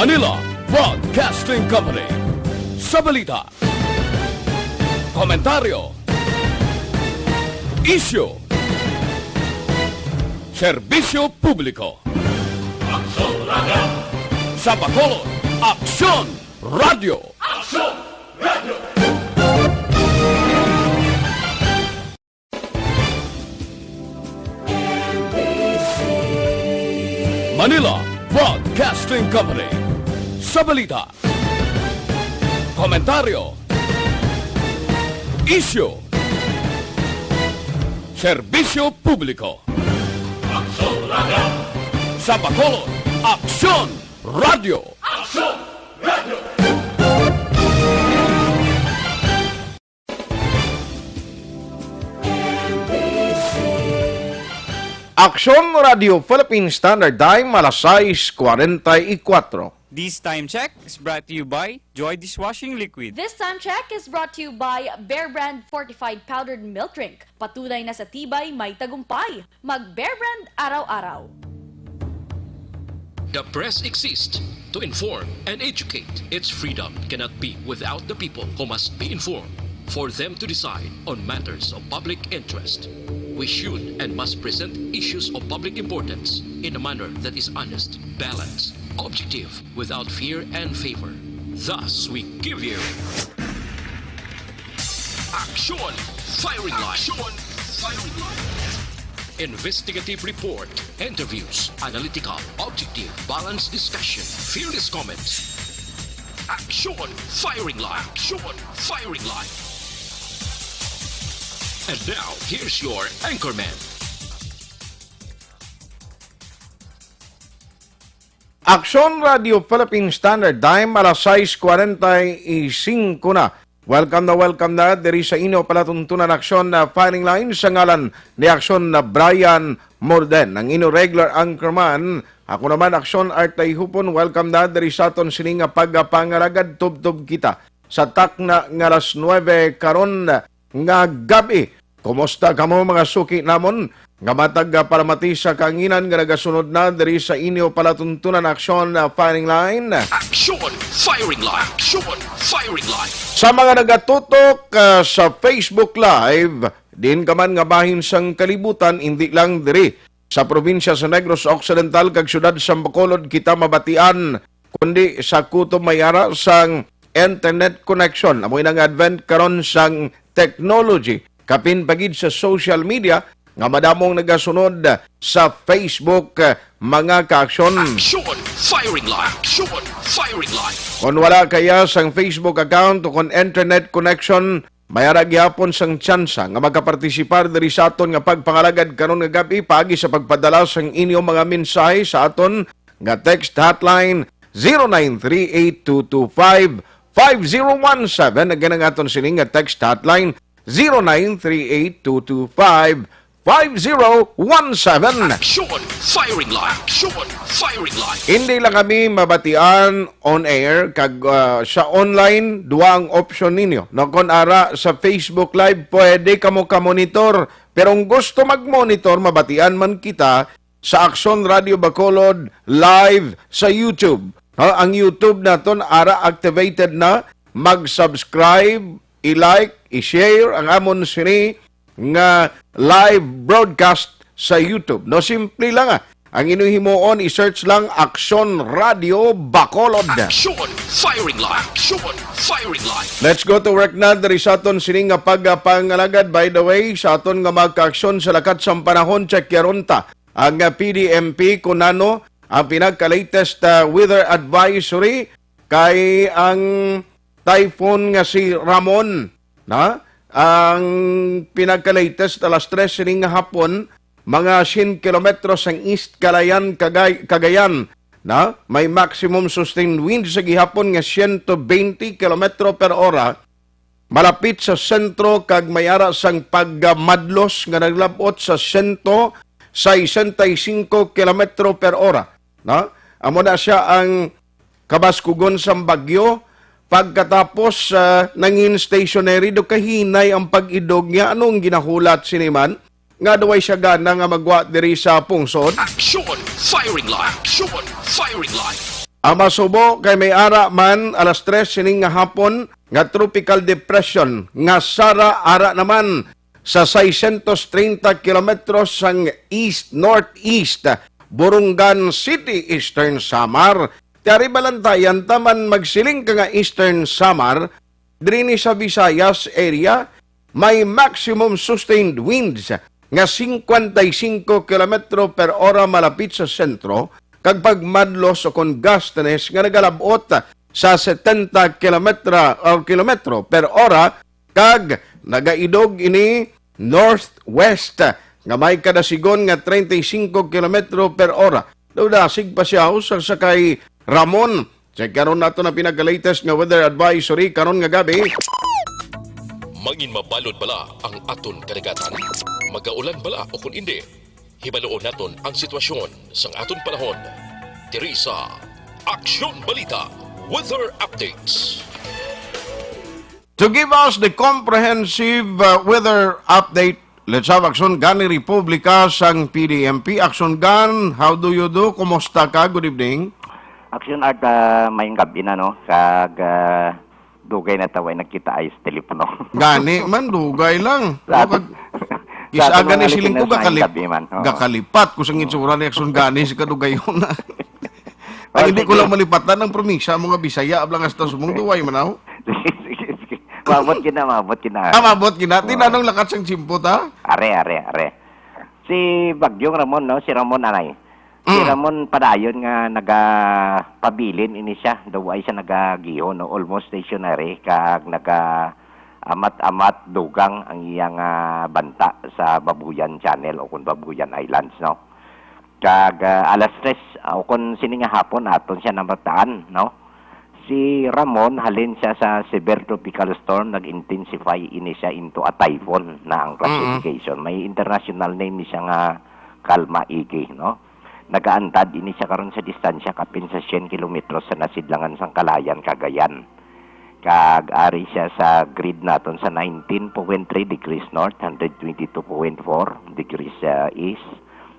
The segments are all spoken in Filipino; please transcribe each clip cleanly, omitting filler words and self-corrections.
Manila Broadcasting Company. Sa balita, komentaryo, isyu, serbisyo publiko. Aksyon Radio! Sa Bacolod, Aksyon Radio! Aksyon Radio! Manila Broadcasting Company. Sa balita, komentaryo, isyu, serbisyo publiko. Aksyon Radio! Sa Bacolod, Aksyon Radio! Aksyon Radio! Aksyon Radio Philippine Standard Time, alas 6:44. This time check is brought to you by Joy Dishwashing Liquid. This time check is brought to you by Bear Brand Fortified Powdered Milk Drink. Patunay na sa tibay, may tagumpay. Mag Bear Brand araw-araw. The press exists to inform and educate. Its freedom cannot be without the people who must be informed for them to decide on matters of public interest. We should and must present issues of public importance in a manner that is honest, balanced, objective, without fear and favor. Thus, we give you Action Firing Line. Action Firing Line. Investigative report, interviews, analytical, objective, balanced discussion, fearless comments. Action Firing Line. Action Firing Line. And now, here's your anchorman. Aksyon Radio Philippine Standard Time, alas 6:45 na. Welcome na diri sa inyo palatuntunan aksyon na firing line sa ngalan ni aksyon na Brian Morden. Ang ino regular anchorman, ako naman aksyon Artay Hupon. Welcome na diri sa aton sini nga pagpangaragad tub-tub kita sa takna nga alas 9 karon nga gabi. Kumusta kamo mga suki namon? Nga matag paramati sa kanginan nga nagasunod na diri sa inyo palatuntunan aksyon firing line. Action Firing Line. Action Firing Line. Sa mga nagatutok sa Facebook Live, din ka man nga bahin sang kalibutan, hindi lang diri sa probinsya sa Negros Occidental kag syudad sa Bacolod kita mabatian, kundi sa Kuto Mayara sang internet connection. Amoy nang advent karon sang technology. Kapin pagid sa social media, nga madamong nagasunod sa Facebook mga kaaksyon. Action Firing Line. Action Firing Line. Kung wala kaya sang Facebook account o kung internet connection, mayara gyapon sang tsansa nga makapartisipar diri sa aton nga pagpangalagad karon nga gabi pagi sa pagpadala sang inyong mga mensahe sa aton nga text hotline 0938-225-5017. Again ang aton sining nga text hotline 0938-225-5017. Action Firing Line. Action Firing Line. Hindi lang kami mabatian on air kag sa online duwa ang option ninyo. No kon ara sa Facebook Live pwede kamo ka monitor, pero kung gusto mag-monitor mabatian man kita sa Aksyon Radio Bacolod live sa YouTube. Ang YouTube naton ara activated na, mag-subscribe, i-like, i-share ang amon sini nga live broadcast sa YouTube. No, simple lang Ang inuhimuon, i-search lang Aksyon Radio Bacolod. Action Firing Line. Action Firing Line. Let's go to work na dari sa aton sining nga pagpangalagad. By the way, sa aton nga magka-aksyon sa lakat sa panahon, check yaronta ang PDMP kunano ang pinagka-latest weather advisory kay ang typhoon nga si Ramon, na ang pinagka-latest alas 3 sining nga hapon, mga 100 kilometros ang East Calayan, Cagayan, na may maximum sustained wind sa gihapon nga 120 kilometro per ora, malapit sa sentro kag mayara sang pagmadlos nga naglabot sa 165 kilometro per ora. Na? Amo na siya ang kabaskugon sa bagyo. Pagkatapos nangin stationary do kahinay ang pag-idog niya. Anong ginahulat siniman? Nga duway siya gana nga magwa diri sa pungsod. Action Firing Line. Action Firing Line. Ang masubo kay may ara man alas 3 sining nga hapon nga tropical depression nga Sara ara naman sa 630 kilometros sang east-northeast Burungan City, Eastern Samar. Tiyari balantayan taman magsiling ka nga Eastern Samar, diri ni sa Visayas area, may maximum sustained winds nga 55 km per hora malapit sa sentro, kag pagmadlos o kon gastanes nga nagalabot sa 70 kilometro per hora, kag nagaidog ini northwest nga may kadasigon nga 35 km per hora. Dasig pa siya sa sakay Ramon. Check karon nato na pinaka-latest nga weather advisory karon nga gabi. Mangin mabalod bala ang aton kadagatan? Magaulan bala o kung hindi? Hibaluon naton ang sitwasyon sang aton panahon. Diri sa Aksyon Balita Weather Updates. To give us the comprehensive weather update, let's have Aksyon Gan ni Republika sang PDMP. Aksyon Gan, how do you do? Kumusta ka? Good evening. Aksyon Art, mayong gabi na, no? Kag dugay na taway nagkita ayos telepono. Gani man, dugay lang. Sa Isaga aton ni mga siling ko listeners, mayong gabi man. Oo. gakalipat ko sang itsura ni Aksyon Gani si kadugayon na. Ay, hindi ko lang malipatan ng probinsya, mga Bisaya, ablang hasta sumong duway manaw. Sige. Mabot kina. Mabot kina. Tinanong lakat sang simpot, ha? Are. Si Bagyong Ramon, no? Si Ramon anay. Si Ramon padayon nga nagapabilin ini siya. Daw ay siya nagagiho, no? Almost stationary. Kag amat-amat dugang ang iyang banta sa Babuyan Channel o kung Babuyan Islands, no? Kag alas 3 o kung sininga hapon aton siya namataan, no? Si Ramon halin siya sa severe tropical storm, nag-intensify ini siya into a typhoon na ang classification. May international name ni siya nga Kalma Igi, no? Nagaantad ini siya karon sa distansya kapin sa 100 kilometros sa nasidlangan sang Kalayan, Cagayan. Kag ari siya sa grid naton sa 19.3 degrees north, 122.4 degrees east.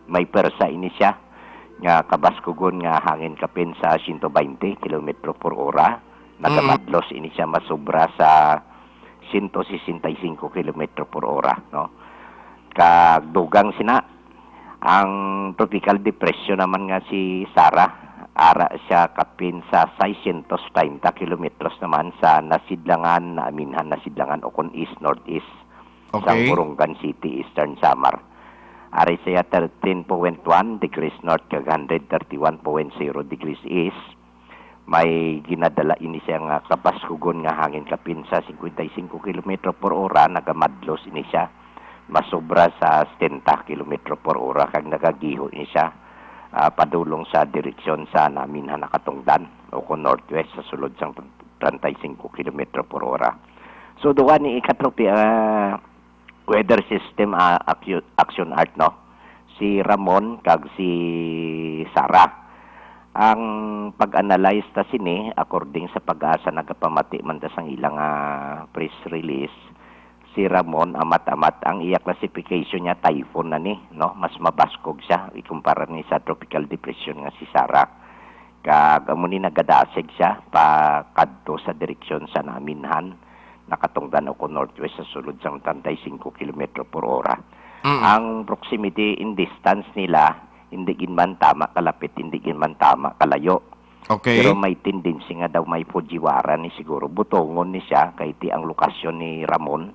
May persa ini siya nga kabaskugon nga hangin kapin sa 120 km per hora. Nagamadlos ini siya masobra sa 165 km per hora, no? Kag dugang sina ang tropical depression naman nga si Sara, ara siya kapin sa 630 kilometros naman sa nasidlangan o kon east-northeast sa Burungan City, Eastern Samar. Ari siya 13.1 degrees north kag 131.0 degrees east. May ginadala ini siya nga kapaskugon nga hangin kapin sa 55 km per hora, nagamadlos ini siya masobra sa 70 km per hora kag nagagiho ini siya padulong sa direksyon sa Naminhan Nakatungdan o kung northwest sa sulod sang 35 km per hora. So duwa ni ikatropi weather system action art, no? Si Ramon kag si Sara. Ang pag-analyze ta sini according sa Pag-asa nagapamati man ta sang ilang press release, si Ramon amat-amat ang iya classification niya typhoon na ni, no? Mas mabaskog siya ikumpara ni sa tropical depression nga si Sara. Kag amo ni nagadasig siya pa kadto sa direksyon sa Naminhan Nakatungdan o northwest sa sulod sang 35 km per hora. Ang proximity in distance nila hindi man tama kalapit, hindi man tama kalayo. Okay. Pero may tendency nga daw may Fujiwara ni siguro. Butongon ni siya kay ti ang lokasyon ni Ramon.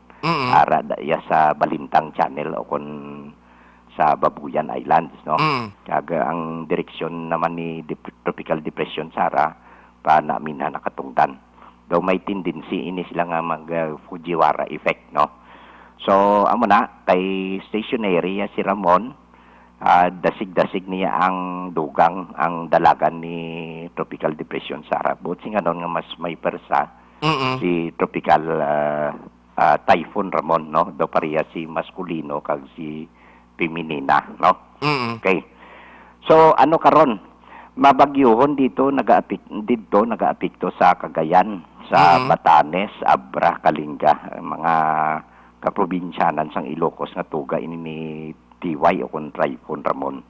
Ara ya sa Balintang Channel o kon sa Babuyan Islands, no? Kag ang direksyon naman ni tropical depression Sara pa Naminhan Nakatungdan. Daw may tendency ini sila nga mag Fujiwara effect, no? So amo na kay stationary si Ramon, dasig-dasig niya ang dugang ang dalagan ni tropical depression Sara. But singa nga mas may persa si tropical typhoon Ramon, no? Daw pareha si maskulino kag si feminina, no? Okay. So ano karon? Mabagyohon dito nagaapekto sa Cagayan, sa Batanes, Abra, Kalinga, mga kaprobinsyanan sang Ilocos nga tuga ini ni TY o kon Typhoon Ramon.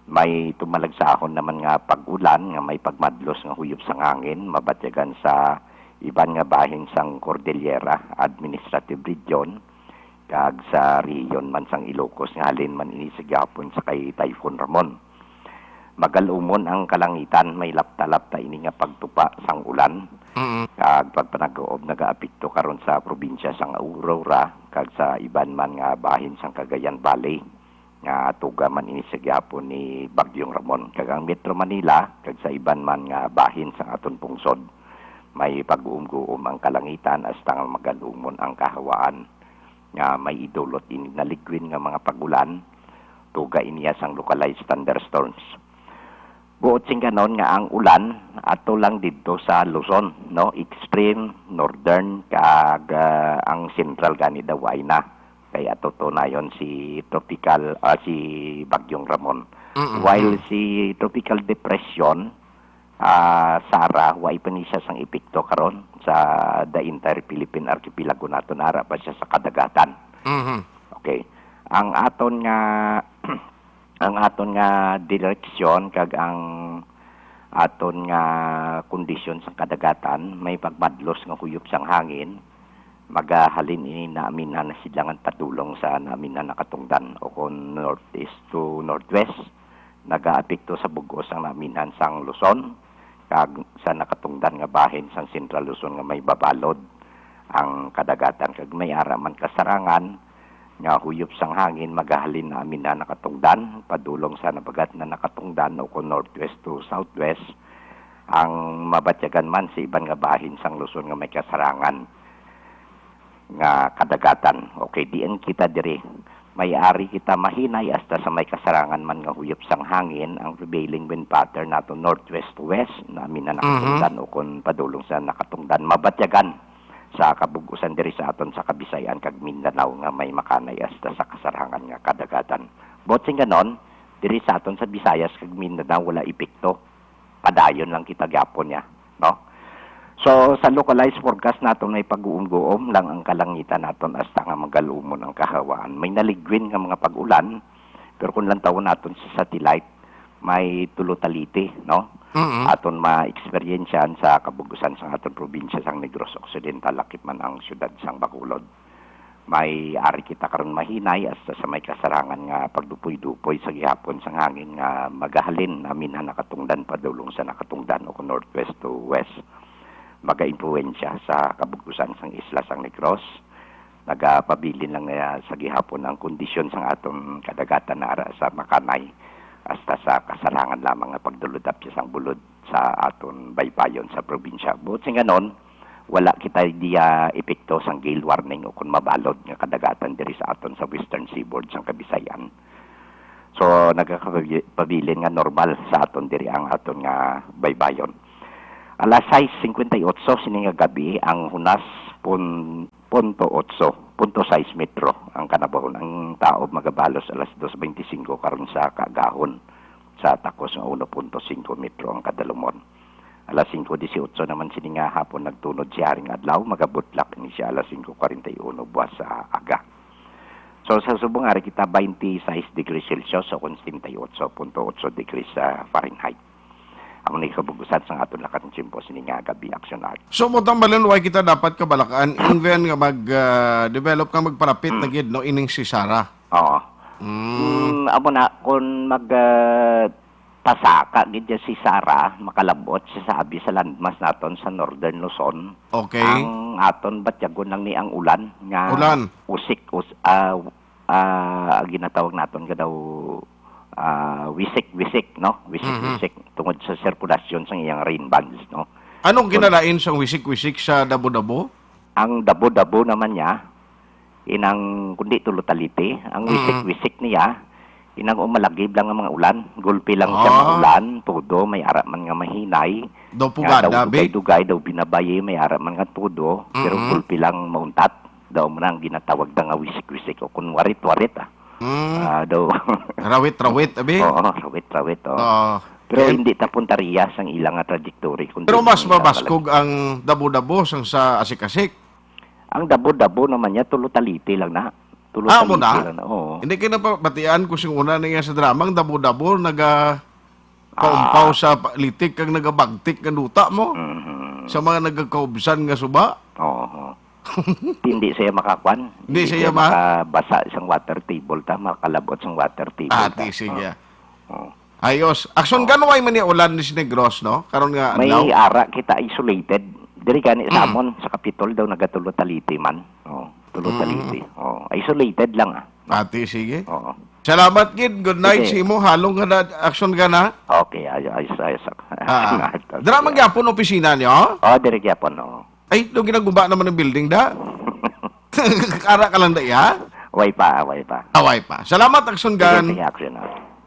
may tumalagsahon naman nga pag-ulan nga may pagmadlos nga huyop sa hangin mabatyagan sa iban nga bahin sang Cordillera Administrative Region kag sa riyon man sang Ilocos nga halin man ini sa gihapon sa kay Typhoon Ramon. Magalumon ang kalangitan may lapta-lapta ini nga pagtupa sang ulan. Kag pagpanag-oob nagaapekto karon sa probinsya sang Aurora kag sa iban man nga bahin sang Cagayan Valley nga tuga man ini sa gihapon ni Bagyong Ramon kag ang Metro Manila kag sa iban man nga bahin sa aton pungsod may pag-uum-guum ang kalangitan hasta nga magalumon ang kahawaan nga may idulot ini naligwin nga mga pagulan tuga iniya sang localized thunderstorms. Buot sing kanon nga ang ulan ato lang didto sa Luzon, no? Extreme, northern kag ang central gani daw ay na. Kaya ato to nayon si si Bagyong Ramon. While si tropical depression Sara way pa ni siya sang epekto karon sa the entire Philippine archipelago naton ara pa siya sa kadagatan. Okay. Ang aton nga direksyon kag ang aton nga kondisyon sa kadagatan may pagmadlos nga kuyop sang hangin magahalin ini namin na silangan padulong sa namin na nakatungdan o kung northeast to northwest nagaapekto sa bugos ang naminhan sang Luzon kag sa nakatungdan nga bahin sang Central Luzon nga may babalod ang kadagatan kag may araman kasarangan nga huyop sang hangin magahalin namin na nakatungdan padulong sa nabagat na nakatungdan o kung northwest to southwest ang mabatyagan man sa iban nga bahin sang Luzon nga may kasarangan nga kadagatan. Okay, diyan kita diri. May-ari kita mahinay hasta sa may kasarangan man nga huyop sang hangin ang prevailing wind pattern nato northwest to west namin na nakatungdan o kung padulong sa nakatungdan mabatyagan sa kabugusan diri sa aton sa Kabisayan kag Mindanao nga may makanay hasta sa kasarangan nga kadagatan. Bot sing ganon diri sa aton sa Visayas kag Mindanao wala epekto. Padayon lang kita gyapon ya, no? So, sa localized forecast naton may pag-uum-guom lang ang kalangitan naton hasta nga magalumon ang kahawaan. May naligwin nga mga pag-ulan, pero kung lang tawon naton sa satellite, may tulotalite, no? Aton ma-experiensyan sa kabugusan sa aton probinsya sang Negros Occidental, lakip man ang syudad sang Bacolod. May ari kita karon mahinay hasta sa may kasarangan nga pagdupoy-dupoy sa gihapon sang hangin nga magahalin namin na nakatungdan padulong sa nakatungdan o northwest to west. Maga-impluwensya sa kabugusan sang isla sang Negros. Nagapabilin lang na sa gihapon ang kondisyon sang atong kadagatan na sa makanay hasta sa kasarangan lamang nga pagduludap siya sang bulod sa aton baybayon sa probinsya. Buot sing ganon, wala kita diya epekto sang gale warning o kung mabalod nga kadagatan diri sa aton sa western seaboard sang Kabisayan. So nagakapabilin nga normal sa aton diri ang aton nga baybayon. Alas 6:58 sining nga gabi ang hunas 0.6 metro ang kanabahon. Ang taob magabalos alas 2:25 karon sa kagahon sa takos nga 1.5 metro ang kadalumon. Alas 5:18 naman sining nga hapon nagtunod si Haring Adlaw magabutlak ni siya alas 5:41 buwas sa aga. So sa subong ari kita 26 degrees Celsius o 78.8 degrees Fahrenheit. Ang nikabugusan sa aton lakat ng tiyempo sining nga gabi action art. So mo tambalan why kita dapat kabalakaan even nga mag-develop ka magpalapit na gid no ining si Sara. Oo. Amo na kung pasaka gid si Sara makalabot siya sa abi sa landmass naton sa Northern Luzon. Okay. Ang aton batyagon lang ni ang ulan nga usik ginatawag naton nga daw wisik no wisik tungod sa sirkulasyon sa iyang rain bands no. Anong ginalain sang wisik sa dabo-dabo? Ang dabo-dabo naman niya inang kundi tulotalite ang wisik niya inang umalagib lang ang mga ulan gulpi lang siya mga ulan todo may ara man nga mahinay daw pugada dugay daw binabaye may ara man nga todo pero gulpi lang mauntat daw man ang ginatawag nga wisik o kun warit-warit daw rawit abi oo rawit pero hindi ta puntariya sang ilang nga trajectory pero mas mabaskog ang dabo-dabo sang sa asik-asik ang dabo-dabo naman niya tulotalite lang na tulotalite lang na oo Hindi kayo napapatian kung sing una niya sa dramang dabo-dabo, kaumpaw sa litik kag nagabagtik nga duta mo. Sa mga nagakaubsan nga suba. Oo. Hindi siya makakwan. Hindi siya makabasa isang water table ta, makalabot isang water table ta. Sige. Oo. Ayos. Akson ganway man ni ulan ni Negros, no? Karon nga May adlaw. ara kita isolated. Diri gani sa amon sa Kapitol daw nagatulo taliti man. Oo. Tulo taliti. Oo. Isolated lang Sige. Oo. Salamat gid. Good night Sige. si mo. Halong ka na action ka na. Okay, ayos. Dramang gyapon opisina niyo? Diri gyapon, Ay, do ginaguba naman ng building da. Ara ka lang da ya. Way pa. Away pa. Salamat Akson gan. Sige, action.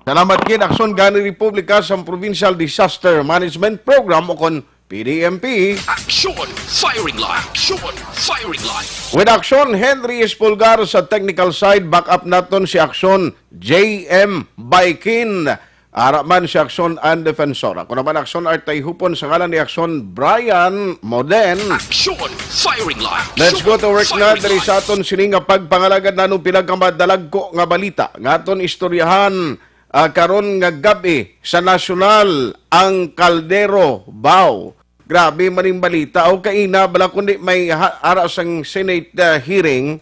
Salamat gid Akson gan ni Republika sa Provincial Disaster Management Program o kon PDMP. Action! Firing line! Action! Firing line! With Action, Henry Espulgar sa technical side, backup naton si Action, JM Baikin. Araman si Action and Defensora. Kung naman Action Artay Hupon sa ngalan ni Action, Brian Moden. Action! Firing line! Let's go to work na Firing dali line. sa aton sining nga pagpangalagad na nung pinagkamadalag ko nga balita. Nga aton istoryahan karon nga gabi sa nasyonal ang Caldero Bao. Grabe maning balita o kaina bala kundi may ara sang Senate hearing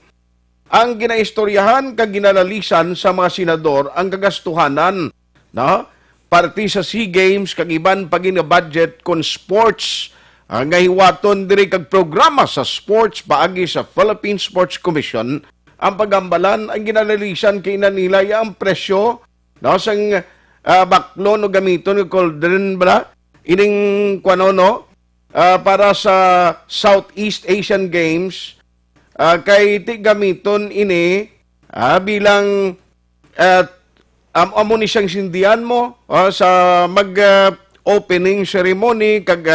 ang ginaistoryahan kag ginalalisan sa mga senador ang kagastuhanan no parti sa SEA Games kag iban pa gina budget kon sports nga hiwaton diri kag programa sa sports paagi sa Philippine Sports Commission ang pagambalan ang ginalalisan kay nila ang presyo no sang baklon o gamiton ng cauldron bala ining kuano para sa Southeast Asian Games kay ti gamiton ini bilang amo ni siyang sindihan mo sa mag-opening ceremony kag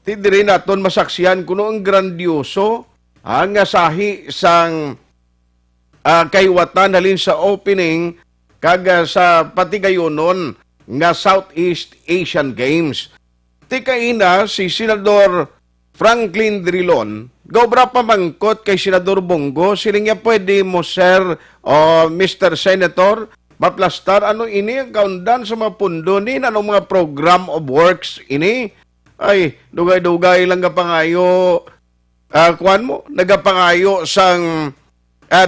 ti diri naton masaksihan kuno ang grandioso ang sahi sang kayuwatan halin sa opening kag sa patigayonon nga Southeast Asian Games. Tikaina si Senador Franklin Drilon, gobra pamangkot kay Senador Bongo, siling niya pwede mo sir o Mr. Senator, maplastar ano ini ang kaundan sa mga pundo ni anong mga program of works ini. Ay, dugay-dugay lang kapangayo, kuan mo, nagapangayo sang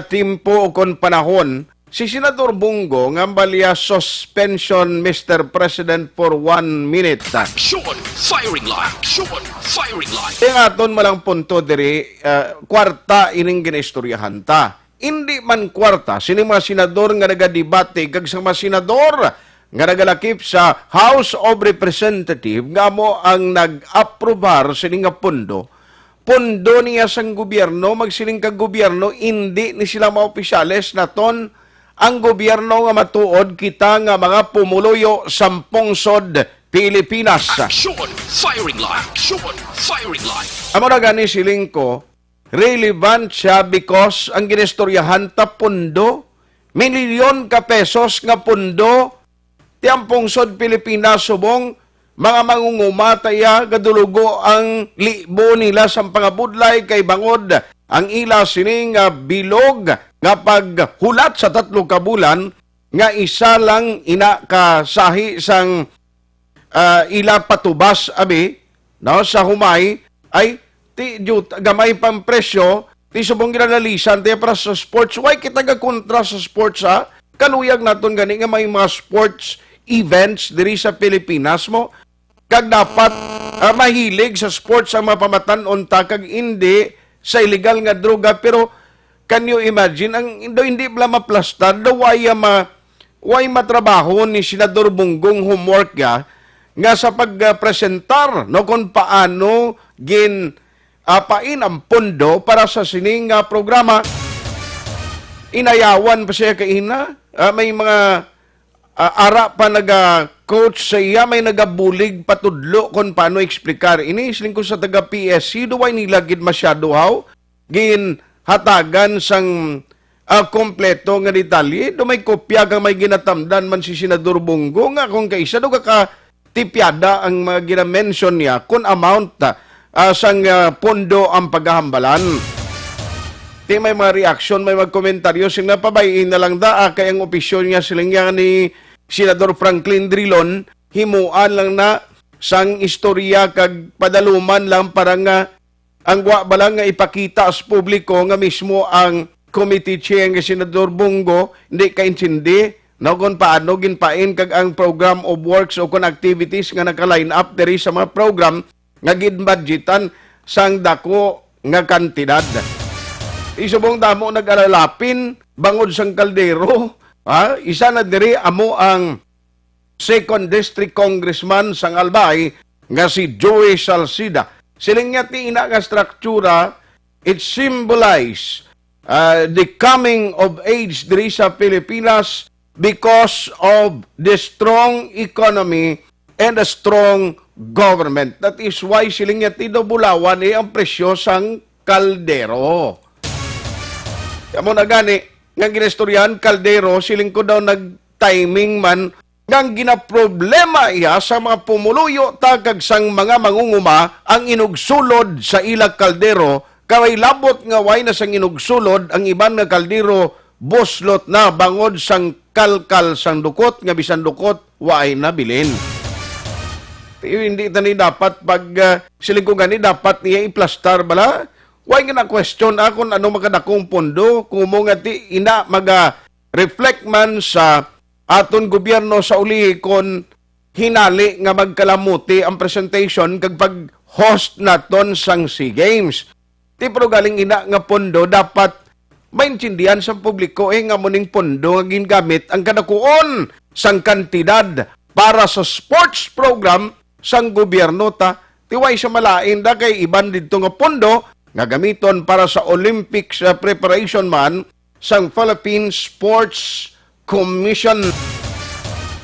timpo o kon panahon. Si Senador Bongo nga balya suspension Mr. President for 1 minute. Action! Firing line! Action! Firing line! Yung aton malang punto diri, kwarta ining ginistoryahan ta. Hindi man kwarta, sini mga senador nga nagadibate, kag sa mga senador nga nagalakip sa House of Representatives nga mo ang nag-aprobar sini nga pondo. Pondo niya sang gobyerno, magsiling kag gobyerno, hindi ni sila mga opisyales naton ang gobyerno nga matuod kita nga mga pumuluyo sampung sod Pilipinas. Action! Firing line! Action! Firing line! Amo na gani siling ko, relevant siya because ang ginistoryahan ta pundo, milyon ka pesos nga pundo, tiyampong sod Pilipinas subong, mga mangungumataya, gadulugo ang libo nila sa pangabudlay kay bangod, ang ila sining bilog nga paghulat sa 3 ka bulan nga isa lang ina kasahi sang ila patubas abi no sa humay ay ti gamay pang presyo ti subong ginalalisan ti para sa sports why kita ga kontra sa sports kaluyag naton gani nga may mga sports events diri sa Pilipinas mo kag dapat mahilig sa sports ang mga pamatan-on ta kag hindi sa illegal nga droga pero can you imagine ang hindi bla maplastar way matrabaho ni Senador Bonggong homework nga sa pagpresentar no kung paano pain ang pondo para sa sining programa inayawan pa siya kaina may mga ara pa coach sa iya may nagabulig patudlo kung paano eksplikar ini siling ko sa taga PSC duway nila gid masyado gin hatagan sang kompleto nga detalye do may kopya kang may ginatamdan man si Senador Bongo nga kung kaisa do ka tipyada ang mga gina-mention niya kung amount sang pondo ang paghahambalan. Ti may mga reaction, may magkomentaryo, sing napabayin na lang da, kay ang opisyon niya silang nga ni Senador Franklin Drilon, himuan lang na sang istorya kag padaluman lang para nga ang wa ba lang nga ipakita sa publiko nga mismo ang committee chair nga Senador Bongo hindi kaintindi no kung paano ginpain kag ang program of works o kung activities nga naka-line up diri sa mga program nga ginbudgetan sang dako nga kantidad. Isubong damo nag-alalapin bangod sang kaldero, isa na diri amo ang Second District Congressman sang Albay nga si Joey Salcida. Siling nga ti ina nga struktura, it symbolize the coming of age diri sa Pilipinas because of the strong economy and a strong government. That is why siling nga ti do Bulawan ang presyo sang kaldero. Amo na gani nga ginestoryahan kaldero siling ko daw nag-timing man ngang ginaproblema iya sa mga pumuluyo tagag sang mga mangunguma ang inugsulod sa ilag kaldero kaway labot nga way na sang inugsulod ang iban nga kaldero boslot na bangod sang kalkal sang dukot nga bisan dukot way na bilin. Hindi tani dapat pag siling ko gani dapat niya iplastar bala way nga na question akon ano makadakong pondo kumo nga ti ina maga reflect man sa aton gobyerno sa uli kon hinali nga magkalamuti ang presentation kag pag-host naton sang SEA Games. Ti pero galing ina nga pondo dapat maintindihan sa publiko nga muning pondo nga gingamit ang kadakuon sang kantidad para sa sports program sang gobyerno ta. Tiway sa malain da kay iban didto nga pondo nga gamiton para sa Olympics preparation man sang Philippine Sports Commission.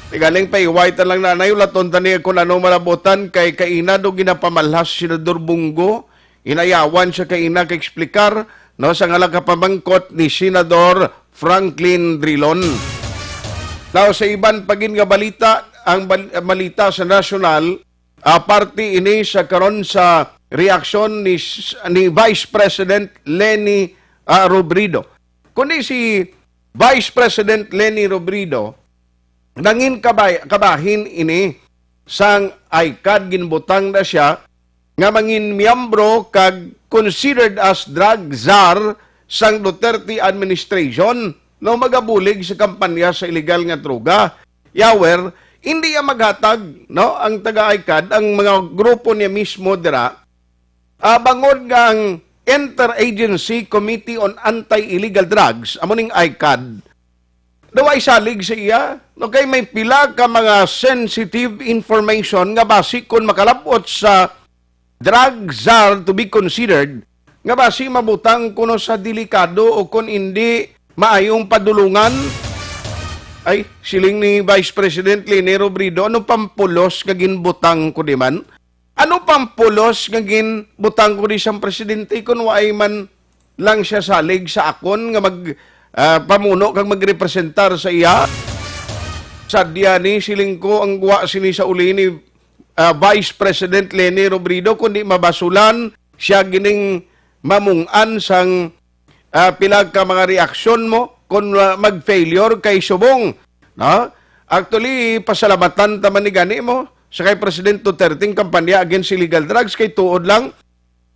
Tigaling pa iwaitan lang nanay laton tani kung ano malabutan kay kaina do ginapamalhas si Senador Bongo. Inayawan siya kaina kay eksplikar no sa ngalang kapamangkot ni Senador Franklin Drilon. Now sa iban pagin nga balita, ang balita sa national party ini sa karon sa reaksyon ni Vice President Leni Robredo. Kundi si Vice President Leni Robredo, nangin kabahin ini sang ICAD ginbutang na siya nga mangin miyembro kag considered as drug czar sang Duterte administration no magabulig sa kampanya sa illegal nga droga. Yawer, hindi ya maghatag no ang taga-ICAD ang mga grupo niya mismo dira bangod nga ang Interagency Committee on Anti-Illegal Drugs, amuning ICAD, daway salig sa iya, no kay may pila ka mga sensitive information nga basi kung makalapot sa drug czar to be considered, nga basi mabutang kuno sa delikado o kung hindi maayong padulungan. Ay, siling ni Vice President Leni Robredo, ano pampulos nga ginbutang ko di man? Ano pang pulos nga ginbutang ko di siyang presidente kung waay man lang siya salig sa akon nga pamuno kang magrepresentar sa iya? Sadya ni siling ko ang guwa sini sa uli ni Vice President Leni Robredo kundi mabasulan siya gining mamungan sang pilag ka mga reaksyon mo kung mag-failure kay subong. No? Actually, pasalamatan taman ni gani mo sa kay President Duterte kampanya against illegal drugs kay tuod lang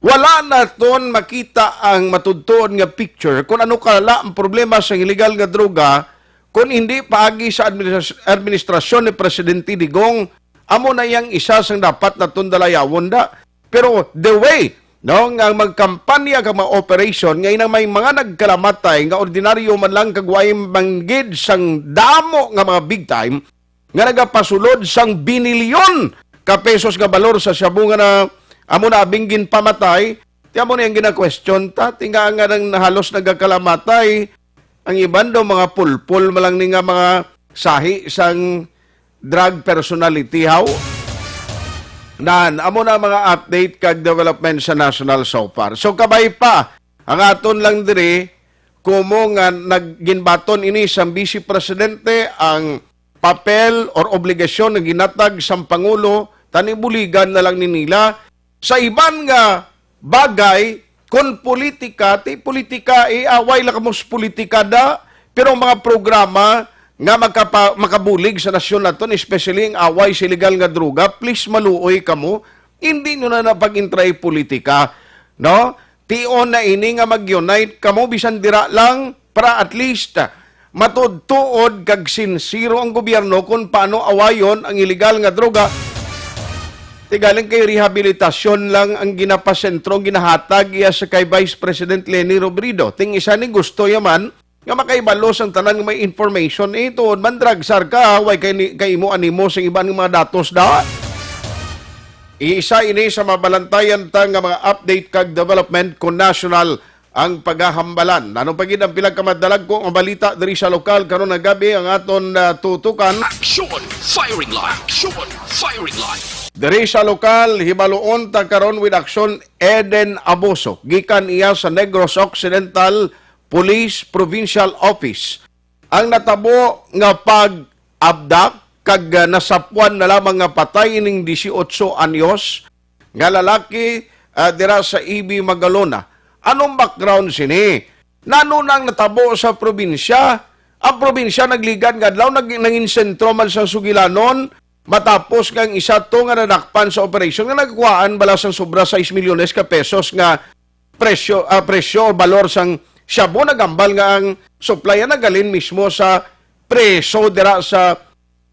wala na ton makita ang matudtuon nga picture kung ano kala ang problema sa illegal nga droga kung hindi paagi sa administrasyon ni Presidente Digong amo na yang isa sang dapat na tundalayawon da. Pero the way no nga magkampanya ka mga operation ngay nang may mga nagkalamatay nga ordinaryo man lang kagway manggid sang damo nga mga big time nga nagapasulod sang binilyon ka pesos nga balor sa shabu nga na amo na abinggin pamatay. Ti amo na yung gina-question ta tinga nga nang halos nagakalamatay ang iban daw mga pulpul malang ni nga mga sahi sang drug personality how nan amo na mga update kag development sa national so far. So kabay pa ang aton lang diri kumo nga nagginbaton ini sang Vice Presidente ang papel or obligasyon na ginatag sa Pangulo, tanibuligan na lang ni nila sa iban nga bagay Kung politika, ti politika, away lang kamos politika da, pero mga programa nga makabulig sa nasyon naton, especially ang away sa illegal nga droga, please maluoy kamo, hindi nyo na napag-intray politika. No? Tion na ini nga mag-unite kamo, bisan dira lang, para at least matudtuod kag sinsiro ang gobyerno kung paano awayon ang illegal nga droga. Tigaling kay rehabilitasyon lang ang ginapasentro, ginahatag iya sa kay Vice President Leni Robredo. Ting isa ni gusto yaman, nga makaibalos ang tanan may information, ito, mandragsar ka, way kay mo animo sa ibang mga datos da. Isa ini sa mabalantayan ta nga mga update kag development kon national ang paghahambalan. Ano pagid ang pinagkamadalag ko ang balita diri sa lokal karon nga gabi ang aton tutukan. Action! Firing line! Action! Firing line! Diri sa lokal, hibaluon ta karon with action Eden Abuso. Gikan iya sa Negros Occidental Police Provincial Office. Ang natabo nga pag-abdak kag nasapuan na lamang nga patay ning 18 anyos nga lalaki dira sa EB Magalona. Anong background sini? Nano nang natabo sa probinsya? Ang probinsya nagligan nga adlaw nangin sentro man sa Sugilanon. Matapos kang isa to nga nadakpan sa operasyon nga nagkuhaan balas ang sobra 6 milyones ka pesos nga presyo o balor sang shabu nagambal nga ang supply nagalin mismo sa preso dira sa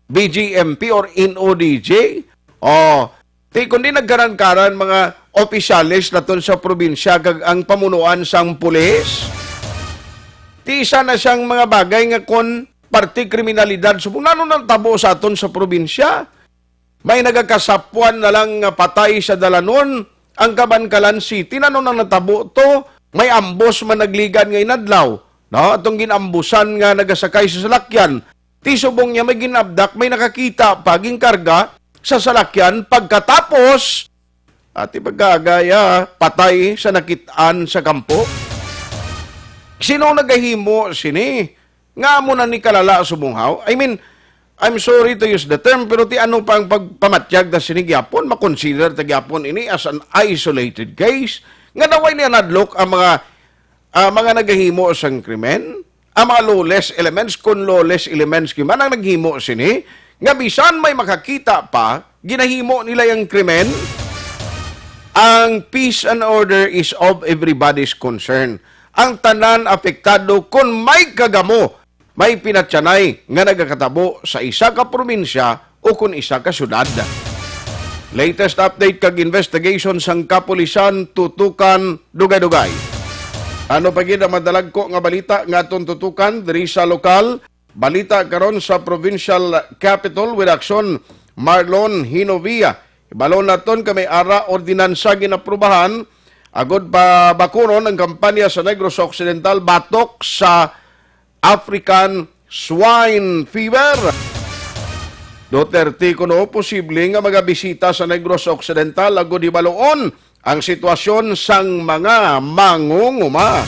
BGMP or NODJ. Ti kundi nagkaran-karan mga opisyalis naton sa probinsya kag ang pamunuan sang pulis. Ti isa na siyang mga bagay nga kon parti kriminalidad. Subong nano nang tabo sa aton sa probinsya. May nagakasapuan na lang patay sa Dalanon. Ang Cabancalan City, nano nang natabo to. May ambos man nagligan ngay nadlaw. No? Atong ginambusan nga nagasakay sa salakyan. Ti subong niya may ginabdak, may nakakita paging karga sa salakyan. Pagkatapos, at ipagkagaya, patay sa nakitaan sa kampo. Sino nagahimo sini? Nga mo na ni kalala sumunghaw. I mean, I'm sorry to use the term, pero ti ano pang pagpamatyag na sinigyapon, makonsider tagyapon ini as an isolated case. Nga naway niya nadlock ang mga naghihimo sang krimen, ang mga lawless elements, kung lawless elements kiman ang naghimo sini, nga bisan may makakita pa, ginahimo nila yung krimen, ang peace and order is of everybody's concern. Ang tanan apektado kung may kagamo, may pinatsanay nga nagakatabo sa isa ka probinsya o kung isa ka syudad. Latest update kag investigation sang kapulisan tutukan dugay-dugay. Ano pagid ang madalag ko nga balita nga atong tutukan diri sa lokal, balita karon sa provincial capital with action Marlon Hinovia. Ibalon naton kami ara ordinansa ginaprubahan agod pa bakuron ang kampanya sa Negros Occidental batok sa African Swine Fever. Duterte kuno posible nga magabisita sa Negros Occidental agod ibaluon ang sitwasyon sang mga mangunguma.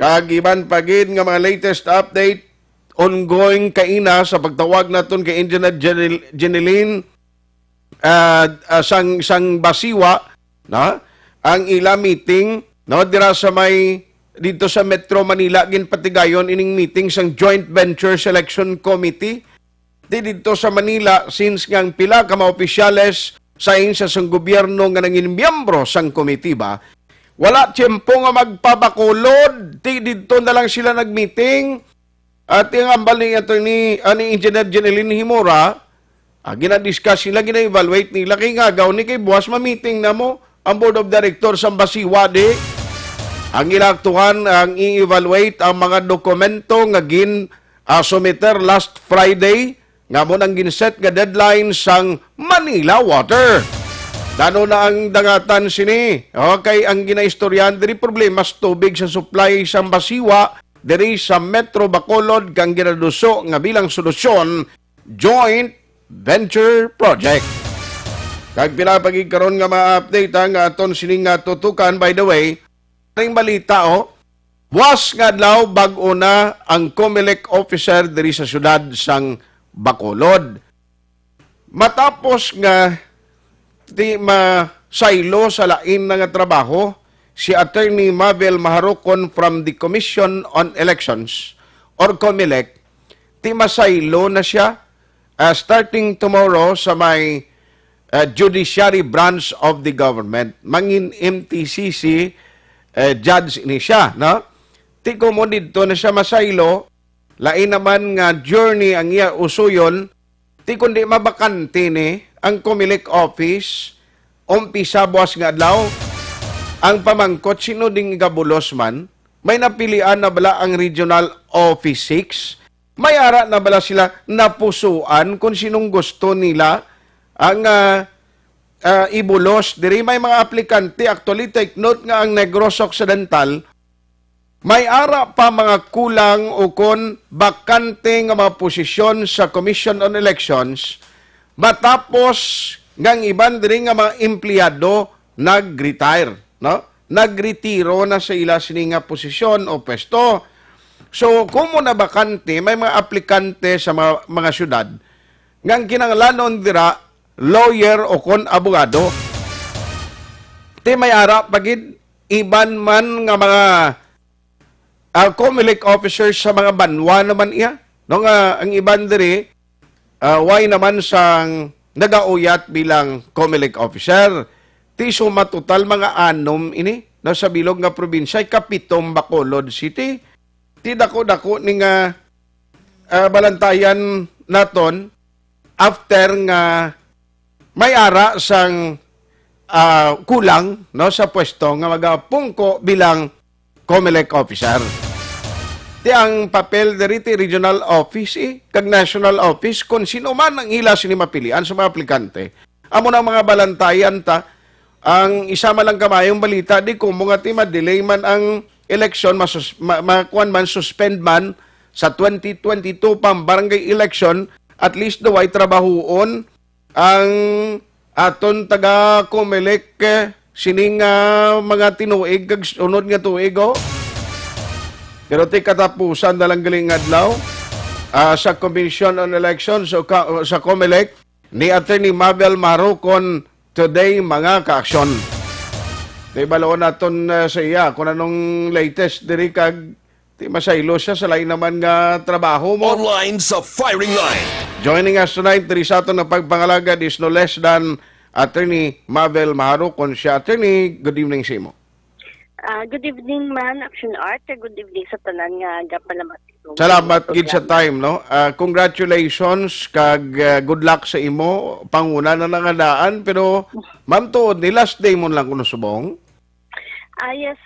Kagiban pagid nga mga latest update ongoing kaina sa pagtawag naton kay Engineer Jeneline sang Basiwa na ang ila meeting no dira sa may dito sa Metro Manila ginpatigayon ining meeting sang Joint Venture Selection Committee dito sa Manila since ngang pila ka mga opisyales sa insya sang gobyerno nga nangin miyembro sang committee ba wala tiyempo nga magpabakulod dito na lang sila nagmeeting at yung ambal ni attorney Engineer Jeneline Himura ginadiscuss sila gina-evaluate nila kay nga ni kay buwas ma-meeting na mo ang Board of Directors ang Basiwade. Ang ilaktuhan ang i-evaluate ang mga dokumento nga sumiter last Friday nga mo nang ginset nga deadline sang Manila Water. Dano na ang dangatan sini. Okay, ang ginaistoryan diri problema sa tubig sa supply sa Basiwa diri sa Metro Bacolod kang ginaduso nga bilang solusyon Joint Venture Project. Kag pinapagig karon nga ma-update ang aton sining tutukan by the way. Ring balita buwas nga adlaw bag-o na ang COMELEC officer diri sa syudad sang Bacolod. Matapos nga di masaylo sa lain nga trabaho, si Attorney Mabel Maharukon from the Commission on Elections or COMELEC, ti masaylo na siya starting tomorrow sa may judiciary branch of the government. Mangin MTCC judge ini siya, no? Ti mo dito na siya masaylo, lain naman nga journey ang iya usuyon, ti kundi mabakante ni ang COMELEC office, umpisa buwas nga adlaw, ang pamangkot sino ding gabulos man, may napilian na bala ang Regional Office 6, may ara na bala sila napusuan kung sinong gusto nila ang ibulos. Diri may mga aplikante, actually take note nga ang Negros Occidental, may ara pa mga kulang o kon bakante nga mga posisyon sa Commission on Elections, matapos ngang iban diri nga mga empleyado nag-retire, no? Nagretiro na sa ila sini nga posisyon o pwesto. So, kung mo na bakante, may mga aplikante sa mga syudad, ngang kinanglanon dira, lawyer o kon abogado. Ti may ara pagid, iban man nga mga COMELEC officers sa mga banwa naman iya. No, nga, ang iban diri, why naman sang nagauyat bilang COMELEC officer. Ti suma total mga anom ini, no, sa bilog nga probinsya, kapitong Bacolod City. Ti dako-dako ni nga balantayan naton after nga may ara sang kulang, no, sa pwesto nga magapungko bilang COMELEC officer. Ti ang papel diri ti regional office kag national office kung sino man ang ila sini mapilian sa mga aplikante. Amo na mga balantayan ta, ang isa man lang kamayong balita di kung mga ti ma-delay man ang election, makuan man, suspend man sa 2022 pang barangay election, at least daw ay trabahoon ang aton taga COMELEC sining mga tinuig kag sunod nga tuig. Pero ti katapusan na lang galing adlaw sa Commission on Elections o sa COMELEC ni Attorney Mabel Maharukon today mga ka-aksyon. Di balaon naton sa iya kung anong latest diri kag ti masaylo siya sa lain naman nga trabaho mo. Online sa firing line. Joining us tonight diri sa aton na pagpangalagad is no less than Attorney Mabel Maharukon. Siya, Attorney, good evening sa imo. Good evening man, Action Art. Good evening sa tanan nga gapalamat. Salamat gid sa time, no? Congratulations kag good luck sa imo. Panguna na nangadaan, pero ma'am to, ni last day mo lang kuno subong. Yes,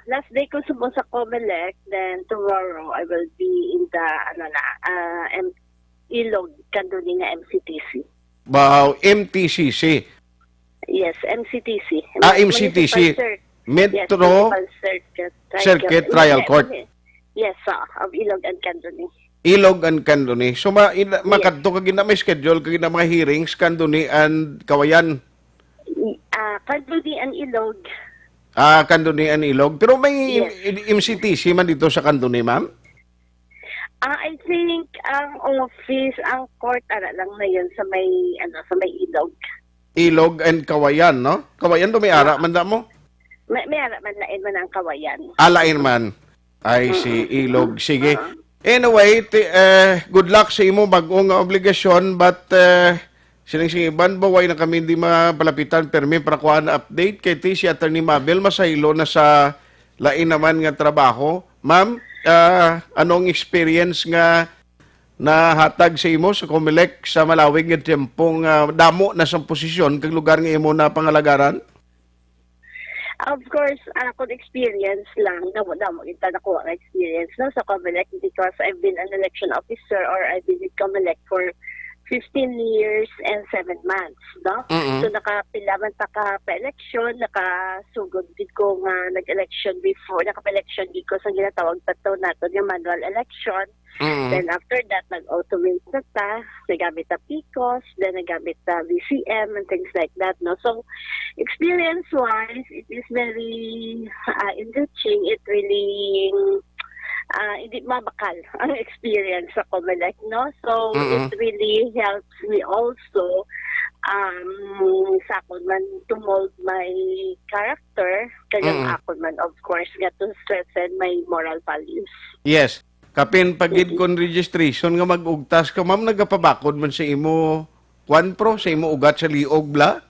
last day ko subong sa COMELEC, then tomorrow I will be in the Ilog, Kanduni nga MCTC. Wow, MTCC. Yes, MCTC. MCTC. Metro Circuit Trial Court. Yes, of Ilog and Kanduni. Ilog and Kanduni. So makadto kag na may schedule kag na mga hearings Kanduni and Kawayan. Kanduni and Ilog. Kanduni and Ilog. Pero may MCTC man dito sa Kanduni, ma'am? I think ang office, ang court lang na yun sa may Ilog. Ilog and Kawayan, no? Kawayan do may ara man da mo? May ara man lain man ang Kawayan. Alain man. Ay si Ilog. Sige. Anyway, good luck sa imo bag-o nga obligasyon, but sining iban baway na kami di mapalapitan permi para kuha na update kay si Attorney Mabel masaylo na sa lain naman nga trabaho. Ma'am, anong experience nga nahatag sa imo sa COMELEC sa malawig nga tempong damo na sa posisyon kag lugar nga imo na pangalagaran? Of course, kung experience lang, damo ita na ko experience no, sa COMELEC because I've been an election officer or I've been with COMELEC for 15 years and 7 months, no? So nakapila man ta ka pa-election, nakasugod gid ko nga nag-election before, naka-election gid ko sa ginatawag tato nato nga manual election. Then after that, nag-automate na ta, nagamit ta PICOS, then nagamit ta VCM and things like that, no? So experience-wise, it is very enriching. It really hindi mabakal ang experience sa COMELEC, no? So it really helps me also sakon man to mold my character, kanyang ako man, of course, nga to strengthen my moral values. Yes. Kapin pagid kon registration nga mag-ugtas ka, ma'am, nagapabakod man sa imo kwan pro, sa imo ugat sa liog bla?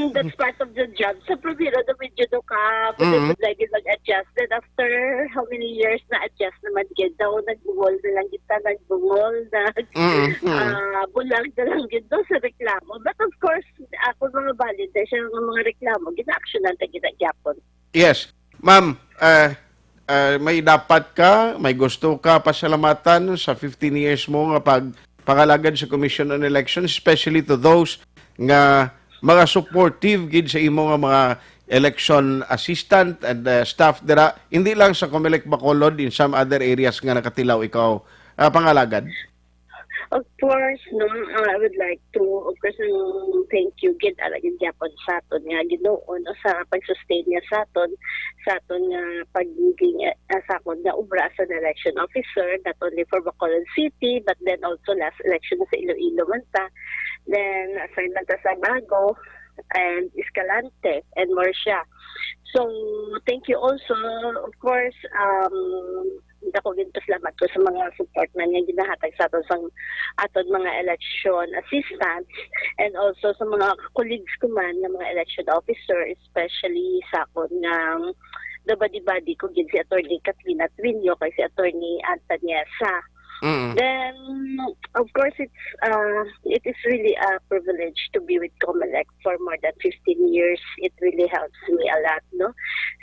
That's part of the job. Sa probiro na medyo do ka, pwede lagi mag-adjust. Then after how many years na-adjust naman gid daw, nagbungol na lang kita, nagbungol, bulag na lang gid daw sa reklamo. But of course, ako mga valid, siya ng mga reklamo, gina-actionan na gina-gyapon. Yes. Ma'am, may dapat ka, may gusto ka pasalamatan sa 15 years mo nga pangalagad sa Commission on Elections, especially to those nga mga supportive gid sa imo nga mga election assistant and staff dira, hindi lang sa Comelec Bacolod, in some other areas nga nakatilaw ikaw pangalagad. Of course, no, I would like to, of course, thank you, gid alagid gyapon sa aton nga Ginoo no, sa pag-sustain niya sa aton nga pagiging sakon nga obra as an election officer, not only for Bacolod City, but then also last election sa Iloilo man ta, then assignment sa Bago and Escalante and Marcia. So, thank you also, of course, ako din salamat ko sa mga support man nga ginahatag sa aton mga election assistants, and also sa mga colleagues ko man nga mga election officer, especially sa akon nga the body ko gid si Attorney Katrina Trinio kay si Attorney Antoniesa. Then, of course, it is really a privilege to be with Comelec for more than 15 years. It really helps me a lot, no?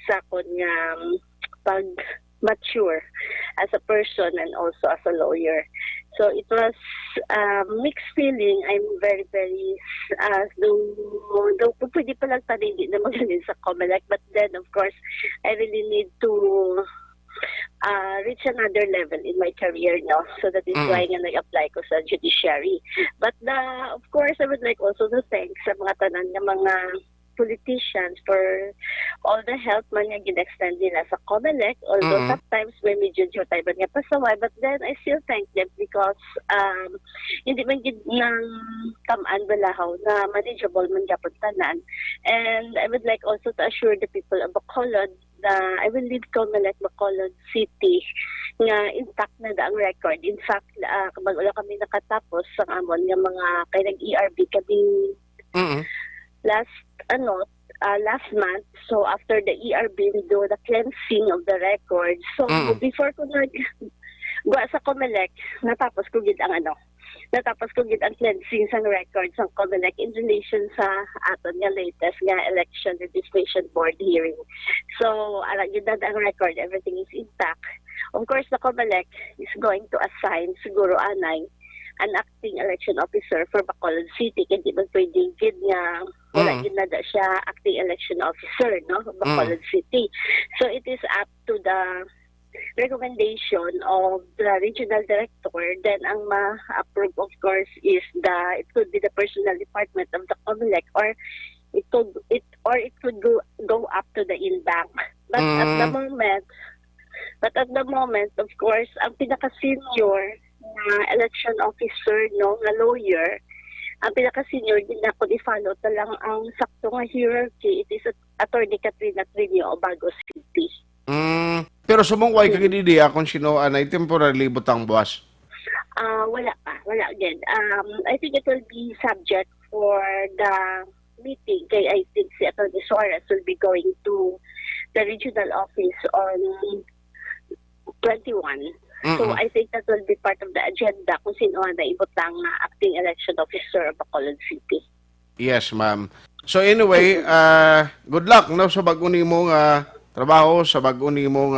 Sa akon nga pag-mature as a person and also as a lawyer. So it was mixed feeling. I'm very, very, though pwede pa lang tayo hindi na magaling sa Comelec, but then, of course, I really need to reach another level in my career, no? So that is why nga nag-apply ko sa judiciary. But of course, I would like also to thank sa mga tanan ng mga politicians for all the help man nga gin-extend nila sa Comelec, although sometimes may medyo tayo ba nga pasaway, but then I still thank them because hindi man gid nang kamaan balahaw na manageable man gyapon tanan. And I would like also to assure the people of Bacolod na I will leave Comelec Bacolod City nga intact na ang record. In fact, kapag wala kami nakatapos sa amon nga mga kay nag-ERB kami last month. So after the ERB, we do the cleansing of the record. So before ko gawa sa Comelec, natapos ko gid ang cleansing sa record sa Comelec in relation sa aton nga latest nga election registration board hearing. So gid na ang record, everything is intact. Of course, the Comelec is going to assign siguro anay an acting election officer for Bacolod City, kaya di ba pwedeng gid nga wala gid na siya acting election officer, no, Bacolod City. So it is up to the recommendation of the regional director. Then ang ma-approve, of course, is it could be the personnel department of the Comelec, or it could go up to the INBAC. But at the moment, of course, ang pinaka-senior election officer, no, nga lawyer, ang pinaka-senior din ako i-follow lang ang sakto nga hierarchy. It is Attorney Katrina Trinio of Bago City. Pero sumungway ka gidi kung sino anay temporarily butang buwas? Wala again. I think it will be subject for the meeting. Kaya I think si Attorney Suarez will be going to the regional office on 21. So I think that will be part of the agenda kung sino na ibutang acting election officer of Bacolod City. Yes, ma'am. So anyway, good luck no sa bago nimong trabaho, sa bago nimong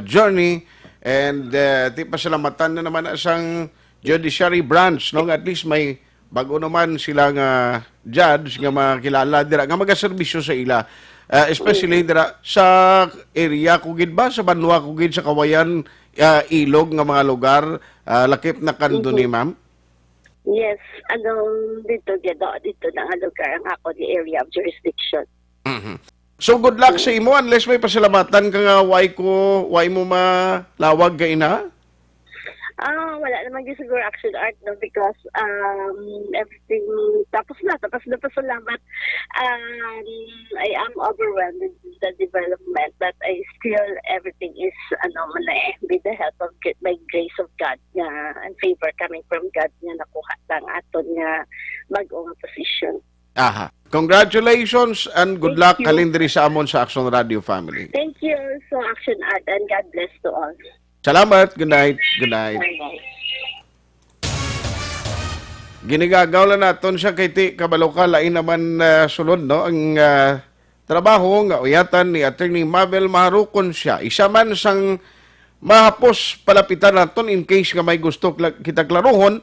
journey, and di pa salamatan na naman isang judiciary branch, no, at least may bago naman sila nga judge nga makilala dira nga magaserbisyo sa ila. Especially dira sa area kugid ba, sa Banwa kugid, sa Kawayan, ilog nga mga lugar, lakip na kanto ni ma'am? Yes, dito na ang lugar ang ako, the area of jurisdiction. So good luck sa imo, unless may pasalamatan ka nga why mo malawag ka ina? Wala naman din siguro action art, no, because everything tapos na salamat. I am overwhelmed with the development, but I still everything is with the help of by grace of God nga and favor coming from God nga nakuha lang aton nga mag-ong position. Aha. Congratulations and good luck Thank you. halin diri sa amon sa Action Radio family. Thank you so action art and God bless to all. Salamat. Good night. Good night. Bye-bye. Ginigagaw lang naton siya kay ti kabalo ka lain naman sulod no ang trabaho nga uyatan ni Attorney Mabel Maharukon siya. Isa man sang mahapos palapitan naton in case nga may gusto kita klarohon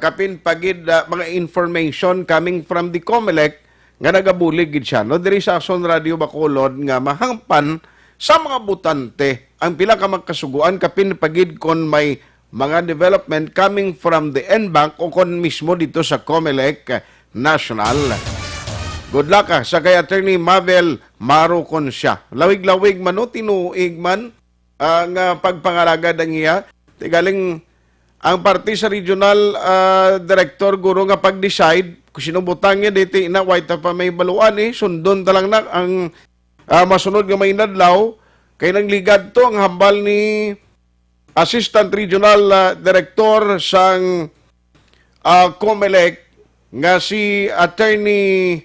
kapin pagid mga information coming from the COMELEC nga nagabulig gid siya no diri sa Action Radio Bacolod nga mahangpan sa mga butante ang pila ka magkasuguan kapin pagid kon may mga development coming from the NBank o kon mismo dito sa COMELEC National. Good luck sa kay Attorney Mabel Maharukon siya. Lawig-lawig man o tinuig man ang pagpangalagad ang iya. Tigaling ang party sa regional director guro nga pag-decide kung sino butang niya dito ina white pa may baluan sundon talang na ang masunod nga may nadlaw kay nang ligad to ang hambal ni Assistant Regional Director sang COMELEC nga si Attorney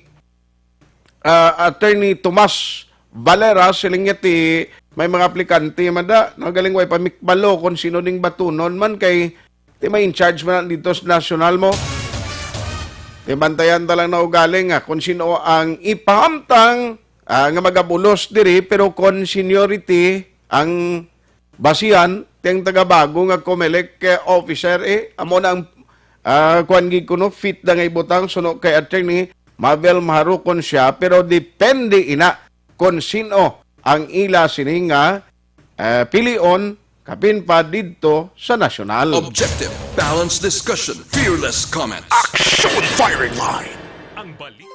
Tomas Valera silingiti may mga aplikante mada nagaling way pamikbalo kung sino ding batunon man kay ti may in charge man dito sa national mo. Ti bantayan talang na ugaling kung sino ang ipahamtang nga magabulos diri pero kon seniority ang basihan tiyang tagabago nga COMELEC officer amo na ang kuan gid kuno fit da nga ibutang suno kay Attorney Mabel Maharukon siya pero depende ina kon sino ang ila sini nga pilion kapin pa didto sa nasyonal. Objective, balanced discussion, fearless comments. Action firing line. Ang balik.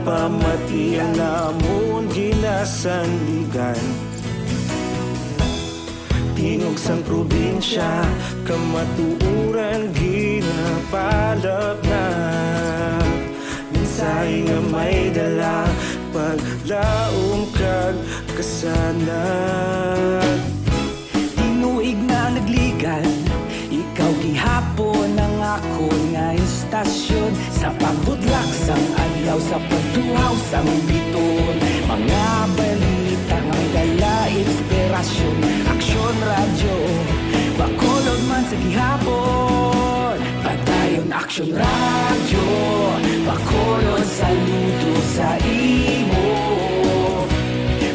Pamati ang namon ginasanligan Tinog sang probinsya kamatuuran ginapalap na Minsay nga may dala paglaom kag kasanag Tinuig na nagligan ikaw gihapon ang ako nga istasyon Sa pagbudlak sang adlaw sa pagtuhaw sang biton Mga balita ang dala inspirasyon Aksyon radyo Bacolod man sa gihapon Padayon Aksyon radyo Bacolod saludo sa imo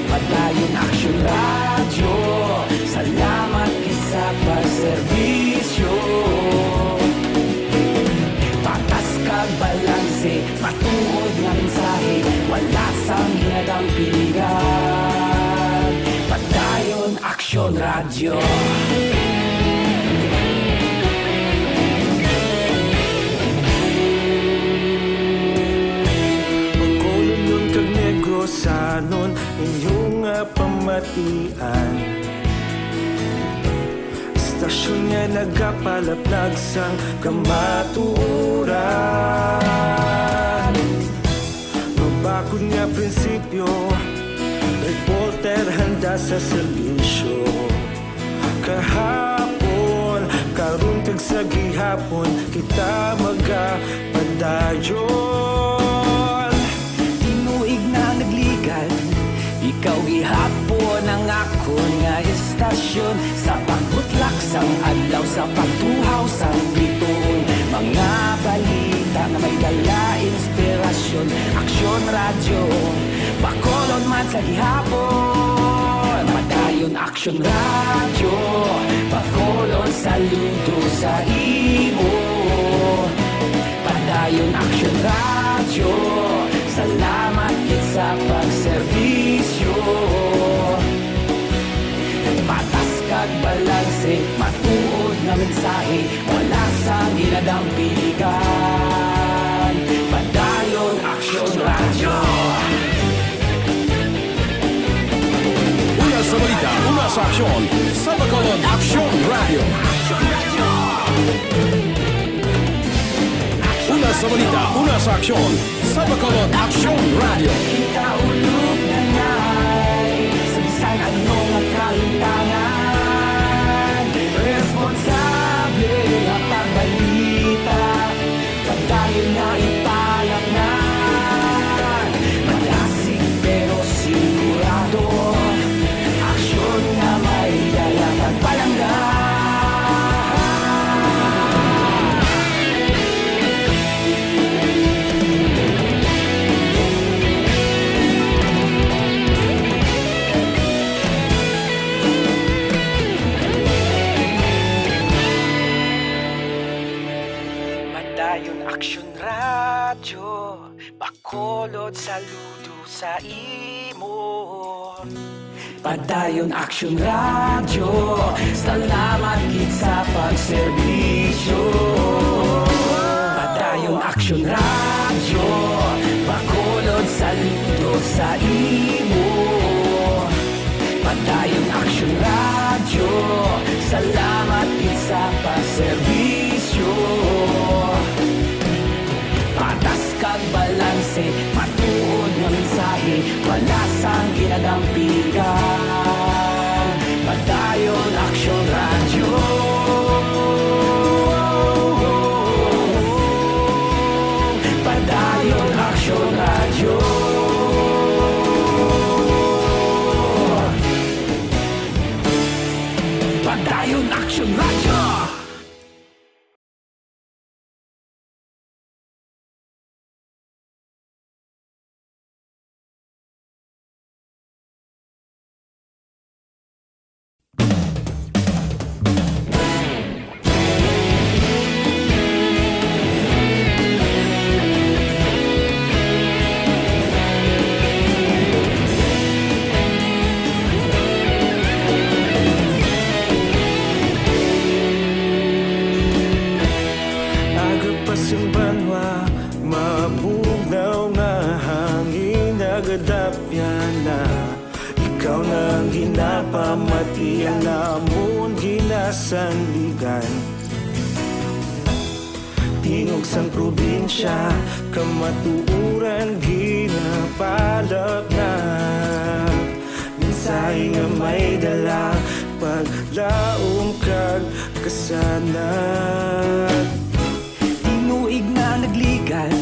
Padayon Aksyon radyo Salamat kisa pagserbisyo Patas kag balanse Matuod nga mensahe Wala sang hinadang piligan Padayon Aksyon radyo Bacolod nun kag Negrosanon Inyong pamatian Stasyon nga nagapalaplag sang kamaturan. Mabakod nga prinsipyo, reporter handa sa serbisyo. Kahapon, karun kag sa gihapon, kita magapadayon. Tinuig na nagligan, ikaw gihapon ang akon nga istasyon. Sa pagbutlak sang adlaw, sa pagtuhaw sang bituon, mga balita na may dala inspirasyon. Aksyon radyo, Bacolod man sa gihapon. Padayon Aksyon radyo, Bacolod saludo sa imo. Padayon Aksyon radyo, salamat kit sa pagserbisyo. Patas kag balanse, matuod na mensahe, wala sa ginadampigan. Padayon Aksyon radyo. Una sa balita, una sa aksyon, sa Bacolod Aksyon Radio. Una sa balita, una sa aksyon, sa Bacolod Aksyon Radio. Kita ulog na ngay, sa bisan anong ang kahintangan. Responsable na pagbalita, pagdayon na ipalaknan. Malasig pero sigurado, aksyon na may dalang pagpalanggan. Padayon Aksyon radyo, Bacolod saludo sa imo. Padayon Aksyon radyo, salamat kit sa pagserbisyo. Padayon Aksyon radyo, Bacolod saludo sa imo. Padayon Aksyon radyo, salamat kit sa pagserbisyo. Patas kag balanse, matuod nga mensahe, wala sang ginadampigan. Padayon Aksyon radyo. Padayon Aksyon radyo. Padayon Aksyon radyo. Agapasimbangwa, mabugnaw nga hangin nagadapyan na. Ikaw nang ginapamatian namon ginasandigan. Tingog sang probinsya, kamatuuran ginapalap na. Minsay nga may dala, paglaom kag kasanat. Tinuig na nagligan,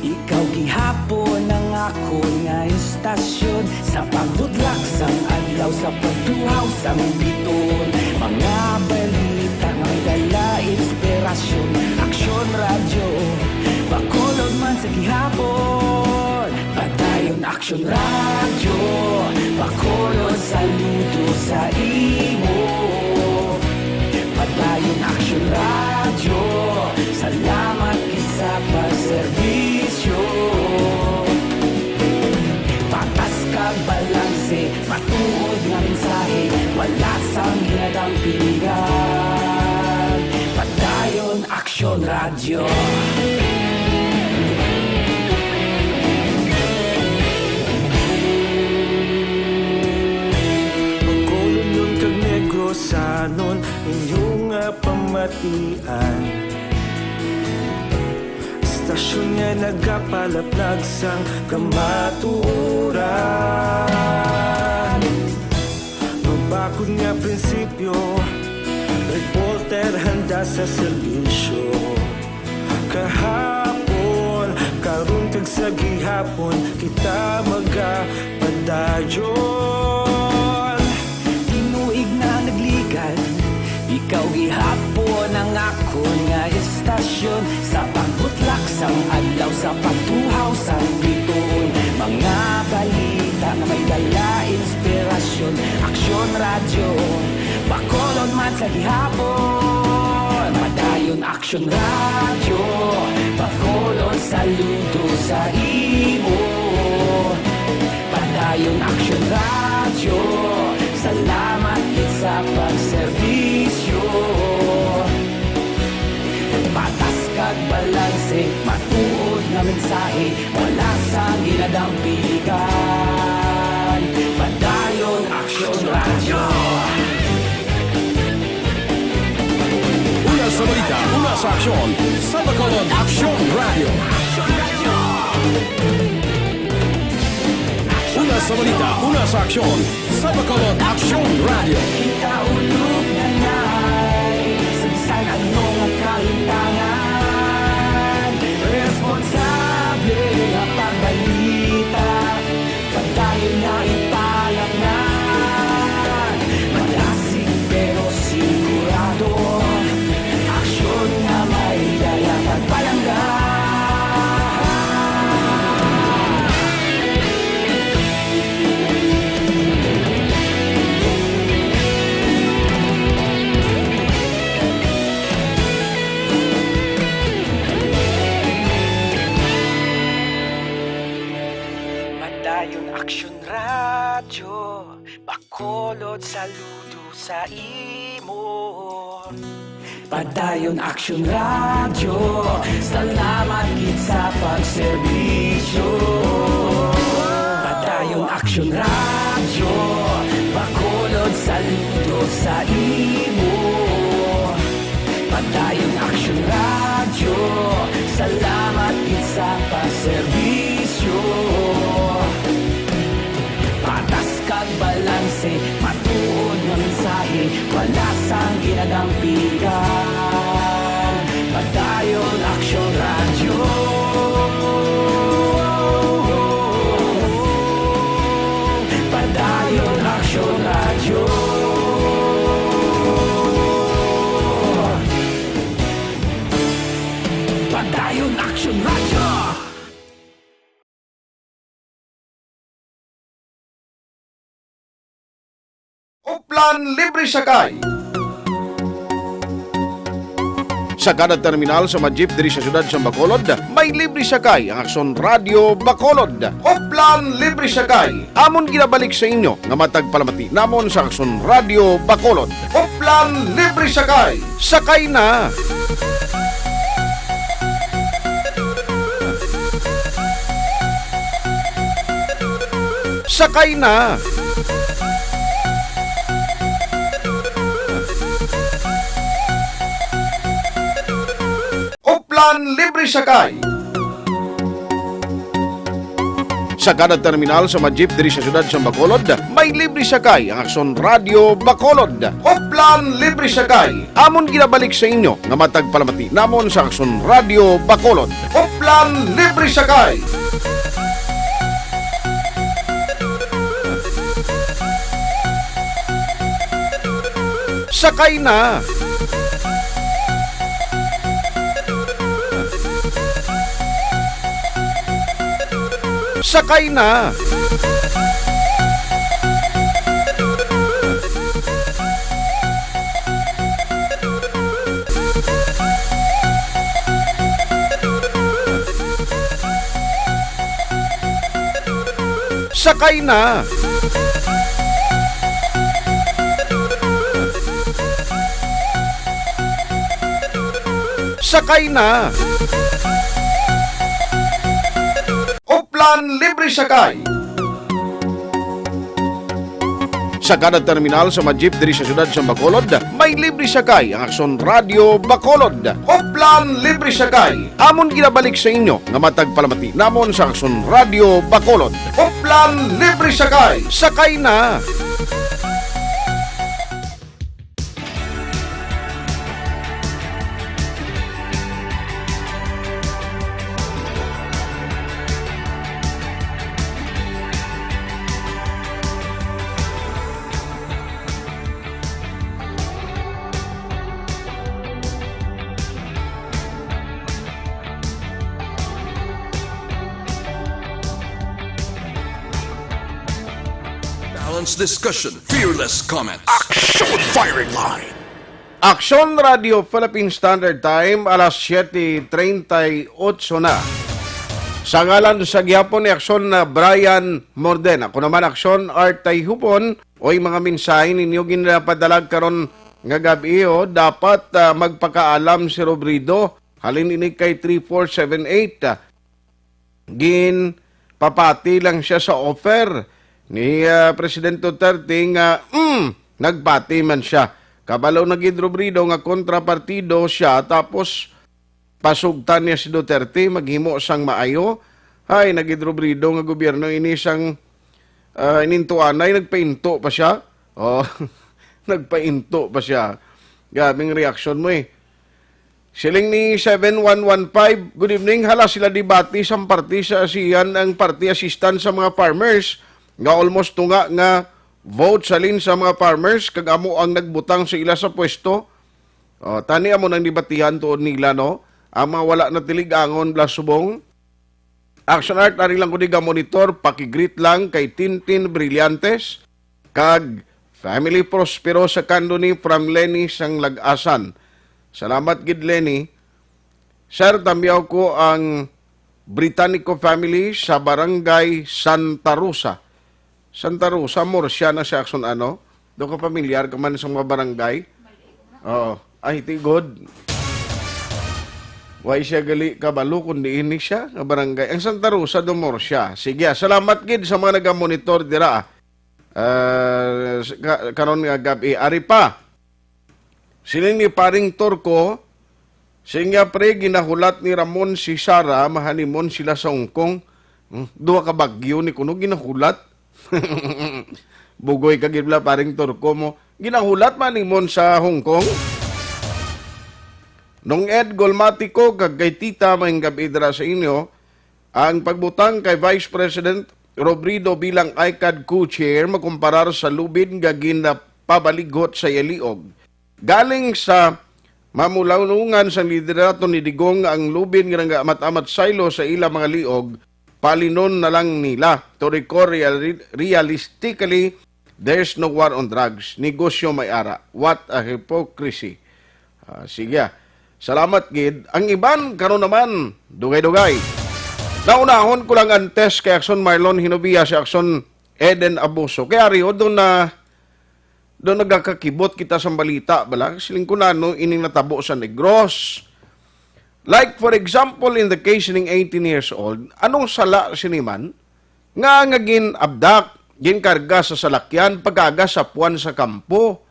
ikaw gihapon ang akon nga istasyon. Sa pagbudlak sang adlaw, sa pagtuhaw sang bituon, mga balita nga may dala inspirasyon. Aksyon radyo, Bacolod man sa gihapon. Padayon Aksyon radyo, Bacolod saludo sa imo. Padayon Aksyon radyo, salamat kisa pagserbisyo. Patas kag balanse, matuod nga mensahe, wala sang ginadampigan. Padayon Aksyon radyo. Bacolod nun kag Negros sanon, inyong mga pamatian. Istasyon nga nagapalaplag sang kamaturan. Mabakod nga prinsipyo, reporter handa sa serbisyo. Kahapon, karong tag sa gihapon, kita magapadayon. Tinuig na nagligan, ikaw gihapon ang ako nga istasyon. Sa pagbutlak sang adlaw, sa pagtuhaw sang bituon, mga balita na may dala inspirasyon. Aksyon radyo, Bacolod man sa gihapon. Padayon Aksyon radyo, Bacolod saludo sa imo. Padayon Aksyon radyo, salamat kit sa pagserbisyo. Patas kag balanse, matuod nga mensahe, wala sang ginadampigan. Padayon Aksyon radyo. Una sa balita, una sa aksyon, sa Bacolod Aksyon Radio. Una sa balita, una sa aksyon, sa Bacolod Aksyon Radio. Ikaulog na na'y sabisan anong ang kahintangan. Responsable nga pagbalita, pagdayon na ipalaknan. Malasig pero sigurado, aksyon na may dala pagpalanggan. Padayon Aksyon radyo, Bacolod saludo sa imo. Padayon Aksyon radyo, salamat kit sa pagserbisyo. Padayon Aksyon radyo, Bacolod saludo sa imo. Padayon Aksyon radyo, salamat kit sa pagserbisyo. Patas kag balanse, matuod nga mensahe, wala sang ginadampigan. Padayon Aksyon radyo. Padayon Aksyon radyo. Padayon Aksyon radyo. Uplan libre sakay. Sa kada terminal sa Majip diri sa syudad sa Bacolod, may libre sakay ang Aksyon Radio Bacolod. Uplan libre sakay. Amon ginabalik sa inyo nga matag palamati namon sa Aksyon Radio Bacolod. Uplan libre sakay. Sakay na. Sakay na. Uplan libre sakay. Sa kada terminal sa Majip diri sa syudad sa Bacolod, may libre sakay ang Aksyon Radio Bacolod. Uplan libre sakay. Amon ginabalik sa inyo nga matag palamati namon sa Aksyon Radio Bacolod. Uplan libre sakay. Sakay na. Sakay na. Sakay na. Sakay na. Uplan libre sakay. Sa kada terminal sa mga jeep diri sa syudad sa Bacolod, may libre sakay ang Aksyon Radio Bacolod. Hoplan libre sakay. Amon ginabalik sa inyo nga matag palamati namon sa Aksyon Radio Bacolod. Hoplan libre sakay. Sakay na. Balanced discussion, fearless comment. Action firing line. Aksyon Radio Philippine Standard Time, alas 7:38 na. Sa ngalan sa gihapon ni Aksyon na Brian Morden. Ako naman Aksyon Art Tayhupon. Oy mga mensahe ninyo ginapadalag karon nga gabi dapat magpakaalam si Robrido. Halin ini kay 3478. Gin papati lang siya sa offer ni Presidente Duterte nga nagpati man siya. Kabalaw na gid Robrido nga kontrapartido siya tapos pasugtan niya si Duterte maghimo sang maayo. Ay nagid Robrido nga gobyerno ini sang inintuanay nagpainto pa siya. Oh, nagpainto pa siya. Gabing reaksyon mo eh. Siling ni 7115, good evening. Hala sila debate sa party sa ASEAN ang party assistance sa mga farmers. Nga almost tunga nga vote salin sa mga farmers kag amo ang nagbutang sa ila sa pwesto. Tani amo nang dibatihan tuod nila no. Ang mga wala na tiligangon bla subong. Action Art ari lang ko diga monitor pakigreet lang kay Tintin Brillantes kag Family Prospero sa Kandoni from Lenny sang Lag-asan. Salamat gid Lenny. Sir, tamyaw ko ang Britannico family sa Barangay Santa Rosa. Santa Rosa, Murcia na siya akson ano. Doon ka pamilyar ka man sa mga barangay. Oo. Ay, tigod. Why siya gali kabalo kundi ini siya nga barangay. Ang Santa Rosa do Murcia. Sige, salamat gid sa mga nagamonitor dira. Karon nga gabi. Ari pa. Sining ni paring Torco, siya pre ginahulat ni Ramon si Sara, mahanimon sila sa Hong Kong. Duwa ka bagyo ni kuno ginahulat. Bugoy ka gibla paring Torco mo. Ginahulat manimon sa Hong Kong. Nung Ed Golmatico kag kay Tita maing gabi dira sa inyo, ang pagbutang kay Vice President Robrido bilang ICAD co-chair makumparar sa lubid nga ginapabaligot sa Yaliog. Galing sa mamulaunungan sa liderato ni Digong ang lubid nga amat-amat saylo sa ila mga liog, palinon na lang nila. To record realistically, there's no war on drugs. Negosyo may ara. What a hypocrisy. Sige. Salamat, Gid. Ang iban, karon naman, dugay-dugay. Naunahon ko lang ang test kay Akson Marlon Hinovia si Akson Eden Abuso. Kaya rin, doon nagkakakibot kita sa balita, bala, siling ko na, no, ining natabo sa Negros. Like, for example, in the case ng 18 years old, anong sala siniman? Nga ginabdak, ginkarga sa salakyan, pagkaga sa puwan sa kampo.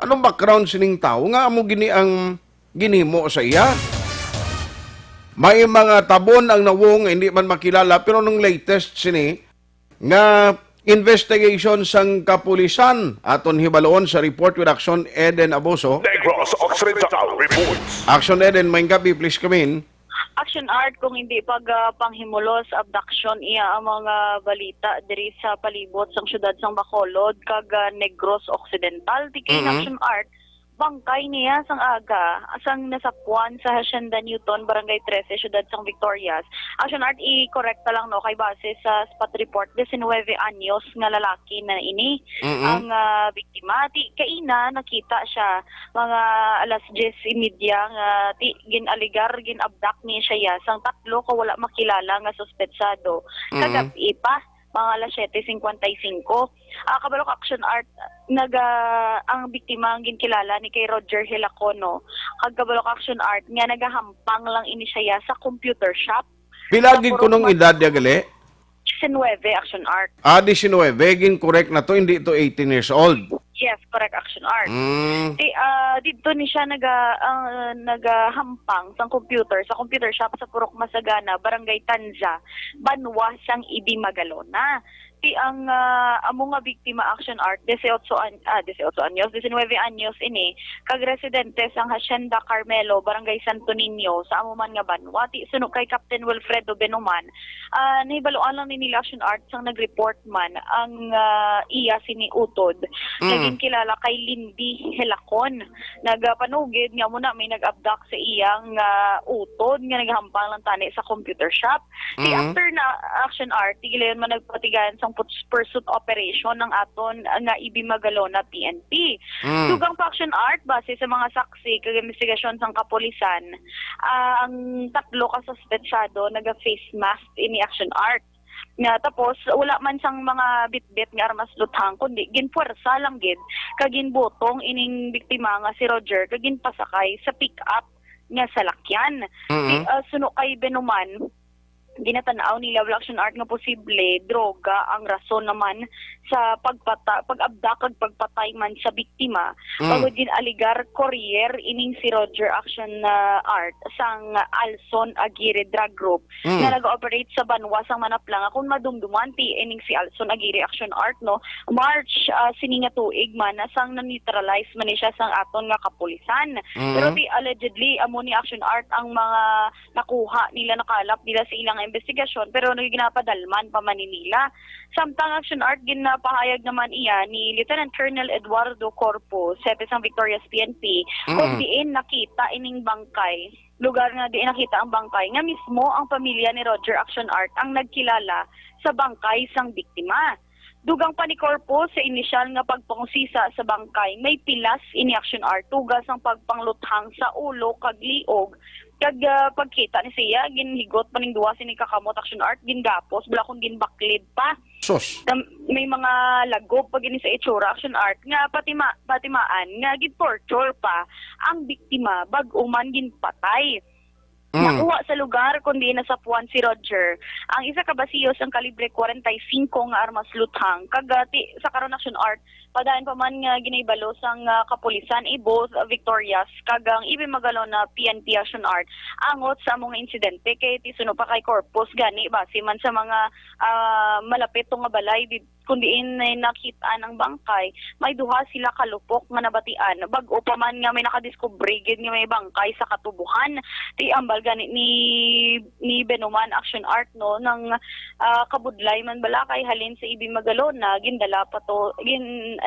Anong background sining tao? Nga mo gini ang ginimo sa iya? May mga tabon ang nawong, hindi man makilala, pero nung latest sini, nga investigation sang kapulisan aton hibaloon sa report with Action Eden Abuso. Negros Occidental reports. Action Eden, may gabi, please come in. Action Art kung hindi pag panghimulos abduction iya ang mga balita diri sa palibot sang syudad sang Bacolod kag Negros Occidental tikin Action Art bangkay niya sang aga asang nasapuan sa Hacienda Newton Barangay 13 syudad sang Victorias. Action Art i-correct lang no kay base sa spot report 19 anyos nga lalaki na ini ang biktima ti kaina nakita siya mga alas 10:30 nga ti ginaligar ginabdak ni siya sang tatlo ka wala makilala nga suspetsado kagabi pa mga alas 7:55. Kabalok Action Art, ang biktima ang ginkilala ni kay Roger Hilacono. Kabalok Action Art, nga nagahampang lang ini siya sa computer shop. Pilagin ko nung edad ya gali? 19 Action Art. 19, gin correct na to, hindi to 18 years old. Yes, correct, Action Art. Mm. Dito ni siya nagahampang sa computer shop sa Purok Masagana, Barangay Tanza, Banwa, sang Ibi, Magalona. Ang amo nga biktima Action Art 19 anyos ini kag residente sang Hacienda Carmelo, Barangay Santo Niño sa amo man nga Banwa. Suno kay Captain Wilfredo Benuman. Nahibaloan lang ni nila Action Art sang nag-report man ang iya sini Utod. Naging kilala kay Lindy Helacon. Nagpanugid nga muna may nag-abduct sa iyang Utod nga naghampang lang tani sa computer shop. After na Action Art, tigilayon man nagpatigan sang pursuit operation ng aton nga Ibi Magalona PNP. Dugang pa Action Art base sa mga saksi kag investigasyon sang kapulisan, ang tatlo ka suspetsado naga-face mask ini Action Art. Nga tapos wala man sang mga bitbit nga armas luthang kundi ginpuwersa lang gid kag ginbutong ining biktima nga si Roger kag ginpasakay sa pick-up nga salakyan. Suno kay Benuman, ginatanaw ni Level Action Art nga posible droga ang rason naman sa pag-abdak kag pagpatay man sa biktima. Pagod din aligar courier ining si Roger Action Art sang Alson Aguirre Drug Group na nag-operate sa Banwa sang Manaplanga kung madumdumanti ining si Alson Aguirre Action Art no March sini nga tuig man sang na-neutralize man siya sang aton nga kapulisan. Pero allegedly amo ni Action Art ang mga nakuha nila, nakalap nila sa ilang investigasyon pero nagiginapadalman pa man nila. Samtang Action Art ginapahayag naman iya ni Lieutenant Colonel Eduardo Corpo, Sepe sang Victorias PNP, kung diin nakita ining bangkay, lugar nga diin nakita ang bangkay, nga mismo ang pamilya ni Roger Action Art ang nagkilala sa bangkay sang biktima. Dugang pa ni Corpo sa inisyal nga pagpangsisa sa bangkay, may pilas ini Action Art, tugas ang pagpangluthang sa ulo kag liog. Kag pagkita ni siya, ginhigot pa ning duwa sini kakamot Action Art, gingapos, bala kung ginbaklid pa. Sos. May mga lagop pag ini sa itsura Action Art, nga patimaan, nga gin-torture pa ang biktima, bag-uman ginpatay. Nakuha sa lugar kundi nasapuan si Roger ang isa ka basiyos ang kalibre 45 nga armas luthang kagati sa karon Action Art padayon pa man nga ginaibalo sang kapulisan both Victorias kagang Ibi Magalona PNP Action Art angot sa mga insidente kay tisuno pa kay Corpus gani base man sa mga malapit nga balay kundiin nakita ng bangkay, may duha sila kalupok nga nabatian. Bag-o pa man nga may nakadiscovery gid nga may bangkay sa katubuhan. Ti ambal gani ni Benuman Action Art no nang kabudlay man bala kay halin sa Ibi Magalona gindala pa to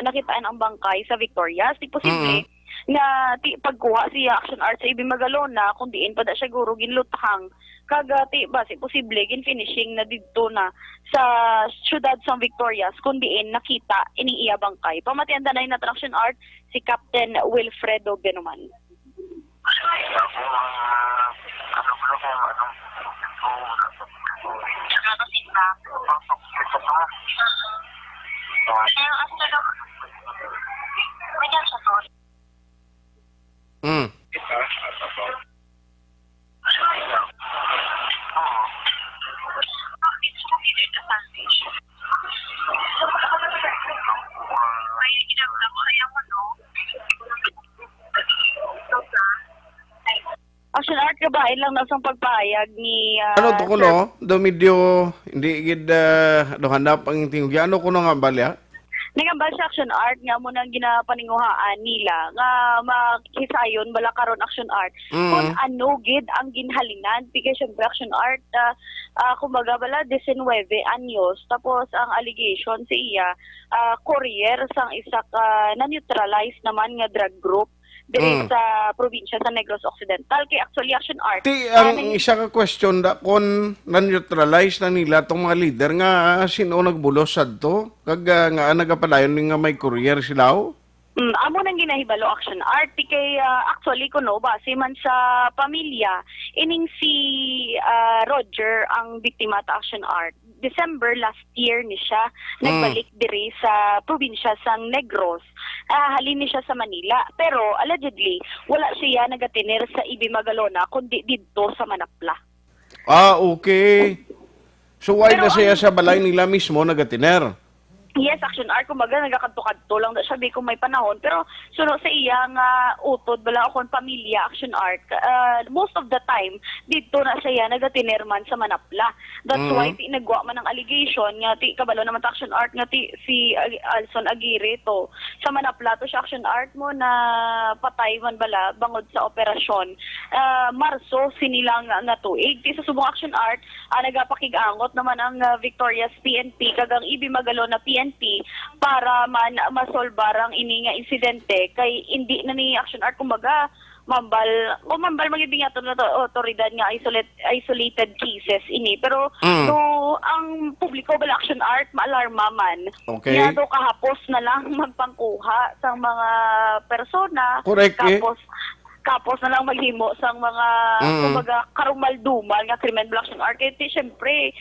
nakitaan ang bangkay sa Victorias. Ti posible nga pagkuha siya Action Art sa Ibi Magalona kung diin pa da siya guro ginluthang kagati base posible gin finishing na didto na sa syudad sa Victorias kung diin nakita ining iya bangkay. Pamatian na na Action Art si Captain Wilfredo Benuman. Action Art kabain lang nasang pagpahayag ni Ano to ko no? Do medyo hindi gid hanap ang tingog. Ano ko no nga balya? Nagambal sa Action Art nga mo nang ginapaninguhaan nila nga makisayon bala karon Action Art kung ano gid ang ginhalinan because syempre Action Art kumbaga bala 19 anyos tapos ang allegation sa iya courier sang isa ka na-neutralize naman nga drug group diri sa probinsya sa Negros Occidental kay actually Action Art ang isa ka question da kon na-neutralize na nila tong mga leader nga sino nagbulos sadto kag nga nagapadayon nga may courier sila. Amo nang ginahibalo Action Art kay actually kuno base man sa pamilya ining si Roger ang biktima ta Action Art. December last year ni siya nagbalik diri sa probinsya sang Negros. Halin ni siya sa Manila pero allegedly wala siya nagatinir sa Ibi Magalona kundi didto sa Manapla. Okay. So why Pero na sa balay nila mismo nagatiner? Yes, action art, kumbaga nagakadto-kadto lang da sabi ko may panahon. Pero suno sa iya nga utod, bala akong pamilya, action art, most of the time, dito na siya nagatinerman sa Manapla. That's why ti nagwa man ng allegation nga ti kabalo naman ta action art nga ti si Alson Aguirre to. Sa Manapla to siya action art mo na patay man bala bangod sa operasyon. Marso sinilang nga tuig. Ti sa subong action art, nagapakig-angot naman ang Victoria's PNP kagang ibi magalo na PNP para man masolbarang ini nga insidente kay hindi na ni action art kumbaga mambal magibing ato na to otoridad nga isolated cases ini pero do ang publiko bala action art maalarma man Okay. do kahapos na lang magpangkuha sa mga persona Correct, kapos na lang maghimo sang mga kumbaga karumaldumal nga krimen bala action art kay syempre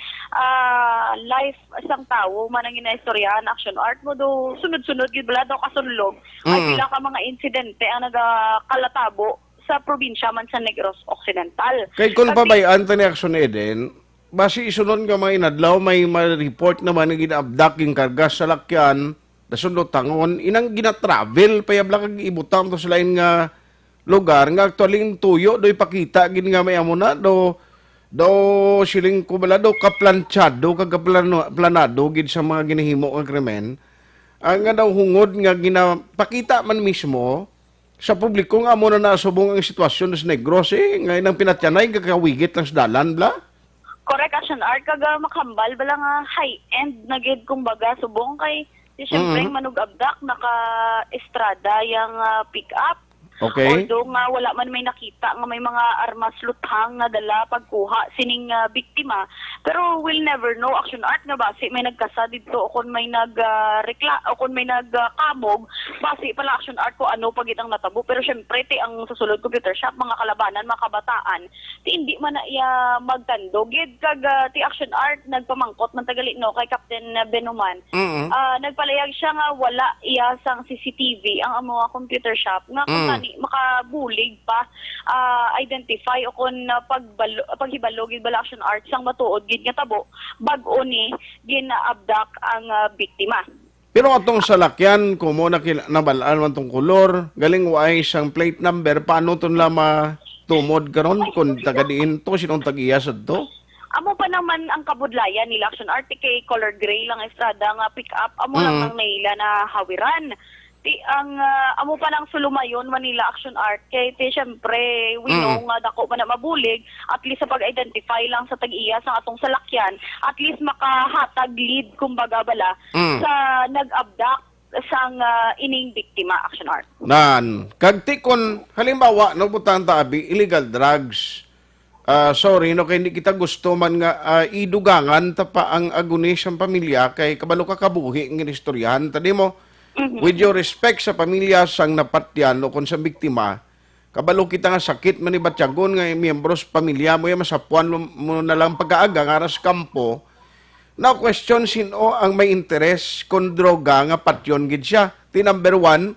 life sang tao man ang ginaistoryahan action art mo do sunod-sunod gid bala daw kasunlog ay pila ka mga insidente ang nagakalatabo sa probinsya man sa Negros Occidental. Kay kung pabayaan ta ni Action Eden, basi isunod nga mga inadlaw may ma-report naman nga gina-abduct yung karga sa lakyan dasunod tangon inang gina-travel payabla kag ibutang to sa lain nga lugar nga actually tuyo do ipakita gid nga may amo na do siling ko bala do kaplanchado kag planado gid sa mga ginahimo nga krimen ang nga daw hungod nga ginapakita man mismo sa publiko nga amo na nasubong ang sitwasyon sa Negros nga inang pinatyanay kakawigit lang sa dalan bla. Correct action art kaga makambal bala nga high-end na gid kumbaga subong kay siyempre manug-abdak naka estrada yang pick-up. Okay. Although nga wala man may nakita nga may mga armas luthang nga dala pagkuha sining biktima. Pero we'll never know action art nga basi may nagkasa dito o kung may o kung may nagkamog basi pala action art ko ano pagitang natabo. Pero syempre ti ang susulod computer shop mga kalabanan mga kabataan ti hindi man na iya magtando gid kag ti action art nagpamangkot man tagali no kay Captain Benuman. Nagpalayag siya nga wala iya sang CCTV ang amo computer shop nga kung makabulig pa identify o kung paghibalo gid bala action art sang matuod gid nga tabo bag-o ni gina-abduct ang biktima. Pero atong salakyan kung mo nabalaan man tong kolor galing waay siyang plate number paano ton la matumod karon kung tagadiin to sinong tag-iya sad to? Amo pa naman ang kabudlayan nila action art kay color gray lang estrada nga pick up amo lang ang naila na hawiran. Ang amo pa lang sulumayon Manila action art kay syempre we know nga dako man na mabulig at least sa pag-identify lang sa tag-iya sa atong salakyan at least makahatag lead kumbaga bala sa nag-abduct sang ining biktima action art. Nan kagti kon halimbawa nabutan ta abi illegal drugs. Sorry no kay hindi kita gusto man nga idugangan ta pa ang agonis ang pamilya kay kabalo ka kabuhi ng istoryahan tadi mo. With your respect sa pamilya sang napatyan o kung sa biktima, kabalo kita nga sakit man ni Batyagon nga miyembros pamilya mo yung masapuan mo na lang pag-aaga nga aras kampo, na question sino ang may interes kung droga nga patyon gid siya. Ti number 1,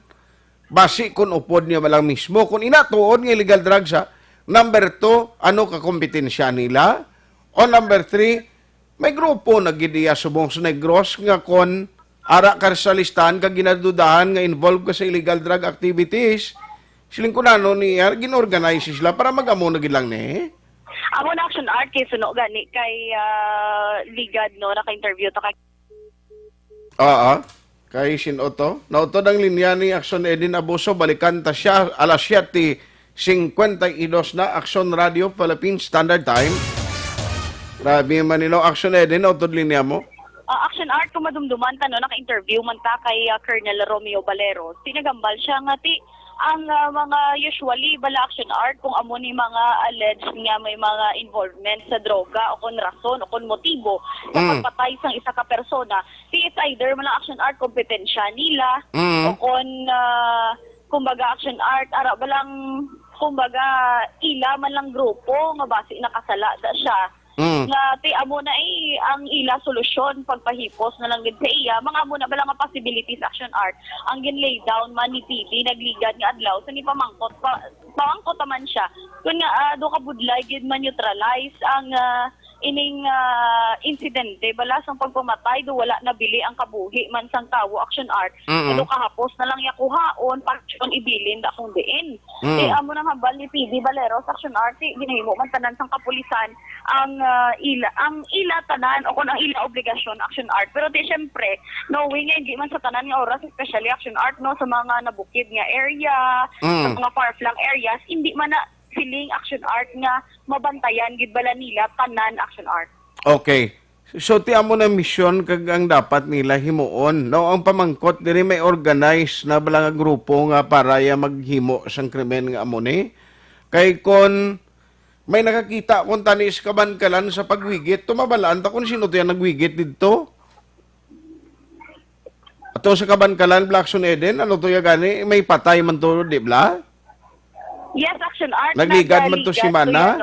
basi kung upod niya malang mismo. Kung inatuon nga illegal drugs ha, number 2, ano kakompetensya nila? O number 3, may grupo na gidiya subong sa Negros nga kon ara ka sa listahan ka ginadudahan nga involved ka sa illegal drug activities, siling ko na no niya, ginorganize sila para mag-amo na gilang ni. Amo na action art kay suno gani kay Ligad no naka-interview ta kay kay Sinoto. Nautod ang linya ni Action Edin Abuso, balikan ta siya alas 7:52 na Action Radio Philippines Standard Time. Grabe man nilo Action Edin, nautod linya mo. Action art kung madumduman ta no naka-interview man ta kay Colonel Romeo Balero. Tinagambal siya nga ti ang mga usually bala action art kung amo ni mga alleged nga may mga involvement sa droga o kung rason o kung motibo sa pagpatay sang isa ka persona. It's either man action art kompetensya nila o kung kumbaga action art ara balang kumbaga ila man lang grupo nga base nakasala da siya. Nga ti amo na ang ila solusyon pagpahipos na lang gid sa iya mga amo na bala nga possibilities action art ang ginlay down man ni PD nagligad nga adlaw sa ni pamangkot pamangkot man siya kun nga do ka budlay gid man neutralize ang ining insidente bala sang pagpamatay do wala nabili ang kabuhi man sang tawo action art do kahapos na lang yakuhaon paksyon ibilin da kung diin amo nang hambal ni PD Baleros action art ginahimo man tanan sang kapulisan ang ila tanan o kun ang ila obligasyon action art pero di syempre knowing nga hindi man sa tanan nga oras especially action art no sa mga nabukid nga area sa mga far-flung areas hindi man na feeling action art nga mabantayan gid bala nila tanan action art. Okay. So ti amo na mission kag ang dapat nila himuon. No, ang pamangkot diri may organize na bala nga grupo nga para ya maghimo sang krimen nga amo ni. Kay kon may nakakita kon tanis kabankalan sa pagwigit, tumabalaan ta kung sino to yan nagwigit didto. Ato sa kabankalan Blackson Eden, ano to ya gani may patay man to, di bla? Yes, action art. Nagligad man to si Mana?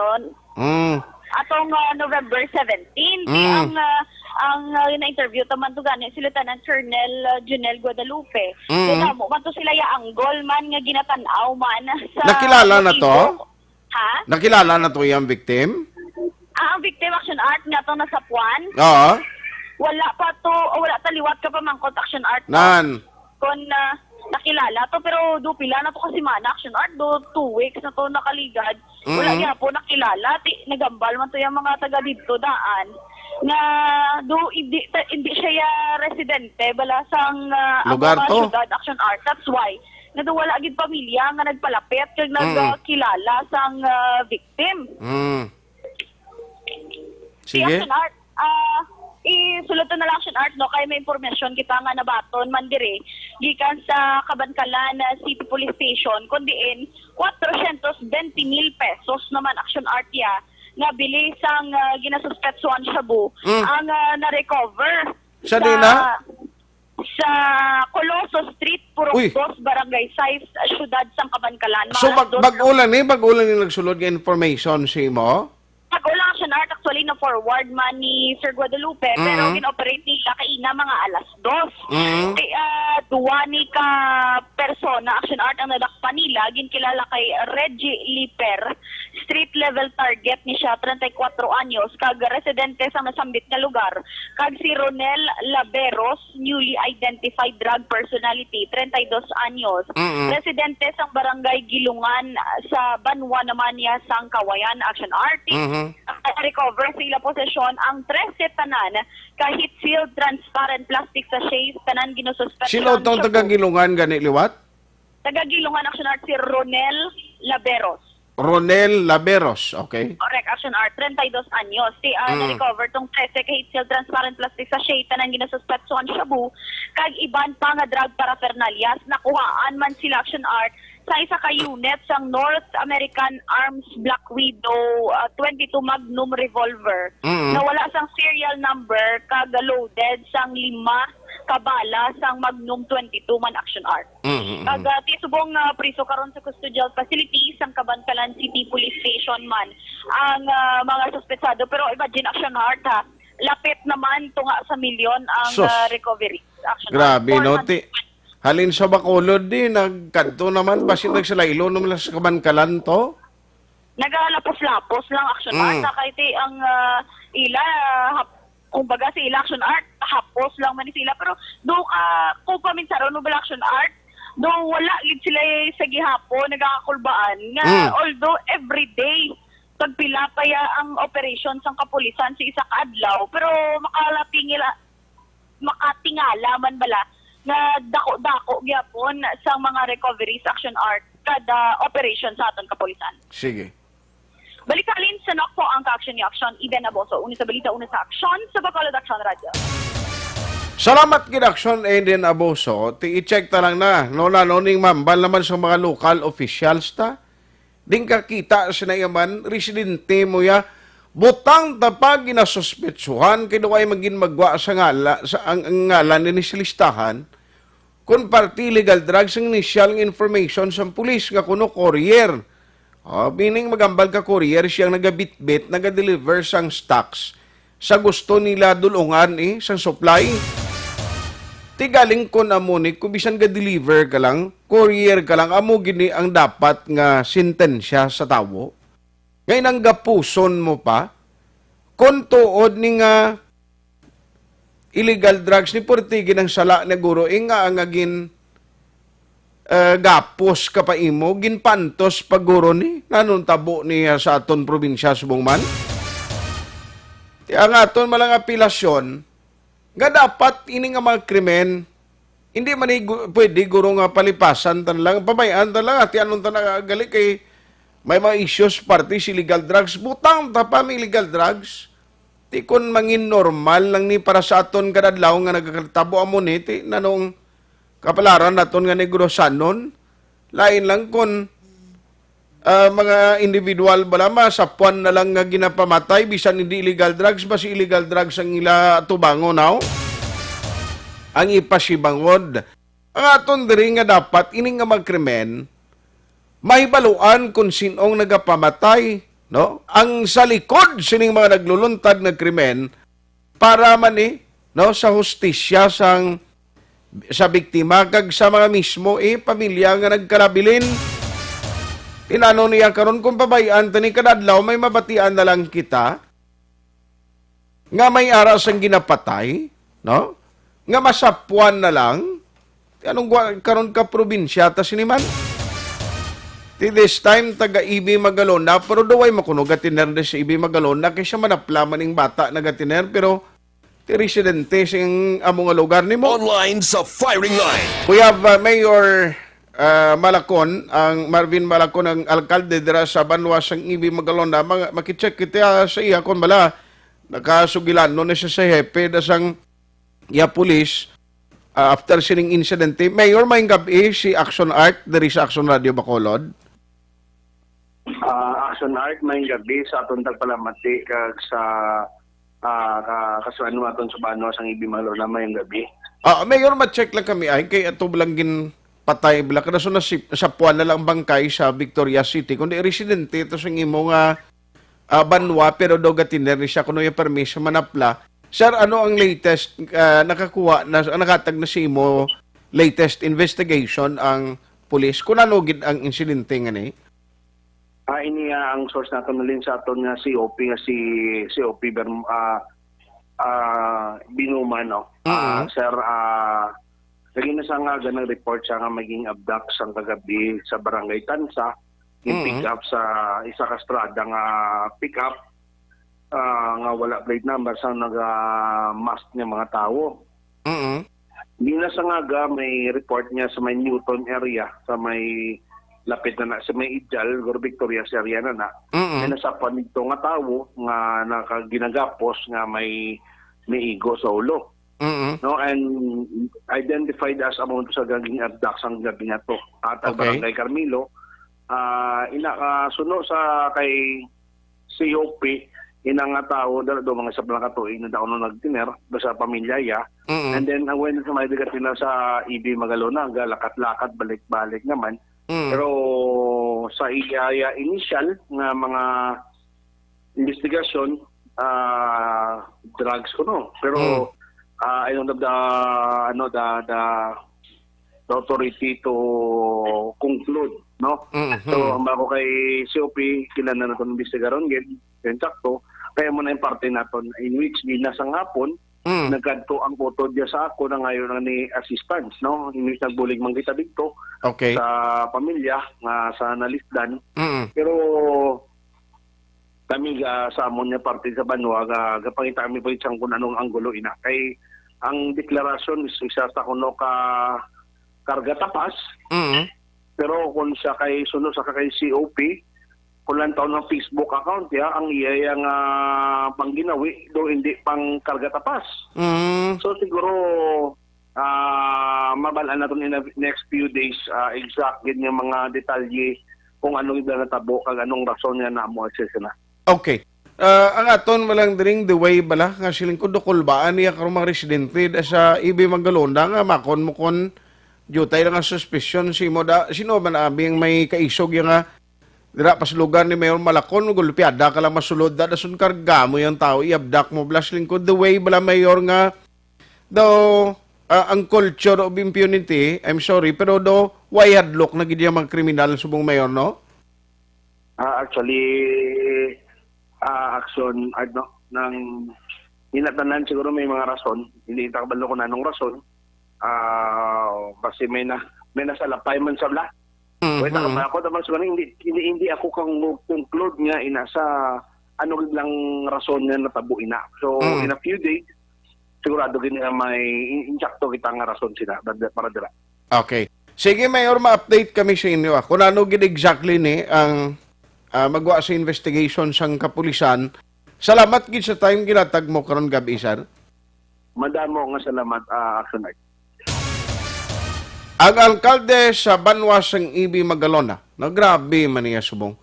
Atong November 17, ang na-interview taman to gani si Lieutenant Colonel Junel Guadalupe. Mo man to sila ya anggol man nga ginatan-aw man sa Nakilala na to? Ha? Nakilala na to yung victim? Ang victim action art nga to nasa Puan. Oo. Wala pa to, wala taliwat ka pa mangkot action art. Nan. Kon nakilala to pero do pila na to kasi mana action art do 2 weeks na to nakaligad wala niya po nakilala nagambal man to yung mga taga dito daan na do hindi siya ya residente bala sang lugar to syudad action art that's why na do wala gid pamilya nga nagpalapit kag nagkilala sang victim sige action art isulod na lang action art no kay may impormasyon kita nga nabaton man dire gikan sa Kabankalan City Police Station kundiin 420,000 pesos naman action art ya nga bili sang ginasuspetsuan shabu ang na-recover sa dina sa Coloso Street Purok 2 Barangay 6 syudad sang Kabankalan. So bag-ulan ni nagsulod nga information si mo? Pag-ulang action art actually na forward man ni Sir Guadalupe pero gin-operate nila kaina mga alas 2. Duwa ni ka persona action art ang nadakpan nila ginkilala kay Reggie Liper street level target ni siya 34 anyos kag residente sa nasambit nga lugar kag si Ronel Laberos newly identified drug personality 32 anyos residente sa barangay Gilungan sa Banwa naman niya sang Kawayan action art recover sa ila posesyon ang 13 tanan ka heat sealed transparent plastic sachets tanan ginususpect. Sino tong taga-Gilungan gani liwat? Taga-Gilungan action art si Ronel Laberos. Ronel Laberos, okay. Correct, action art 32 anyos. Na-recover tong 13 ka heat sealed transparent plastic sachet tanan ginususpect sa shabu kag iban pa nga drug paraphernalias nakuhaan man sila action art sa isa ka unit sang North American Arms Black Widow 22 Magnum revolver na wala sang serial number kag loaded sang 5 kabala sang Magnum 22 man action art. Kag tisubong priso karon sa custodial facility sang Kabankalan City Police Station man ang mga suspetsado pero imagine action art ha lapit naman tunga sa milyon ang recovery action grabe art. no halin sa Bacolod di nagkanto naman basin nagsalaylo naman sa Kabankalan to nagalapos-lapos lang action art kahit ang ila kumbaga si ila action art hapos lang man sila pero do kung paminsaron no action art do wala gid sila sa gihapon nagakakulbaan nga although everyday pagpila pa ya ang operation sang kapulisan sa isa ka adlaw pero makatingala man bala na dako-dako gyapon sa mga recoveries action art kada operation sa aton kapulisan. Sige. Balikalin sa NOCPO ang ka-action ni Action Eden Aboso. Una sa balita, una sa action sa Bacolod Action Radio. Salamat gid Action Eden Aboso. I-check ta lang na. No ning mambal naman sa mga local officials ta. Ding kakita sa nayaman residente mo ya butang tapag ginasuspetsuhan kay ay magin magwa sa ngala sa ang ngalan ni listahan kun party legal drugs ang initial information sa pulis nga kuno courier. Bining magambal ka courier siyang nagabitbit, nagadeliver sang stocks sa gusto nila dulungan sang supply. Tigaling ko na mo ni kung bisan ga-deliver ka lang, courier ka lang, amo gini ang dapat nga sentensya sa tawo. Ngayon ang gapuson mo pa, kung tuod ni nga illegal drugs ni portigi ng sala na guro, nga ang agin gapos ka pa imo, ginpantos paguro ni, nanong tabo ni sa aton probinsya subong man. Ang aton malang apilasyon, nga dapat ini nga mga krimen, hindi man pwede guro nga palipasan tan lang, pabayaan tan lang, ati anong tan nagagali kay may mga issues parties illegal drugs, butang tapam illegal drugs. Ti kon mangin normal lang ni para sa aton kadadlaw nga nagkatabo amo ni, ti nanong kapalaran naton nga negrosanon, lain lang kon mga individual bala masapuan na lang nga ginapamatay bisan hindi illegal drugs, basi illegal drugs ang ila tubango now ang ipasibangod. Ang aton diri nga dapat ini nga magkrimen mahibaluan kung sinong nagapamatay, no? Ang sa likod sining mga nagluluntad na krimen para man no, sa hustisya sa biktima kag sa mga mismo pamilya nga nagkarabilin. Tinano niya karon kung pabayaan tani kadadlaw may mabatian na lang kita nga may aras ang ginapatay, no? Nga masapuan na lang. Anong karon ka probinsya ta siniman? This time taga Ibi Magalona pero daway makunog atiner sa Ibi Magalona kaysa manapla maning bata nagatiner pero ti residente sing among lugar nimo. Online sa firing line. We have Mayor Malacon, ang Marvin Malacon, ang alkalde dira sa Banwas ang Ibi Magalona. Makicheck kita sa iya kung bala nakasugilan no siya sa hepe dasang iya pulis after sining incident. Mayor, may gabi si Action Art diri sa Action Radio Bacolod. Action Art may gabi sa atong tagpalamati kag sa kasuan aton sa Banwas ang Ibi Magalona may gabi. Mayor, ma-check lang kami ay kay ato lang patay bila kada so sa puan na lang bangkay sa Victoria City kundi residente ito sa imo nga banwa pero dogatiner siya kuno yung permission manapla. Sir, ano ang latest nakakuha na nakatag na si imo latest investigation ang pulis kung ano gid ang insidente nga ni? Ini ang source naton nalin sa aton nga COP nga si COP Binuman no. Sir, lagi na sa nga ganang report siya nga maging abduct sang kagabi sa Barangay Tansa, yung pick up sa isa ka strada nga pick up nga wala plate number sa naga-mask niya mga tao. Di na sa nga may report niya sa may Newton area, sa may lapit na sa may Idjal, Gor Victoria sa area na may nasapan nito nga tao nga nakaginagapos nga may igo sa ulo. No, and identified as among sa gaging abduct sang gabi nga to at Barangay Carmelo. Inakasuno sa kay COP inang nga tao do mga sa katuig na daon nagtiner do sa pamilya ya. And then when sa may digatina sa Ibi Magalona galakat-lakat balik-balik naman. Pero sa iya initial nga mga investigasyon drugs ko no. Pero I don't have the authority to conclude, no? So, ang bago kay COP, kailan na natin investigaron, yan sakto, kaya mo na yung parte natin, in which ginasang hapon, nagkanto ang photo diya sa ako na ngayon na ni assistance, no? In which nagbulig man kita dito sa pamilya, sa nalisdan. Pero, kami sa amon niya parte sa Banwa gapangita kami po isang kung anong anggulo ina kay ang deklarasyon is isa sa kuno ka karga tapas pero kung siya kay suno sa kay COP kung lang taon ng Facebook account ya ang iya nga pangginawi do hindi pang karga tapas so siguro mabalaan natin in the next few days exact ganyan mga detalye kung anong natabo kag anong rason niya na mo access na. Okay. Ang aton malang dring the way bala nga siling kudukol ba niya karong mga residente sa Ibi Magalona nga makon mo kon jutay lang ang suspicion sino man abing may kaisog yung nga dira pas lugar ni Mayor Malacon gulpiada ka lang masulod dasun karga mo yung tao iabdak mo blas lingkod the way bala Mayor nga daw ang culture of impunity I'm sorry pero do why hadlock na gid mga kriminal subong Mayor no? Actually aksyon ng hinatanan siguro may mga rason, hindi itakbalo ko na anong rason. Kasi may nasalapay man sa bla. Wait, ako naman siguro hindi ako kang conclude nga inasa ano lang rason nga natabo ina. So in a few days sigurado gini nga may insakto kita nga rason sila para dira. Okay. Sige, Mayor, ma-update kami sa inyo. Kung ano gid exactly ni ang magwa sa investigation sang kapulisan. Salamat gid sa time ginatag mo karon gabi, sir. Madamo nga salamat, Action Art. Ang alkalde sa Banwas ng Ibi Magalona, na grabe man niya subong.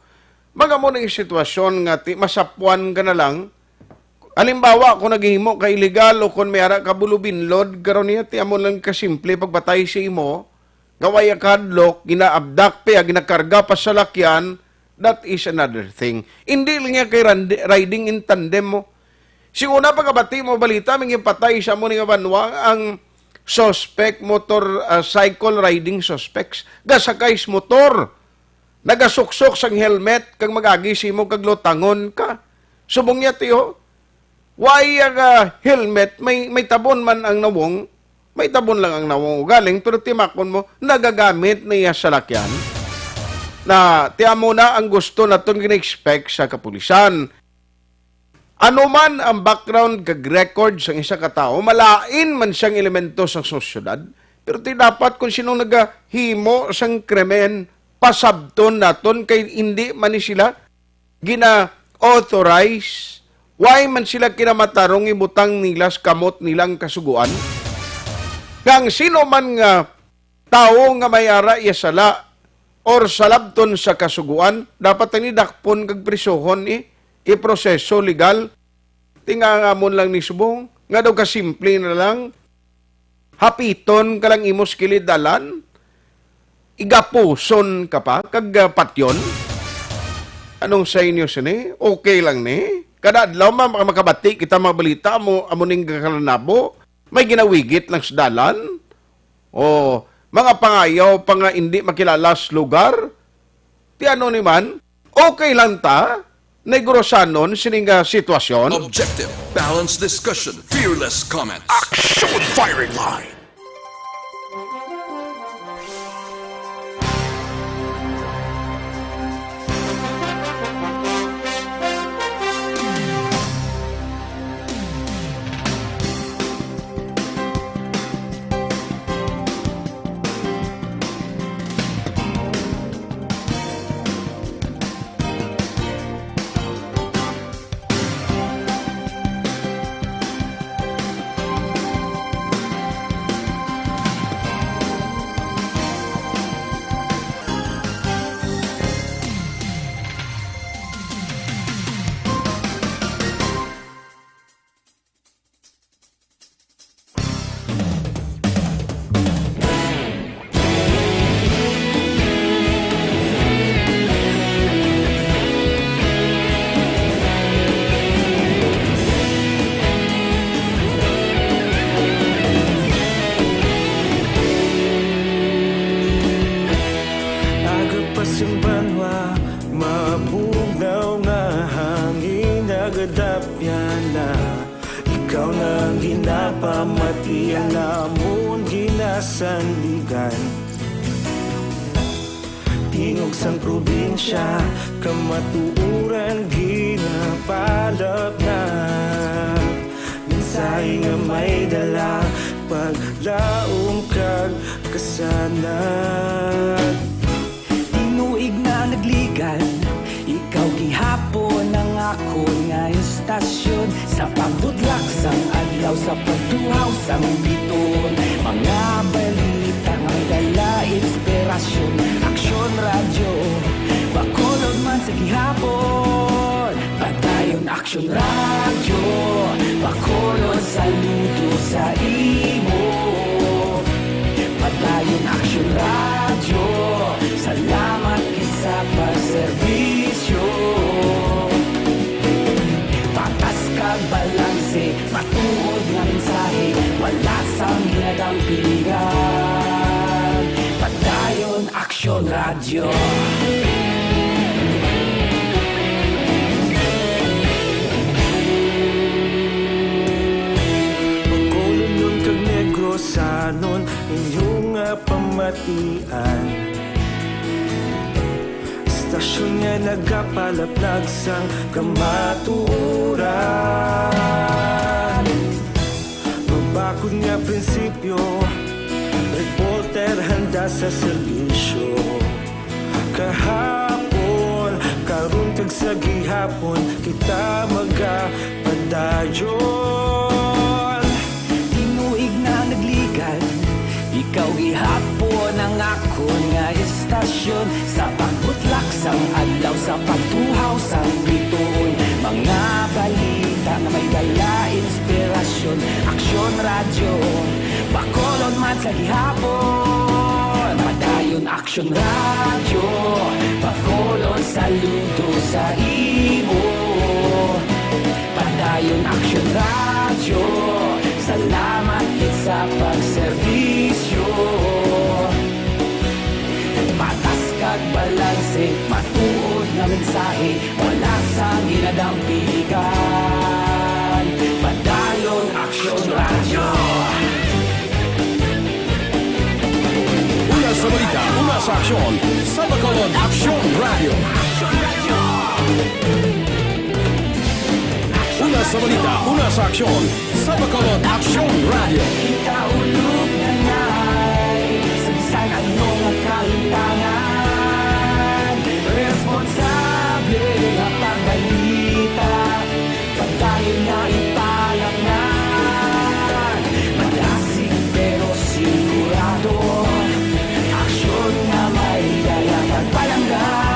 Magamo na yung sitwasyon nga masapuan ka na lang. Halimbawa, kung naghihimo ka illegal o kung may ara ka bulubinlod, karon niya ti amo lang kasimple pagbatay sa imo, gaway ka hadlok, ginaabdak pa, ginakarga pa sa lakyan, that is another thing. Hindi lang niya kay riding in tandem mo. Siguna pagkabati mo balita, may patay sa mo nga banwa ang suspect motor cycle riding suspects. Gasakays motor. Nagasuksok sang helmet kag magagisi mo kag lotangon ka. Subong niya tiyo. Why helmet may tabon man ang nawong, may tabon lang ang nawong ugaling pero timakon mo nagagamit niya sa lakyan. Na tiamo na ang gusto naton gina-expect sa kapulisan. Ano man ang background kag record sa isa ka tawo, malain man siyang elemento sa sosyedad, pero ti dapat kung sino nagahimo sang krimen, pasabton naton kay hindi man ni sila gina-authorize. Why man sila kinamatarong ibutang nilas kamot nilang kasuguan? Kang sino man nga tao nga mayara yasala or salabton sa kasuguan, dapat ni dakpon kag prisohon iproseso legal. Tingangamon lang ni subong, nga daw kasimple na lang, hapiton ka lang imos kilidalan, igapuson ka pa, kag patyon. Anong sa inyo sini? Okay lang ni. Kada adlaw makabati kita mga balita mo amuning kalanabo, may ginawigit lang sa dalan. O mga pangayaw pa nga hindi makilala sa lugar. Ti ano ni man, okay lang ta. Negrosanon sininga sitwasyon. Objective, balanced discussion, fearless comments. Action firing line. Agapasang banwa, mabugnaw nga hangin nagadapyan na. Ikaw nang ginapamatian namon ginasandigan. Tingog sang probinsya, kamatuuran ginapalap na. Minsay nga may dala, paglaom kag kasanat. Tinuig na nagligan, ikaw gihapon ang ako nga istasyon. Sa pagdudlak sang adlaw, sa pagtuhaw sang biton. Mga balita ang dala, inspirasyon. Aksyon radyo, bakolod man sa gihapon. Patayon aksyon radyo, bakolod saludo sa imo. Patayon aksyon radyo, salamat kisa pagserbisyo. Patas kag balanse, matuod nga mensahe, wala sang hinadang pilihan. Patayon aksyon radyo. inyong pamatian. Istasyon nga nagapalaplag sang kamaturan. Mabakod nga prinsipyo, reporter handa sa serbisyo. Kahapon, karun kag sa gihapon, kita magapadayon. Tinuig na nagligan, ikaw gihapon ang akon nga istasyon. Sa pagbutlak sang adlaw, sa pagtuhaw sang bituon, mga balita na may dala inspirasyon. Aksyon radyo, Bacolod man sa gihapon. Padayon Aksyon radyo, Bacolod saludo sa imo. Padayon Aksyon radyo, salamat kit sa pagserbisyo. Patas kag balanse, matuod nga mensahe, wala sa ginadampigan. Padayon Aksyon radyo. Una sa balita, una sa aksyon, sa Bacolod Aksyon Radio. Una sa balita, una sa aksyon, sa Bacolod Aksyon Radio. Ikaulog na ngay, sabisan ano nga kahintangan. Responsable nga pagbalita, pagdayon nga ipalaknan. Malasig pero sigurado, aksyon nga may dala pagpalanggan.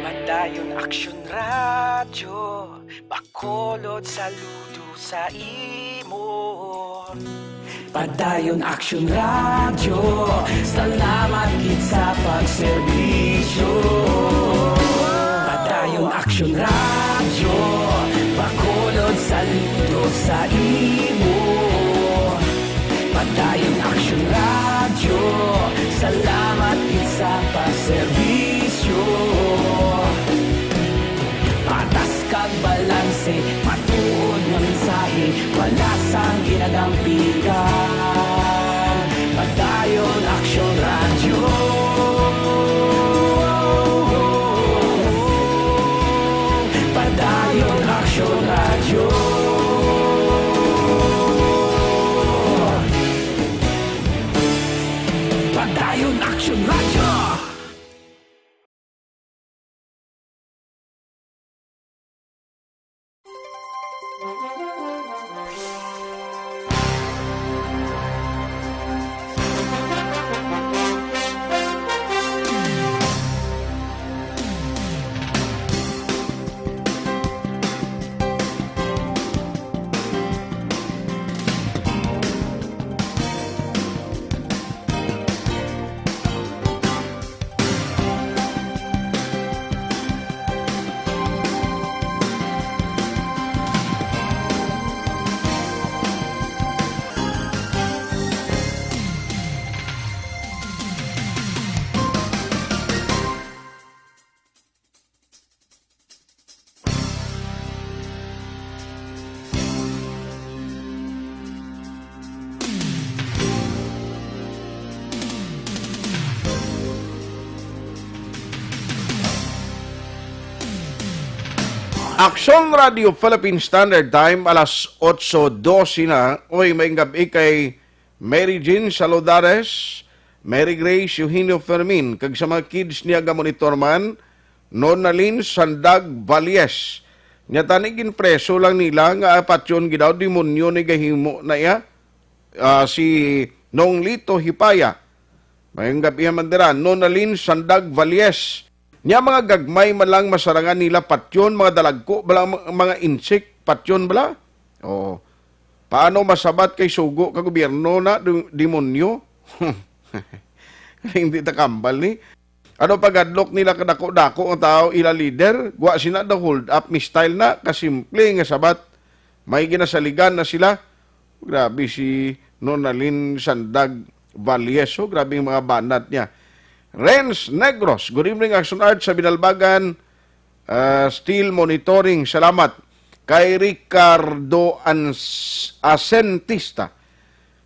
Padayon Aksyon radyo, Bacolod saludo sa imo. Padayon Aksyon radyo, salamat kit sa pagserbisyo. Padayon Aksyon radyo, Bacolod saludo sa imo. Padayon Aksyon radyo, salamat kit sa pagserbisyo. Patas kag balanse, matuod nga mensahe, wala sang ginadampigan. Padayon Aksyon radyo. Padayon Aksyon radyo. Padayon Aksyon radyo. Aksyon Radio Philippine Standard Time, alas 8:12 na. Uy, may gabi kay Mary Jean Saludares, Mary Grace Eugenio Fermin, kag sa mga kids niya gamonitor man, Nonalyn Sandag Valles. Nya tanigin preso lang nila nga apat yun gidaw demonyo ni gahimo na iya. Si Nong Lito Hipaya. May gabi man dira, Nonalyn Sandag Valles. Nya mga gagmay man lang masarangan nila patyon, mga dalagko, bala, mga insect, patyon bala. O, paano masabat kay sugo ka gobyerno na demonyo? Hindi takambal ni. Ano pagadlok nila kadako-dako ang tao ila leader? Gwa sina the hold up mi style na, kasimple nga sabat. May ginasaligan na sila. Grabe si Nonalyn Sandag Valles. Oh, grabe yung mga banat niya. Renz Negros, good evening, Action Art sa Binalbagan. Still monitoring. Salamat. Kay Ricardo Asentista.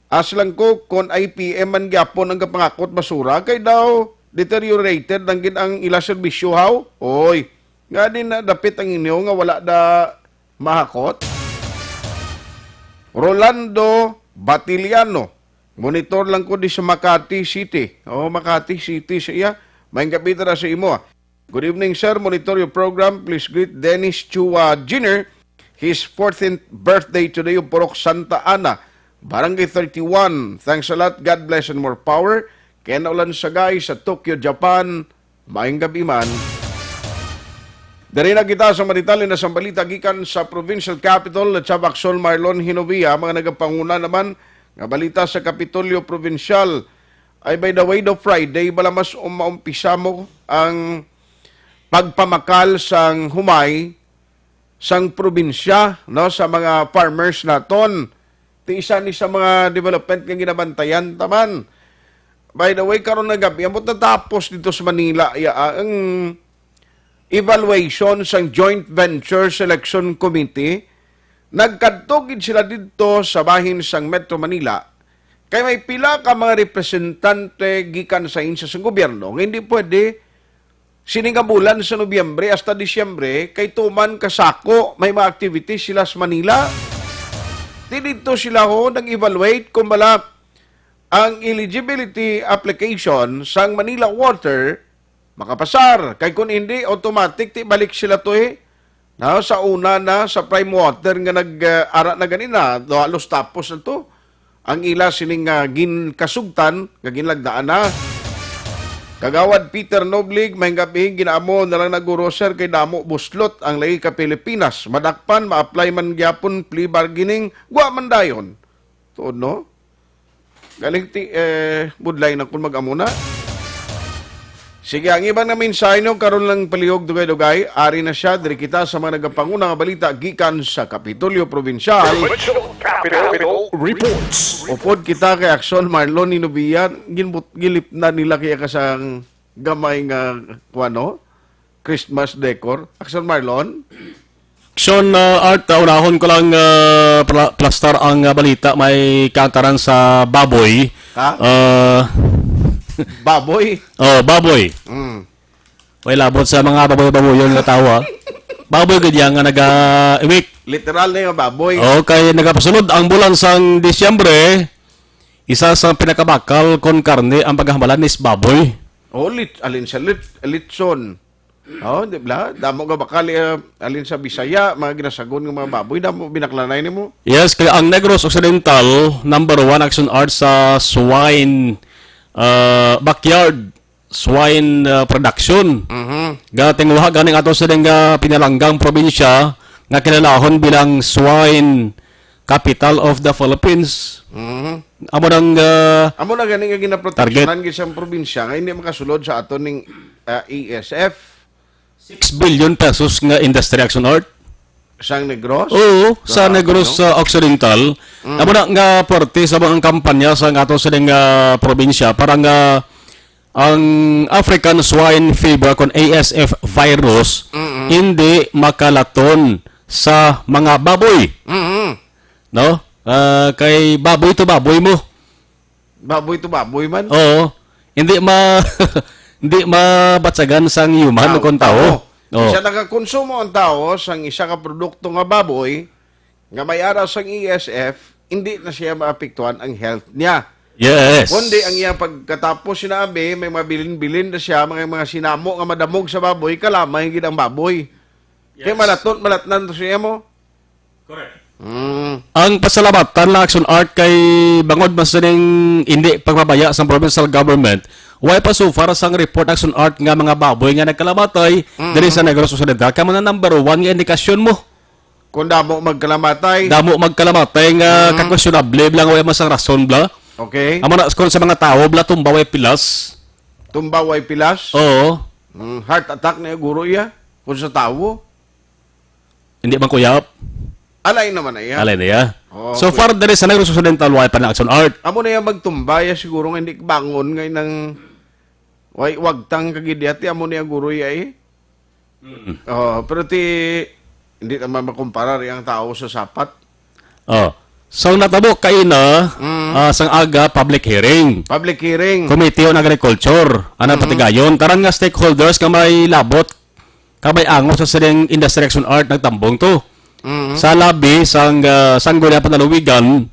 Aslang ko kung IPM man gyapon ang kapangakot basura kay daw deteriorated ang ginang ila serbisyo haw. Oy, nga din na dapit ang inyo nga wala da mahakot. Rolando Batiliano, monitor lang ko di sa Makati City. Oh, Makati City siya. May gabi tara sa imo. Good evening, sir. Monitor your program. Please greet Dennis Chua Jr. His 14th birthday today of Purok Santa Ana, Barangay 31. Thanks a lot. God bless and more power. Kaya naulan sa guys sa Tokyo, Japan. Maayong gabi man. Dari na kita sa Maritalin na sambalita gikan sa provincial capital at sa Baksol, Marlon, Hinovia. Mga nagapanguna naman nga balita sa Kapitolyo Provincial ay by the way do Friday bala mas umaumpisa mo ang pagpamakal sang humay sang probinsya no sa mga farmers naton. Ti isa ni sa mga development nga ginabantayan taman. By the way karon na gabi amot natapos dito sa Manila ang evaluation sang Joint Venture Selection Committee. Nagkadtogid sila dito sa bahin sang Metro Manila kay may pila ka mga representante gikan sa insa sa gobyerno nga hindi pwede siningabulan sa Nobyembre hasta Disyembre kay tuman kasako may mga activities sila sa Manila. Dito sila ho nag-evaluate kung bala ang eligibility application sang Manila Water makapasar. Kay kung hindi, automatic ti balik sila to na sa una na sa prime water nga nag-ara na ganina, halos tapos na to. Ang ila sining ginkasugtan, nga ginlagdaan na. Kagawad Peter Noblig, may gabi, ginaamo na lang nag-uroser kay Damo Buslot, ang lagi ka Pilipinas. Madakpan, ma-apply man gyapon, plea bargaining, guwa man dayon. Tuod, no? Galing ti, budlay na kung mag-amuna. Sige, ang ibang na mensahe nyo, karon lang palihog dugay-dugay, ari na siya, diri kita sa mga nagapanguna nga balita, gikan sa Kapitolyo Provincial. Capital Reports. Upod kita kay Action Marlon Inubian, gilip na nila kaya kasang gamay nga kuano, Christmas decor. Action Marlon? Action Art, unahon ko lang plaster ang balita, may kantaran sa baboy. Ha? Baboy? Oh, baboy. May labot sa mga baboy-baboy yung tawa. Baboy ganyan nga nag-iwik. Literal na yung baboy. Okay, nagapasunod ang bulan sang Disyembre, isa sa pinakabakal kon karne ang paghamalan is baboy. Oh, alin sa litson. Oh, di ba? Damo nga bakal alin sa Bisaya, mga ginasagon ng mga baboy, damo binaklanay nimo. Yes, kaya ang Negros Occidental, number 1 Action Art sa swine backyard swine production. Gating wa ganing ato sa pinalanggang probinsya nga kinalahon bilang swine capital of the Philippines. Amo nang amo na ganing nga ginaproteksyonan gyud sa probinsya nga hindi makasulod sa ato ning ESF 6 billion pesos nga industry Action Art. Sang Negros? Oo, sa Negros Occidental. Amo na nga parte sa mga kampanya sa ato sa probinsya para nga ang African Swine Fever kon ASF virus hindi makalaton sa mga baboy. No? Kay baboy to baboy mo. Baboy to baboy man? Oo. Hindi hindi mabatsagan sang human kon tao. Oh. Siya nakakonsumo ang tao sang isa ka produkto nga baboy nga may araw sang ESF, hindi na siya maapektuhan ang health niya. Yes. Kundi ang iya pagkatapos sinabi, may mabilin-bilin na siya, mga sinamo nga madamog sa baboy, kalamay gid ang baboy. Kaya malatnan to siya mo. Correct. Ang pasalamatan lang Action Art kay bangod mas ning hindi pagpabaya sa provincial government. Why pa so far sang report Action Art nga mga baboy nga nagkalamatay diri sa Negros Occidental kamo na number 1 nga indikasyon mo. Kung damo magkalamatay. Damo magkalamatay nga kakwestyonable lang way masang rason bla. Okay. Amo na kon sa mga tawo bla tumbaway pilas. Tumbaway pilas? Oo. Heart attack na guro iya kung sa tawo. Hindi man kuyap. Alay naman na yan. Alay na ya. Oh, So okay. far diri sa Negros Occidental way pa na action art. Amo na yung magtumbaya siguro nga hindi bangon ngay ng wagtang kagidyati amo na yung guro ay. Oh, pero hindi naman makumpara rin ang tao sa sapat. Oh. So natabo kay na sang aga public hearing. Public hearing. Committee on Agriculture. Ana patigayon taran nga stakeholders ka may labot ka may angos sa sining industry action art nagtambong to. Sa labi sang sangguniang panalawigan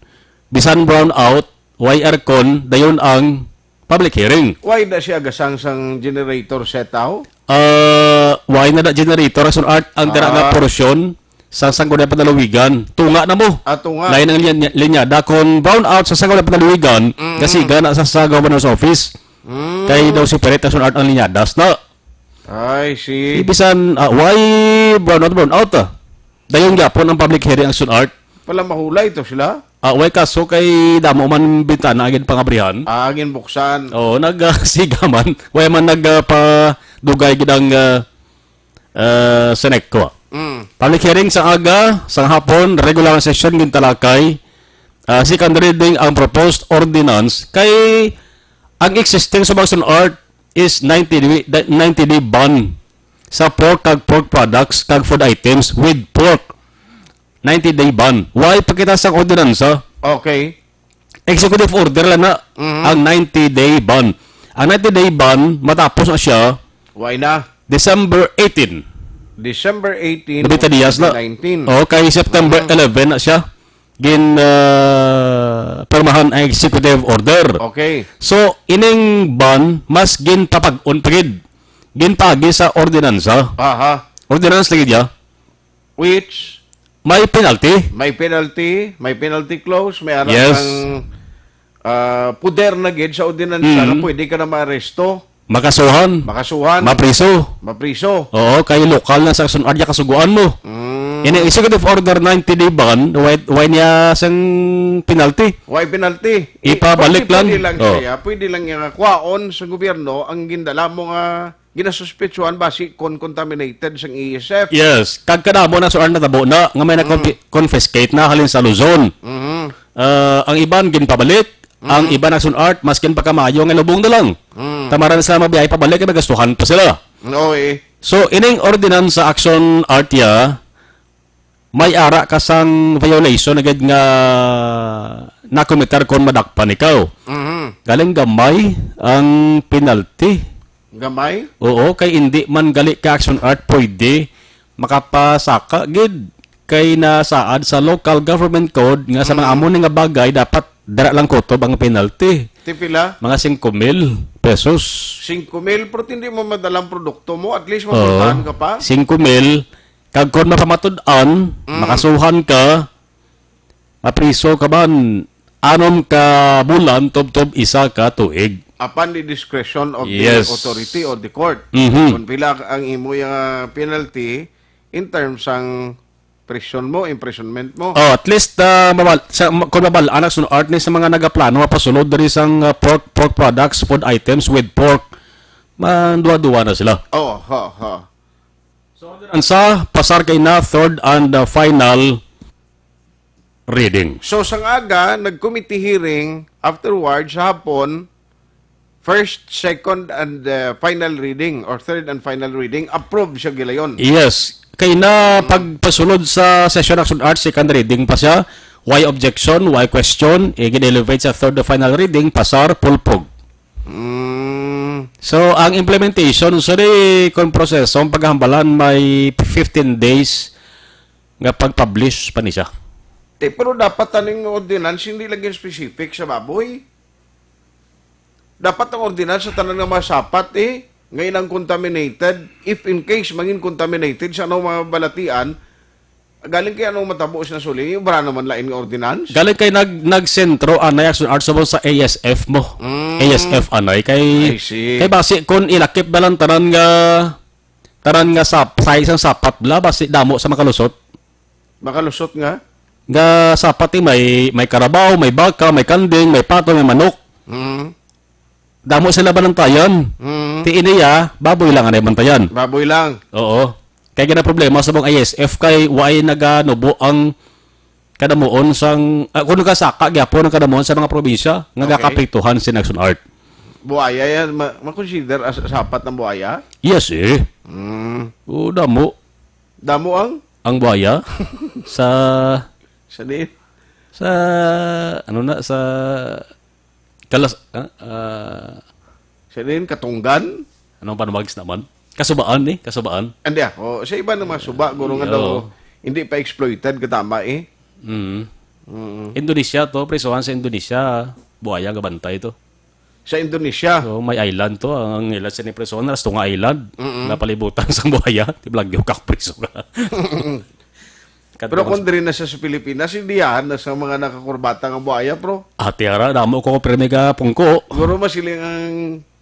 bisan brown out why aircon dayon ang public hearing. Why da siya gasang sang generator setaw? Why na da generator action art ang dira nga porsyon sa sangguniang panalawigan. Tunga na mo. Ato nga. Lain ang linyada kon brown out sa sangguniang panalawigan kasi gana sa governor's office. Kay daw si Peret action art ang linyadas na. Ay, si... Ibisan, why brown out Dayon gyapon ang public hearing action art. Pala mahulay to sila. Why kaso kay damo man bintana agin pangabrihan. Agin buksan. Oo, nagsigaman. Why man nagpadugay gidang seneko. Public hearing sa aga, sa hapon, regular session gintalakay. Second reading ang proposed ordinance kay ang existing submission art is 90 day ban sa pork kag pork products kag food items with pork. 90 day ban. Why pakita sa ordinansa? Okay. Executive order lang na ang 90 day ban. Ang 90 day ban matapos na siya Why na? December 18. December 18, Nabita diyas na. 2019. Okay, September 11 na siya. Permahan ang executive order. Okay. So, ining ban, mas ginpapag-on pagid. Ginpagi sa ordinansa. Aha. Ordinance lagi diya. Which, May penalty. may penalty clause, may arang Yes. ang puder na gid sa ordinansa na pwede ka na maaresto, Makasuhan. makasuhan, Mapriso. mapriso. Oo, kay lokal na sa action art kasuguan mo. Ini executive order 90 day ban, why niya sang penalty? Why penalty? Ipabalik lang. Pwede lang Oh. siya, pwede lang yung kwaon sa gobyerno ang gindala mo nga ginasuspetsuhan basi contaminated sang ESF. Yes, kagkada mo na sa na tabo na nga may na-confiscate na halin sa Luzon. Ang iban ginpabalik, ang iban action art maskin pa kamayo nga lubong na lang. Tamaran sa mabiyay pabalik kay magastuhan pa sila. No eh. So ining ordinance sa action art ya may ara kasang violation agad nga nakomitar kon madakpan ikaw. Galing gamay ang penalty. Gamay? Oo, kay hindi man gali ka action art pwede makapasaka gid kay nasaad sa local government code nga sa mga amo nga bagay dapat dara lang kutob ang penalty. Tipila? Mga 5,000 pesos. 5,000 pero hindi mo madalang produkto mo, at least mapuntahan ka pa. 5,000 kag kon mapamatud-an, makasuhan ka, mapriso ka man, anom ka bulan, tob-tob isa ka tuig. Upon the discretion of Yes. the authority or the court. Mhm. Kung pila ang imo yung penalty in terms ang presyon mo, imprisonment mo. Oh, at least kung mabal anak sun art ni sa mga nagaplano mapasunod diri sang pork products, food items with pork. Manduwa-duwa na sila. Oh, ha. Ang sa pasar kay na third and final reading. So, sang aga, nag-committee hearing, afterwards, sa hapon, first, second, and final reading, or third and final reading, approve siya gilayon. Yes. Kay na pagpasunod sa session action art, second reading pa siya. Why objection? Why question? Gin-elevate sa third and final reading, pasar, pulpog. So, ang implementation, kung proseso, ang paghahambalan may 15 days nga pag-publish pa ni siya. Pero dapat taning ordinance, hindi lang yung specific sa baboy. Dapat ang ordinance sa tanang nga masapat ngayon ang contaminated, if in case mangin contaminated sa anong mga balatian, galing kay anong matabo na suli, bara naman lain nga ordinance. Galing kay nag-sentro anay action art sa ASF mo. ASF anay I kay see. kay basi kon ilakip na lang tanan nga sa isang sapat bla basi damo sa makalusot. Makalusot nga. Nga sapat may karabaw, may baka, may kanding, may pato, may manok. Damo sila banantayan. Ti iniya, baboy lang anay bantayan. Baboy lang. Oo. Kaya gina problema sa mong ISF kay why naganubo ang kadamuon sang kung nagasaka gyapon ang kadamuon sa mga probinsya nga Okay. gakapektuhan si Action Art. Buaya yan, ma-consider as sapat ng buaya? Yes eh. O damo Damo ang buhaya sa sa din. sa ano na sa kalas Sa din, katunggan. anong panumagis naman? Kasubaan kasubaan. Andi sa iba ng mga suba, guro nga Yo. daw, hindi pa exploited, katama eh. Indonesia to, presohan sa Indonesia, buhaya gabantay to. Sa Indonesia. So may island to, ang ilan sa ni presohan, ras nga island, napalibutan sa buhaya, tiblagyo kak preso ka. Pero kung din na sa Pilipinas, hindi yan, na sa mga nakakurbata ng buhaya, pro. Atiara, damo ko pirmi ka pungko. Guro masiling ang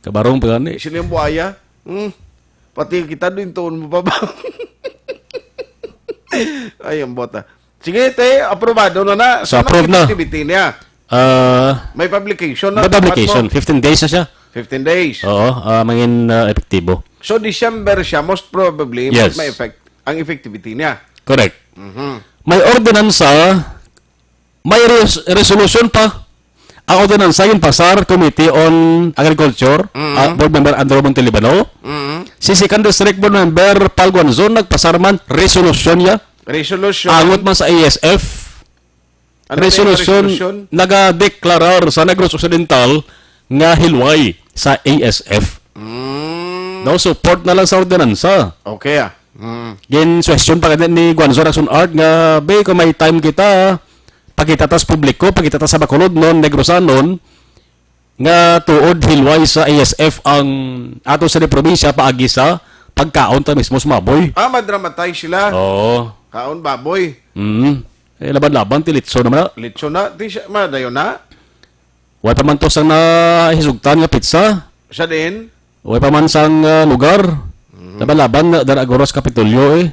Kabarong pa gani. siling buhaya. Pati kita doon tuon mo pa ba? Ay, ang bota. Sige, te, aprobado na. So, Saan approve ang na. activity niya? May publication na. May publication, 15 days na siya. 15 days. Oo, mangin epektibo. So, December siya, most probably, Yes. may effect, ang effectivity niya. Correct. May ordinansa, may resolution pa. Ang ordinansa yung pasar Committee on Agriculture, Board Member Andrew Montelibano. Si Second District Board Member Paul Guanzon, nagpasar man, resolution niya. Resolution. Angot man sa ASF. Ano resolution, na yung resolution? nagadeklarar sa Negros Occidental nga hilway sa ASF. No, support na lang sa ordinansa. Okay Gin question pa kanina ni Guanzon Action Art nga be kung may time kita pagkita tas publiko, pagkita tas sa Bacolod non Negrosanon nga tuod hilway sa ASF ang ato sa probinsya paagi sa pagkaon ta mismo sa maboy. Madramatize sila. Oo. Kaon baboy. Laban-laban tilitso naman na. Litso na. Di siya, madayo na. Way pa man to sang nahisugtan nga pizza. Sa din. Way pa man sang lugar. Laban-laban na Daragoras Kapitolyo eh.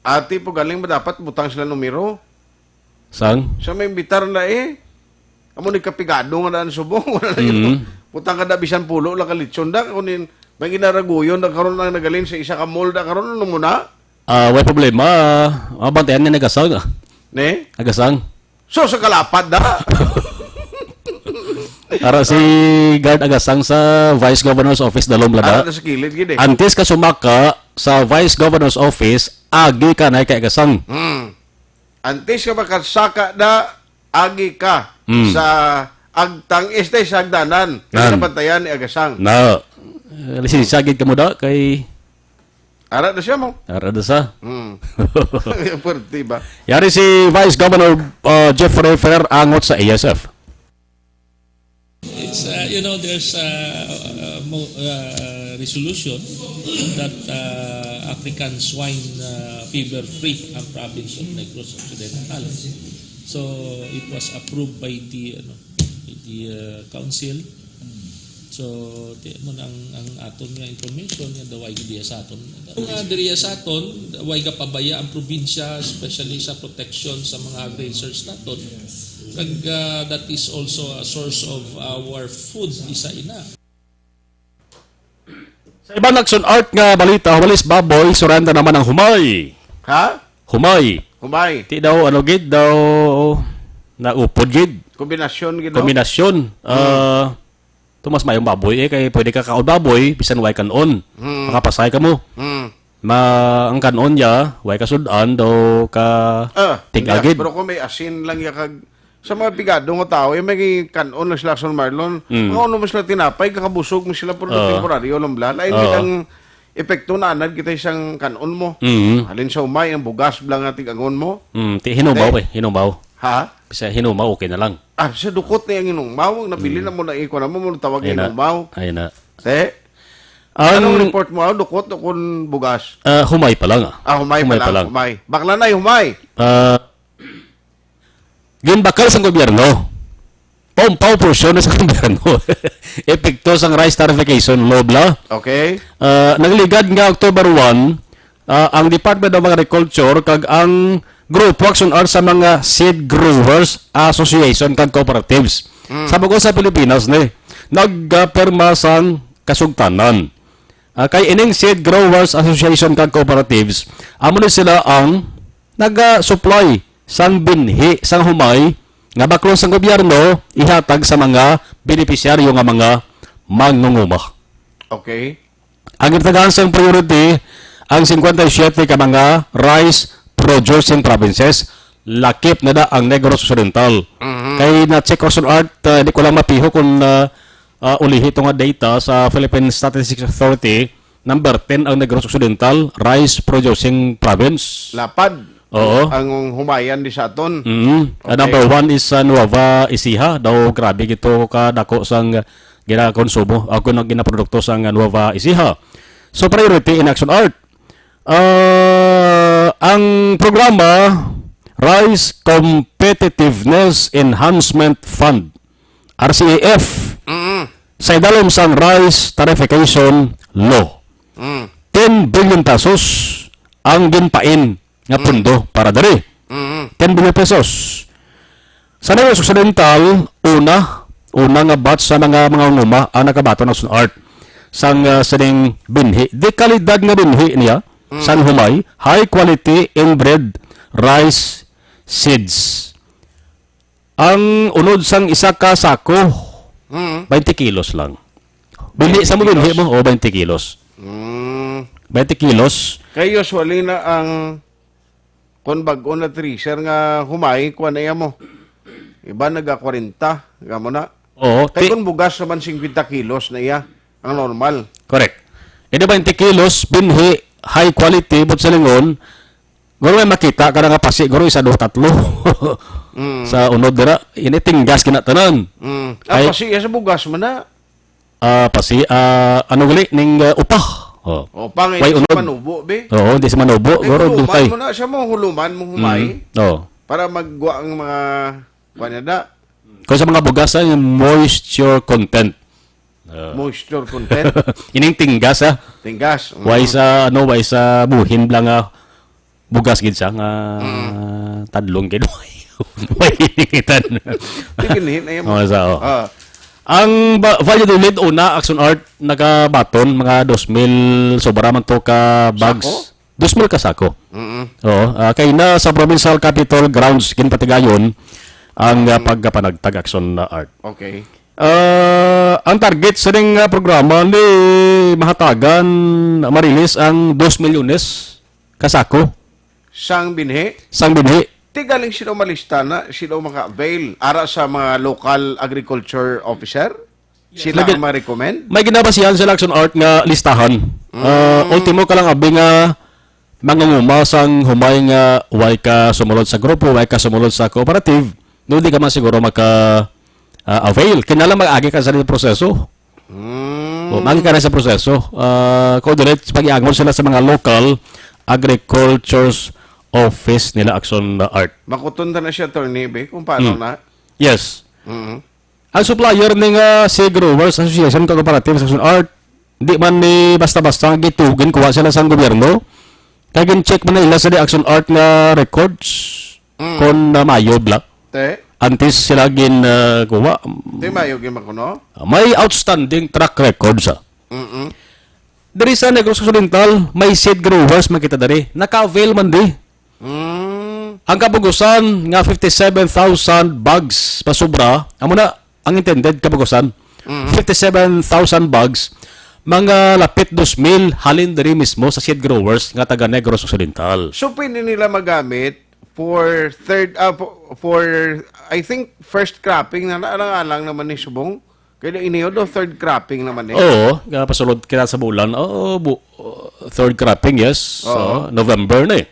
Ati po galing ba dapat butang sila numero? Sang? Sa may imbitar na eh. Amo ni kapigado nga daan subong. Wala na yun. Butang ka da bisan pulo lang ka litson da. Kunin, may ginaraguyon na karon lang nagalin sa isa ka mall da karon ano muna? Way problema. Mabantayan niya nagasang. Ne? Nagasang. So sa kalapad da. Para si guard agasang sa Vice Governor's Office dalom Ara lada. na sa kilid gid eh. Antes ka sumaka sa Vice Governor's Office, agi ka na kay agasang. Antes ka makasaka da agi ka sa agtang este sa agdanan. Sa bantayan ni Agasang. Na lisensya gid ka mo da kay Ara na siya mo. ara da sa. Pwerte ba? Yari si Vice Governor Jeffrey Ferrer angot sa ASF. It's there's resolution that African swine fever free ang province of Negros Occidental. So it was approved by the council. So mo ang aton nga information nga daway gidiya sa aton. Ang diriya sa aton way ga pabaya ang probinsya especially sa protection sa mga grazers naton. Kag that is also a source of our food isa ina. Sa ibang Action Art nga balita, walis baboy, surrender naman ang humay. Ha? Humay. Humay. Ti daw ano gid daw na upod gid. Kombinasyon gid. Kombinasyon. Tumas mayong baboy kay pwede ka kaon baboy bisan way kanon. Makapasay ka mo. Ang kanon ya way ka sudan daw ka tigagid. Pero kung may asin lang ya kag sa mga pigado nga tao, may kanon na sila sa Marlon. Mga ano mo sila tinapay, kakabusog mo sila por temporaryo lang blan. Ay, ang epekto na anad kita isang kanon mo. Halin sa umay, ang bugas blang ating angon mo. Ti hinumaw hinumaw. Ha? Bisa hinumaw okay na lang. Sa dukot na yung inumaw, nabili na mo na iko na mo, tawag yung inumaw. Ayun na. Anong report mo? Dukot o kung bugas? Humay pa lang. Humay pa lang. Humay. Bakla na humay. Ginbakal sa gobyerno. Pau portion sa gobyerno. Epekto sang rice tarification law bla. Okay. Nagligad nga October 1 ang Department of Agriculture kag ang Grupo Action Art sa mga Seed Growers Association kag Cooperatives. Sa bago sa Pilipinas ni nagperma sang kasugtanan. Kay ining Seed Growers Association kag Cooperatives, amo ni sila ang nag-supply sang binhi sang humay nga baklon sang gobyerno ihatag sa mga benepisyaryo nga mga mangunguma. Okay. Ang itagahan sang priority ang 57 ka mga rice producing provinces lakip na da ang Negros Occidental. Kay na-check ko sa art, hindi ko lang mapiho kung ulihi ito nga data sa Philippine Statistics Authority, number 10 ang Negros Occidental, rice producing province. Lapad. Oo. Ang humayan di sa aton. Okay. Number 1 is Nueva Ecija. Daw grabe gito kadako sang ginakonsumo. Ako nang ginaprodukto sang Nueva Ecija. So priority in action art. Ang programa Rice Competitiveness Enhancement Fund, RCEF, sa idalom sang Rice Tarification Law. 10 billion pesos ang ginpain nga pundo para dali. 10 billion pesos. Sa Negros Occidental, una nga batch sa mga nguma ang nakabato ng art sang sining binhi. Di kalidad nga binhi niya, sang humay, high quality inbred rice seeds. Ang unod sang isa ka sako, 20 kilos lang. Binhi sa mo binhi mo, 20 kilos. 20 kilos. Kay usually na ang kung bago na treasure nga humay, kuha na mo. Iba naga 40, gamo na. Oo. Kay kung bugas naman 50 kilos na iya, ang normal. Correct. Ito 20 kilos, binhi, high quality, but sa lingon, guro may makita, kada nga pasi, guro isa, 2-3. Sa unod dira, initinggas kinatanan. Ay, pasi, sa bugas mo na. Pasi, ano gali, ning upah. O, pangit sa manubo, be. Oo, hindi sa manubo. Guro, dutay. Huluman mo na, siya mo huluman, mo humay. Oo. Para magwa ang mga, kuwanada. Kung sa mga bugasan, yung moisture content. Moisture content. Ining tinggas, ha? Tinggas. Way sa, way sa buhin lang, bugas gid siya nga tadlong gid way hinikitan. Tigilhin ay mo. Ang value unit una action art nagabaton mga 2,000 sobra man to ka bags. 2,000 ka sako. Oo, kay na sa provincial capital grounds ginpatigayon ang pagpanagtag action art. Okay. Ang target sa ning programa ni mahatagan marilis ang 2 milyones kasako. Sang binhi? Sang binhi. Tigaling sila malista na, sila maka-avail ara sa mga local agriculture officer? Sila ang ma-recommend? May ginabasihan sa action art nga listahan. Ultimo ka lang abi nga mangunguma sang humay nga way ka sumulod sa grupo, way ka sumulod sa cooperative, no di ka man siguro maka-avail. Kinala mag-agi ka sa proseso. Magi ka na sa proseso. Coordinate, pag-iangol sila sa mga local agriculture's office nila action art. Makutunda na siya, Attorney Be, kung paano na? Yes. Ang supplier ng Sea Growers Association Cooperative Action Art, di man ni basta-basta gitugin kuha sila sa gobyerno. Kaya check man na ila sa action art na records kung mayo black. Antes sila kuha. Mayo gimakuno? May outstanding track records. Dari sa Negros Occidental, may seed growers makita dari. Naka-avail man di. Ang kabugusan nga 57,000 bags pasobra, amo na ang intended kabugusan. 57,000 bags, mga lapit 2,000 halin dari mismo sa seed growers nga taga Negros Occidental. So pwede nila magamit for I think first cropping na alang naman ni Subong. Kaya iniyo do third cropping naman eh. Oo, pasulod kina sa bulan. Third cropping, yes. So, November na eh.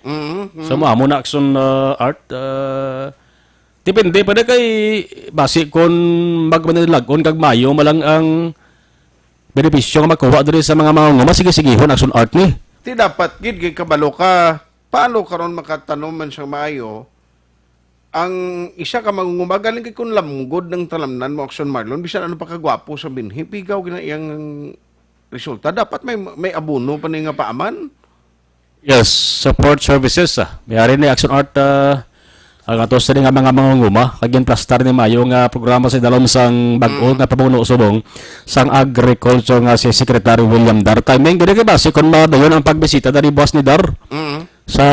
So, maamo na action art. Depende pa na kay basi kung magmanilagon kag Mayo malang ang benepisyo nga makuha diri sa mga nguma. Sige-sigihon action art ni. Ti dapat gid kay kabalo ka. Paano karon makatanom man sa Mayo? Ang isa ka mangungumagaling kay kung lamgod ng talamnan mo Action Marlon, bisan ano pa kagwapo sa binhi, pigaw ginayang resulta. Dapat may abono pa nga paaman. Yes, support services. Mayari ni action art ang atos sa nga mga mangunguma. Kagyan plastar ni Mayo nga programa sa dalom sang bag-o nga pamuno subong sang agriculture nga si Secretary William Dar. Timing gani kay base kon madayon ang pagbisita dari boss ni Dar. sa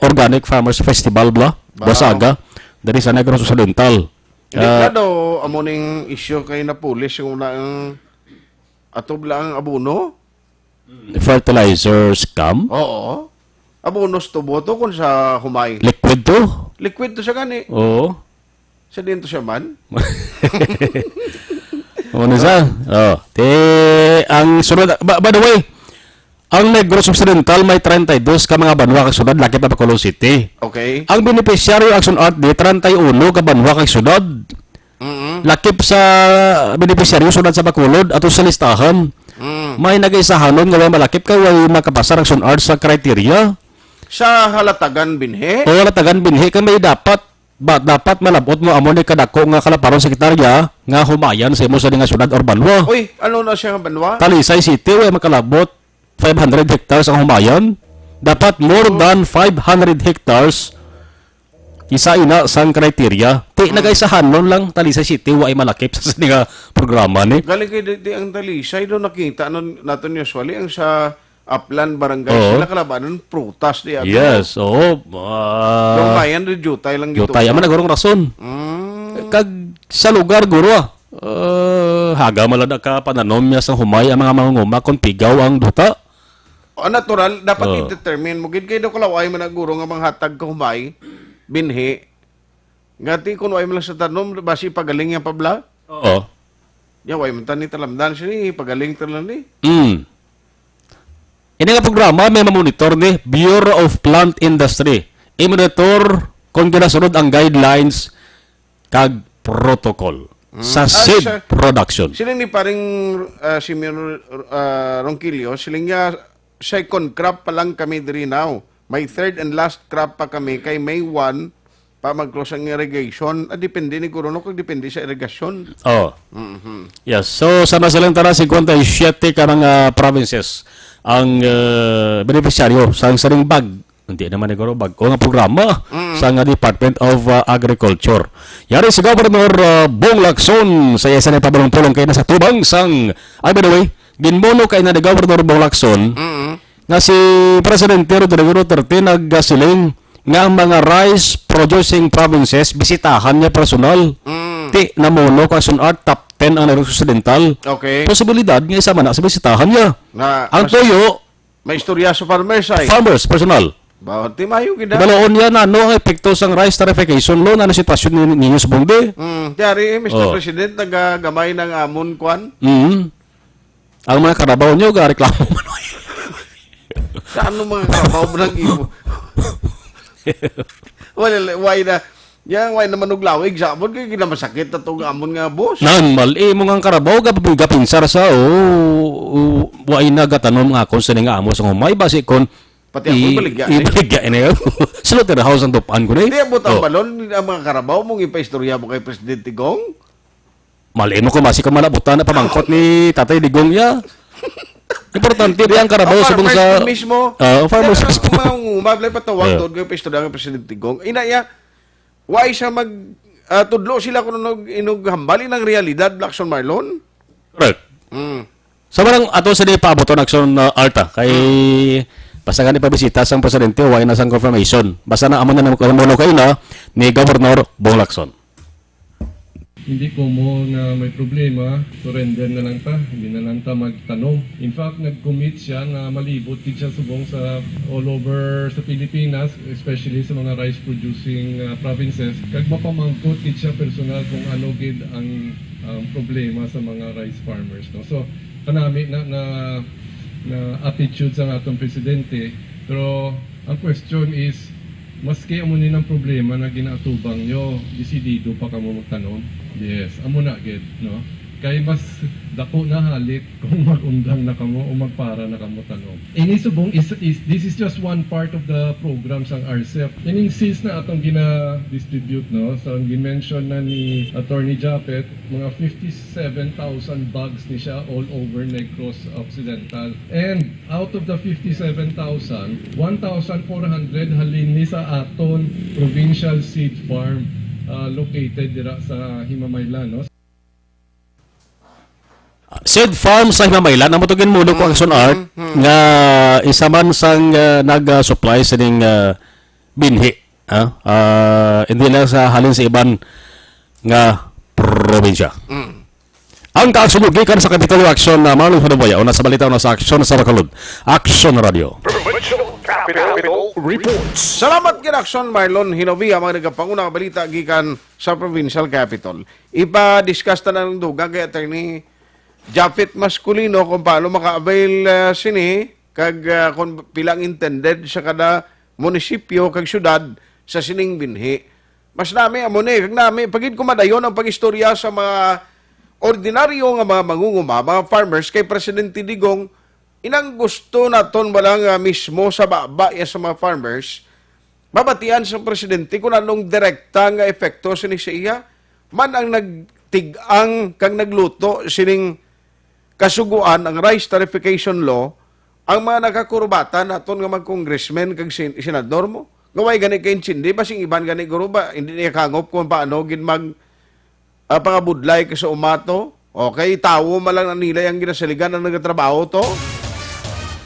Organic Farmers Festival Basaga dari sa Negros Occidental. Hindi ka daw amuning issue kay na pulis yung unang atob lang abono? Fertilizer scam? Oo. Abonos to boto kung sa humay. Liquid to? Liquid to siya gani. Oo. Sa din to siya man. Ano sa? Oh. Ang sunod, by the way, ang Negros Occidental may 32 ka mga banwa kag sunod lakip na Bacolod City. Okay. Ang beneficiary Action Art Day 31 ka banwa kag sunod. Lakip sa beneficiary sunod sa Bacolod ato sa listahan. May nag-isahanon nga malakip kay way makapasar Action Art sa criteria. Sa halatagan binhe? O halatagan binhe kay may dapat malabot mo amo ni kadako nga kalaparon sekretarya nga humayan sa imo sa nga syudad or banwa. Uy, ano na siya nga banwa? Talisay City way makalabot 500 hectares ang humayan. Dapat more than 500 hectares isa ina sang criteria. Nagaisahan nun lang Talisay City way malakip sa nga programa ni. Galing kay di ang Talisay do nakita naton usually ang sa Upland Barangay sila kalabanan prutas di ato. Yes, oo. Yung mayan di jutay lang gito. Jutay man nagurong rason. Kag sa lugar guro haga malada ka pananom niya sa humay ang mga mangunguma kung pigaw ang duta. Natural dapat i-determine mo gid kay do kalaway man naguro nga manghatag ka humay binhi. Ngati kun way man lang sa tanom basi pagaling yang pabla. Oo. Ya way man tani talamdan siya pagaling talan ni. Ini nga programa may mamonitor ni Bureau of Plant Industry. I-monitor kung ginasunod ang guidelines kag protocol sa seed production. Sila ni paring si Ronquillo, sila nga second crop pa lang kami diri now. May third and last crop pa kami kay May 1 pa mag-close ang irrigation. Depende ni Kurono kung depende sa irrigation. Yes. So, sana silang tara 57 ka mga provinces ang beneficiaryo sa saring bag. Hindi naman siguro bag. O nga programa sa nga Department of Agriculture. Yari si Governor Bong Lacson sa isa na pabalong-pulong kayo na sa tubang sang... Ay, by the way, ginmono kayo na ni Governor Bong Lacson nga si Presidente Rodrigo Duterte nagsiling nga ang mga rice producing provinces bisitahan niya personal. Ti namuno ka Action Art top 10 ang Negros Occidental. Okay. Posibilidad nga isa man sa bisitahan niya. Ang tuyo may istorya sa farmers ay. Farmers personal. Bawat timayo gid. Baloon niya na ano ang epekto sang rice tarification loan ano sitwasyon ninyo sa bungde. Diari Mr. President nagagamay ng amon kwan. Ang mga karabaw niyo gareklamo man. Sa ano mga karabaw mo nang ibo? Why na yang why naman og lawig sabon kay ginamasakit na tong amon nga boss. Nan mali mo nga karabaw ga pinsar sa why na gatanom nga kon sa nga amo sa humay basi kon pati ako baligya. Ibaligya ini. Slaughterhouse ang tupan ko ni. Di abot ang balon ang mga karabaw mong ipaistorya mo kay Presidente Digong. Mali mo ko basi ka malabutan na pamangkot ni Tatay Digong ya. Importante ang karabaw sa bang sa mismo. Farmers mismo. Mablay patawag doon kay istorya ng Presidente Digong. Inaya why siya mag tudlo sila kuno inughambali ng realidad Lacson Marlon? Correct. Sa marang ato sa di paaboton Action Arta kay basta nga ni pabisita sang presidente why na sang confirmation. Basta na amo na namuno kayo na ni Governor Bong Lacson. Hindi ko mo na may problema, surrender na lang ta, hindi na lang ta magtanong. In fact, nag-commit siya na malibot din siya subong sa all over sa Pilipinas, especially sa mga rice-producing provinces. Kag mapamangkot din siya personal kung ano gid ang problema sa mga rice farmers. No? So, kanami na attitude sa atong presidente. Pero, ang question is, maski amo ni ng problema na ginatubang nyo, desidido pa ka mo magtanong? Yes, amo na gid, no? Kay mas dako na halit kung magundang na kamo o magpara na kamo tanong. Ini subong this is just one part of the program sang RCEP. Ining seeds na atong gina-distribute, no? So, ang gi-mention na ni Attorney Japet, mga 57,000 bags ni siya all over Negros Occidental. And out of the 57,000, 1,400 halin ni sa aton provincial seed farm located dira sa Himamaylan, no? Seed Farm sa Himamaylan ang mutugin mo ko Action Art nga isa man sang nag-supply sa ning binhi. Hindi lang sa halin sa iban nga probinsya. Ang kasunod gikan sa Capitol Action na Marlon Hanaboya o nasa balita o nasa Action sa Bacolod. Action Radio. Salamat kay Action Marlon Hinobi ang mga nagapanguna balita gikan sa Provincial Capital. Ipa-discuss na ng dugang kay Attorney Japit Masculino kung paano maka-avail sini kag kung pilang intended sa kada munisipyo kag syudad sa sining binhi. Mas nami amo ni kag nami pagid kumadayon ang pagistorya sa mga ordinaryo nga mga mangunguma, mga farmers kay Presidente Digong. Inang gusto naton walang mismo sa baba sa mga farmers, mabatian sa presidente kung anong direkta nga epekto sini sa iya, man ang nagtigang kang nagluto sining kasuguan ang rice tarification law, ang mga nakakurbata naton nga mag-congressman kag senador mo. Ngaway gani kay Chindi, basing iban gani guro ba, hindi niya kangop kung paano gin pangabudlay ka sa umato. Okay, tawo malang ang nilay ang ginasaligan ng nagatrabaho to.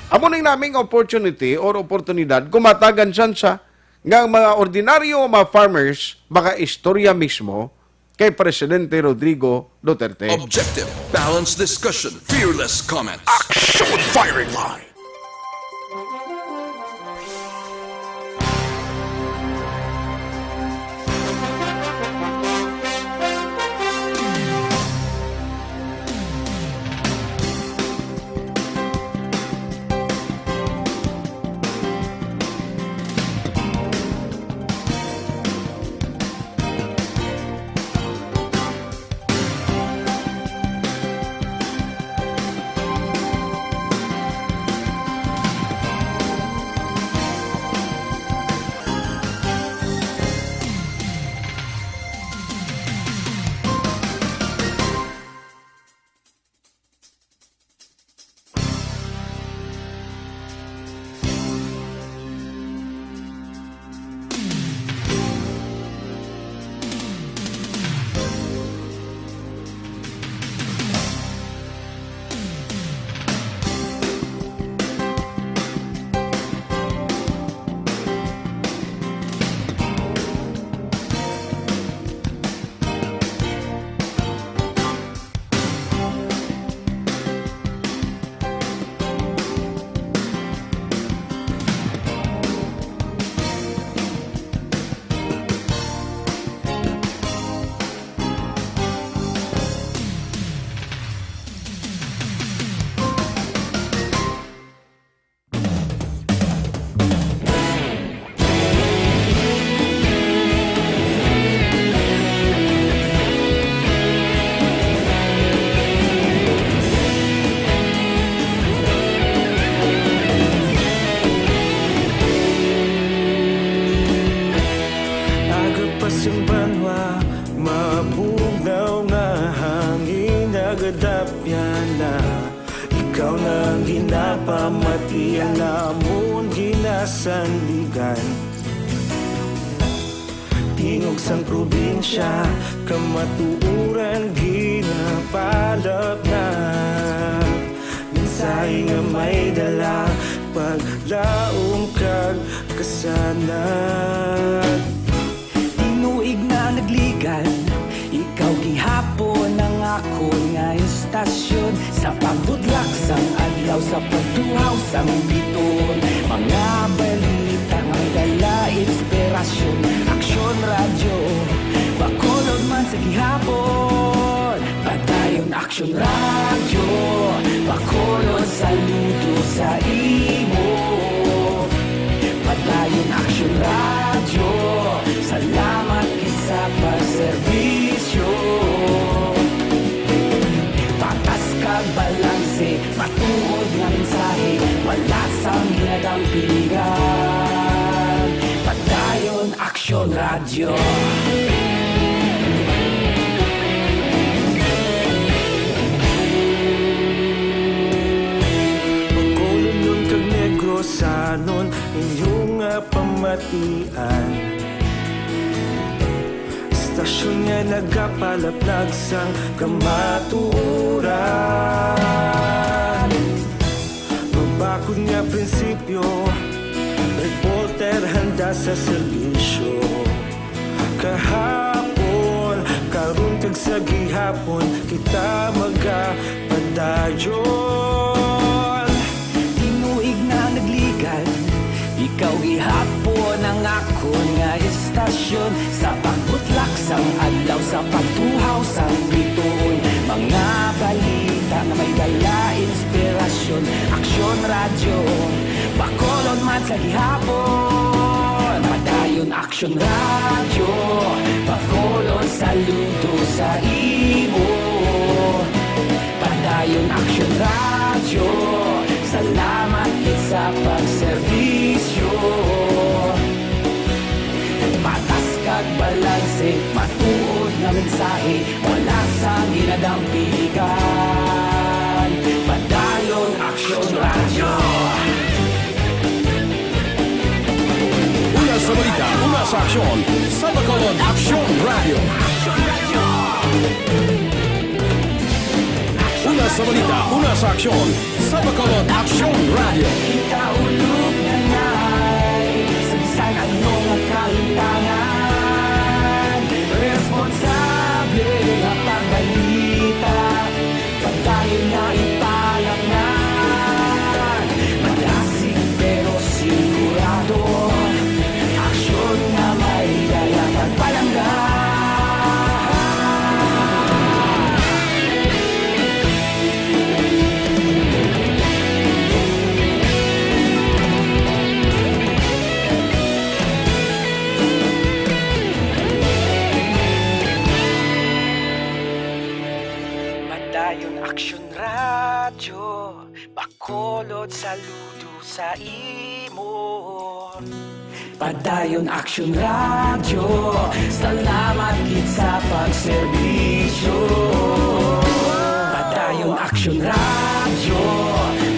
Amo ning naming opportunity or oportunidad kumatagan sa nga mga ordinaryo mga farmers baka istorya mismo kay Presidente Rodrigo Duterte. Objective, balanced discussion, fearless comments. Action firing line. Sandigan tingog sang probinsya kamatuuran ginapalap na mensahe nga may dala paglaom kag kasanat tinuig na nagligan ikaw gihapon ang ako nga istasyon sa pagbudlak sang adlaw sa pagtuhaw sang biton mga balita ang dala inspirasyon Action Radio Bacolod man sa gihapon padayon Action Radio Bacolod saludo sa imo padayon Action Radio salamat kisa pagserbisyo patas kag balanse matuod nga mensahe wala sang hinadang piligan padayon Action Radio Bacolod nun kag Negros sanon inyong pamatian istasyon nga nagapalaplag sang kamatuuran. Mabakod nga prinsipyo, reporter handa sa serbisyo. Kahapon, karun kag sa gihapon, kita magapadayon. Tinuig na nagligan, ikaw gihapon ang ako nga istasyon. Sa pagbutlak sang adlaw, sa pagtuhaw sang bituon, mga balita na may dala inspirasyon. Aksyon radyo, Bacolod man sa gihapon. Padayon Aksyon radyo, Bacolod saludo sa imo. Padayon Aksyon radyo, salamat kit sa pagserbisyo. Patas kag balanse, matuod nga mensahe, wala sa ginadampigan. Padayon Aksyon radyo. Una sa balita, una sa aksyon, sa Bacolod Aksyon Radio. Una sa balita, una sa aksyon, sa Bacolod Aksyon Radio. Ikaulog na ngay, sa bisan anong kahintangan. Responsable nga pagbalita, pagdayon na ipalaknan. Malasig pero sigurado, aksyon na may dala pagpalanggan. Padayon Aksyon radyo, Bacolod saludo sa imo. Padayon Aksyon radyo, salamat kit sa pagserbisyo. Padayon Aksyon radyo,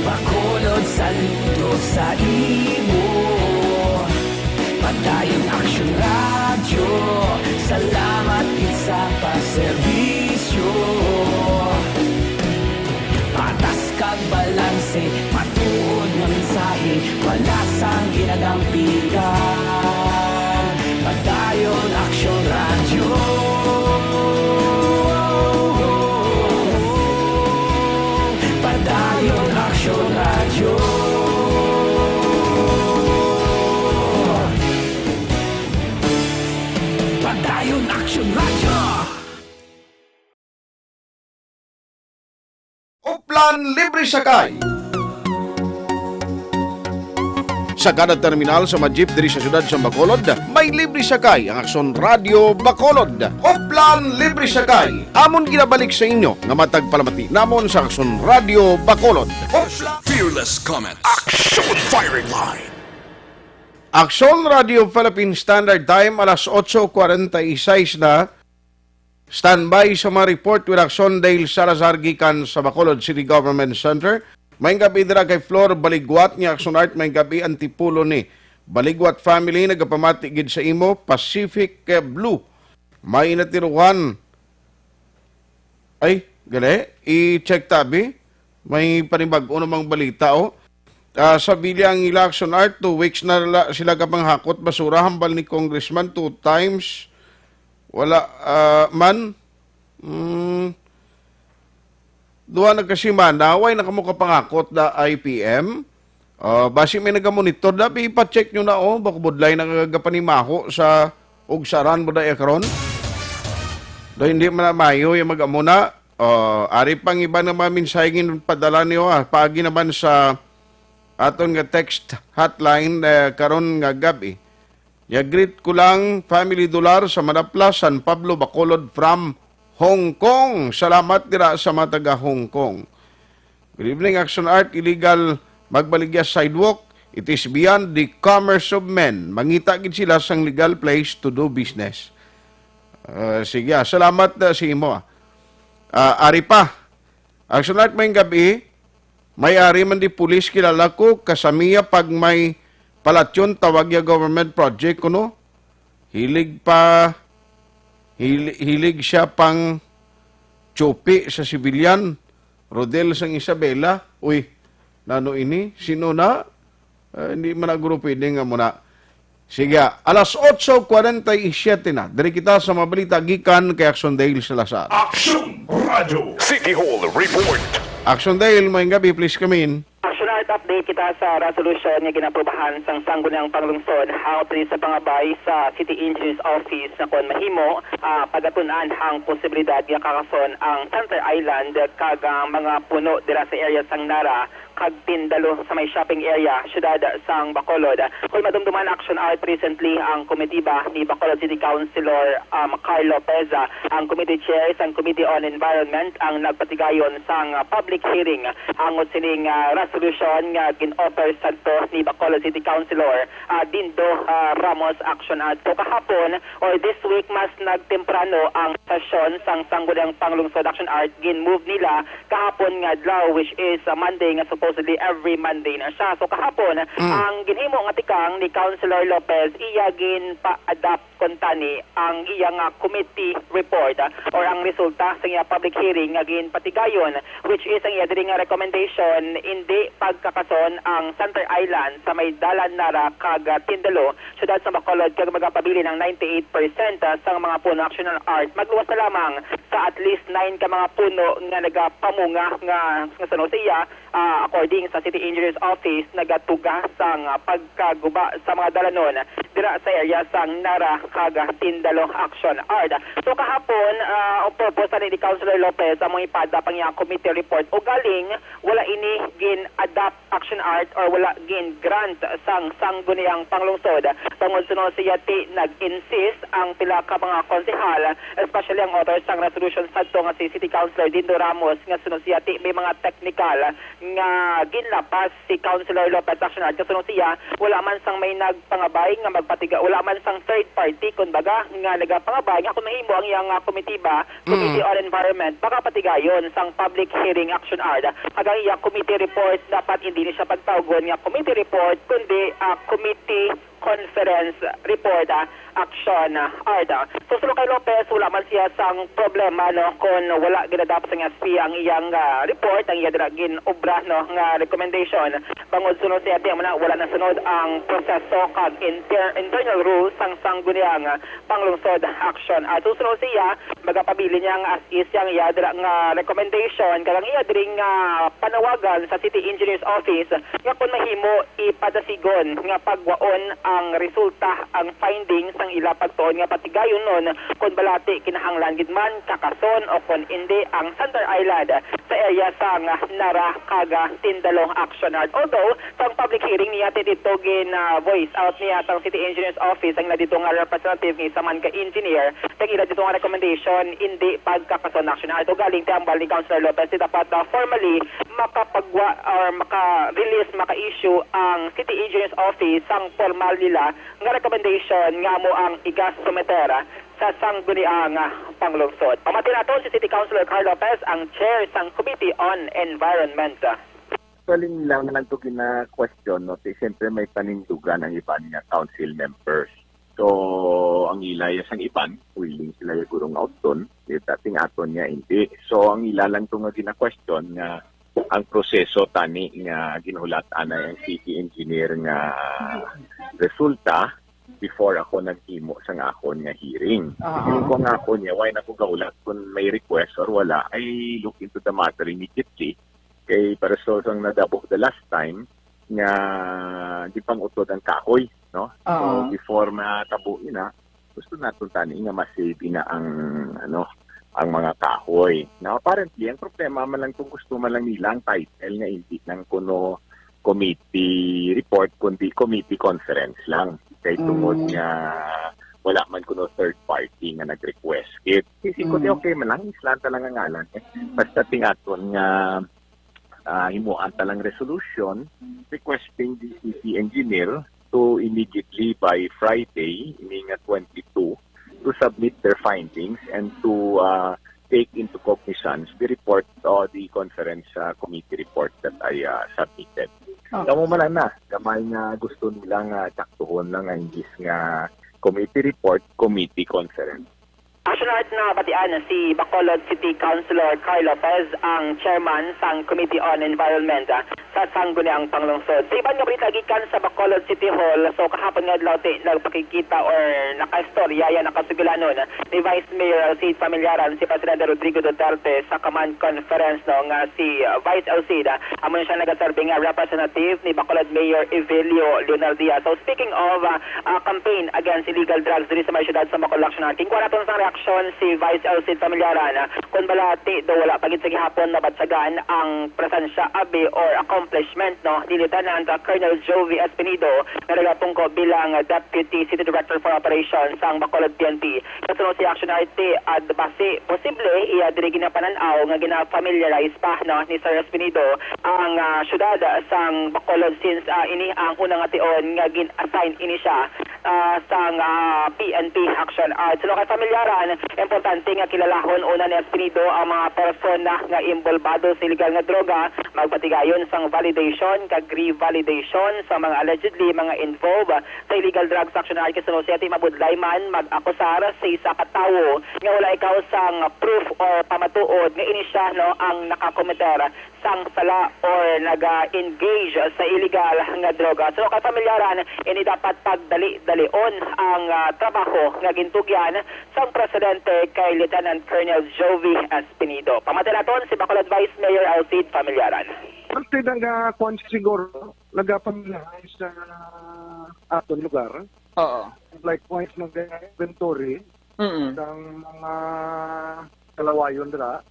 Bacolod saludo sa imo. Padayon Aksyon radyo, salamat kit sa pagserbisyo. Patas kag balanse, matuod nga mensahe, wala sang ginadampigan. Padayon Aksyon radyo. Padayon Aksyon radyo. Padayon Aksyon radyo. Uplan libre sakay. Sa kada terminal sa mga jeep diri sa syudad sa Bacolod, may libre sakay ang Aksyon Radio Bacolod. Uplan libre sakay. Amon ginabalik sa inyo nga matag palamati namon sa Aksyon Radio Bacolod. Fearless comment. Action firing line. Aksyon Radio Philippine Standard Time alas 8:46 na. Standby sa mga report with Aksyon Dale Salazar gikan sa Bacolod City Government Center. May gabi dira kay Flor Baligwat ni Aksyon Art, may gabi antipulo ni Baligwat family nagapamati gid sa imo Pacific Blue. May natiruhan. Ay, gali, i-check tabi. May panibag-o namang balita o. Sa bilyang ila Aksyon Art, 2 weeks na sila kapanghakot basura, hambal ni Congressman 2 times. Wala man. Duwa nagkasimana, way nakamuka pangakot da IPM. Basi may nagamonitor da, ipacheck nyo na baka budlay nagagapanimaho sa ugsaran mo da ekron. Do hindi man mayo yung magamuna. Ari pang iba na maminsahingin padala niyo pagi naman sa aton nga text hotline karon nga gabi. Ya-greet ko lang Family Dollar sa Manapla, San Pablo, Bacolod from Hong Kong. Salamat dira sa mga taga Hong Kong. Good evening, Aksyon Art. Illegal magbaligya sidewalk. It is beyond the commerce of men. Mangita gid sila sang legal place to do business. Sige, salamat sa imo. Ari pa. Aksyon Art, may gabi. May ari man di pulis kilala ko. Kasamiya pag may palatyon tawag ya government project kuno. Hilig Hilig siya pang tsopi sa sibilyan. Rodel sang Isabela. Uy, nano ini? Sino na? Hindi man na guro pwede nga muna. Sige, alas 8:47 na. Dari kita sa mabalita gikan kay Action Dale Salazar. Action Radio City Hall Report. Action Dale, may gabi, please come in. Action update kita sa resolution nga ginaprobahan sang Sangguniang Panglungsod hangtod din sa pangabay sa City Engineers Office na kon mahimo pagatunan hang posibilidad nga kakason ang Center Island kag mga puno dira sa area sang Nara kag Tindalo sa may shopping area syudad sang Bacolod. Kung madumduman action out recently ang komitiba ni Bacolod City Councilor Carl Lopez, ang committee chair sang Committee on Environment ang nagpatigayon sang public hearing hangot sining resolution nga gin-offer sadto ni Bacolod City Councilor Dindo Ramos action at so kahapon or this week mas nagtemprano ang session sang Sangguniang Panglungsod Action Art gin-move nila kahapon nga adlaw which is Monday nga supposedly every Monday na siya. So kahapon ang ginhimo nga tikang ni Councilor Lopez iya gin pa-adapt kontani ang iyang committee report or ang resulta sa iya public hearing nga gin patigayon which is ang iya diri nga recommendation hindi pagkakason ang Center Island sa may dalan Nara kag Tindalo syudad sa Bacolod kag magapabili ng 98% sa mga puno action art magluwas na lamang sa at least 9 ka mga puno nga nagapamunga nga sunod siya according sa City Engineers Office nagatuga sang pagkaguba sa mga dalanon dira sa area sang Nara kag Tindalo action art. So kahapon ang purpose ni Councilor Lopez ang mga ipada pang iyang committee report o galing wala ini gin adapt action art or wala gin grant sang Sangguniang Panglungsod. Tungod sunod siya nag-insist ang pila ka mga konsehal especially ang author sang resolution sadto nga si City Councilor Dindo Ramos nga sunod siya may mga technical nga ginlapas si Councilor Lopez action art kasunod siya wala man sang may nagpangabay nga magpatiga wala man sang third party kumbaga nga nagapangabay nga kung mahimo ang iyang komitiba Committee on Environment baka patigayon sang public hearing action art hagang iyang committee report dapat hindi ni siya pagtawgon nga committee report kundi committee conference report action art. So sulod kay Lopez wala man siya sang problema no kung wala ginadapat sa SP ang iyang report ang iyang gin obra no nga recommendation bangod sunod siya di man wala na sunod ang proseso kag internal rules sang Sangguniang Panglungsod action at susunod siya magapabili niya as is yang iya nga recommendation kag ang iya diri nga panawagan sa City Engineers Office nga kung mahimo ipadasigon nga pagwaon ang resulta ang findings sang ila pagtuon nga patigayon nun kung balati kinahanglan gid man kakason o kung hindi ang Center Island sa area sang Nara kag Tindalo action art. Although sang public hearing niya dito gin voice out niya sang City Engineers Office ang dito nga representative ni Saman ka engineer kag ila dito nga recommendation hindi pagkakason action art o galing tiambal ni Councilor Lopez dapat formally makapagwa or maka-release maka-issue ang City Engineers Office sang formal nila nga recommendation nga mo ang igas sumetera sa Sangguniang Panglungsod. Pamati nato si City Councilor Carl Lopez ang chair sang Committee on Environment. Actually lang ito kina-question, no? Siyempre may panindugan ang iban nga council members. So, ang ilay sang iban, willing sila yung gurong out doon, dating aton niya hindi. So, ang ila lang ito nga kina-question nga ang proseso tani nga ginulat ana ang city engineer nga resulta before ako naghimo sa akon nga hearing. Yung ko nga ako niya, why na ko gaulat kung may request or wala, I look into the matter immediately. Kay para so sang nadabok the last time nga di pang utod ang kahoy, no? So before matabuin na, gusto natin tani nga masave na ang ang mga kahoy. Now apparently ang problema man lang kung gusto man lang nilang title nga hindi ng kuno committee report kundi committee conference lang. Kay tungod nga wala man kuno third party nga nag-request it. Kasi ko okay man lang islanta lang ang ngalan basta tingaton nga himuan talang resolution requesting the city engineer to immediately by Friday meaning 22 to submit their findings and to take into cognizance the report or the conference committee report that I submitted. Kamo man na, gamay nga gusto nilang taktuhon lang ang ingis nga committee report, committee conference. Asyonart na batian si Bacolod City Councilor Carl Lopez ang chairman sang Committee on Environment sa Sangguniang Panglungsod. Sa ibang nga balita gikan sa Bacolod City Hall, so kahapon nga lauti nagpakikita or nakaistorya yan nakasugulanon ni Vice Mayor Alcide Familiaran si Presidente Rodrigo Duterte sa command conference no nga si Vice Alcide amo siya nagaserve nga representative ni Bacolod Mayor Evelio Leonardia. So speaking of campaign against illegal drugs diri sa may syudad sa Bacolod Action King kwaraton sang reaksyon si Vice Alcide Familiaran kung balati do wala pagid sa gihapon na batsagan ang presensya abi or accomplishment no ni Lieutenant Colonel Jovi Espinido na nagatungko bilang Deputy City Director for Operations sang Bacolod PNP. Kasunod si Action RT at base posible iya diri ginapananaw nga gina-familiarize pa no ni Sir Espinido ang syudad sang Bacolod since ini ang unang ation nga gin-assign ini siya sang PNP Action Art. So kay familiaran, importante nga kilalahon una ni Espinido ang mga persona nga imbolbado sa illegal nga droga, magbatigayon sang validation kag revalidation sa mga allegedly mga involved sa illegal drugs action art kasunod siya mabudlay man mag-akusar sa isa ka tawo nga wala ikaw sang proof or pamatuod nga ini siya no ang nakakometer sang sala or naga-engage sa illegal nga droga. So kay pamilyaran, ini dapat pagdali-dalion ang trabaho nga gintugyan sang presidente kay Lieutenant Colonel Jovi Espinido. Pamatinaton si Bacolod Vice Mayor Alcide Familiaran. Parte nga kung siguro nagapamilahay sa aton lugar. Oo. Like points ng inventory ng mga kalawayon dira.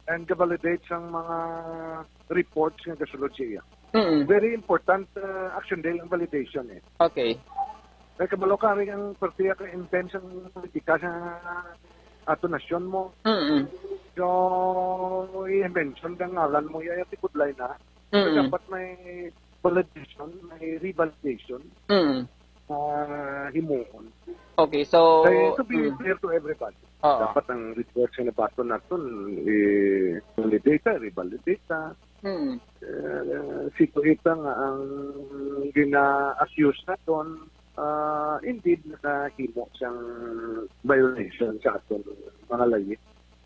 And ka-validate sang mga reports nga kasulod siya. Very important action day ang validation eh. Okay. Kaya kabalo ka rin ang partiya ka intense ang politika sa ato nasyon mo. So, i-mention ka ngalan mo, yung tikudlay na. Dapat may validation, may revalidation. Himuon. Okay, so... To be clear to everybody. Dapat ang reports na bato natin, validate, revalidate. Situita nga ang gina-accuse natin, indeed nakahimo siyang violation sa aton mga layi.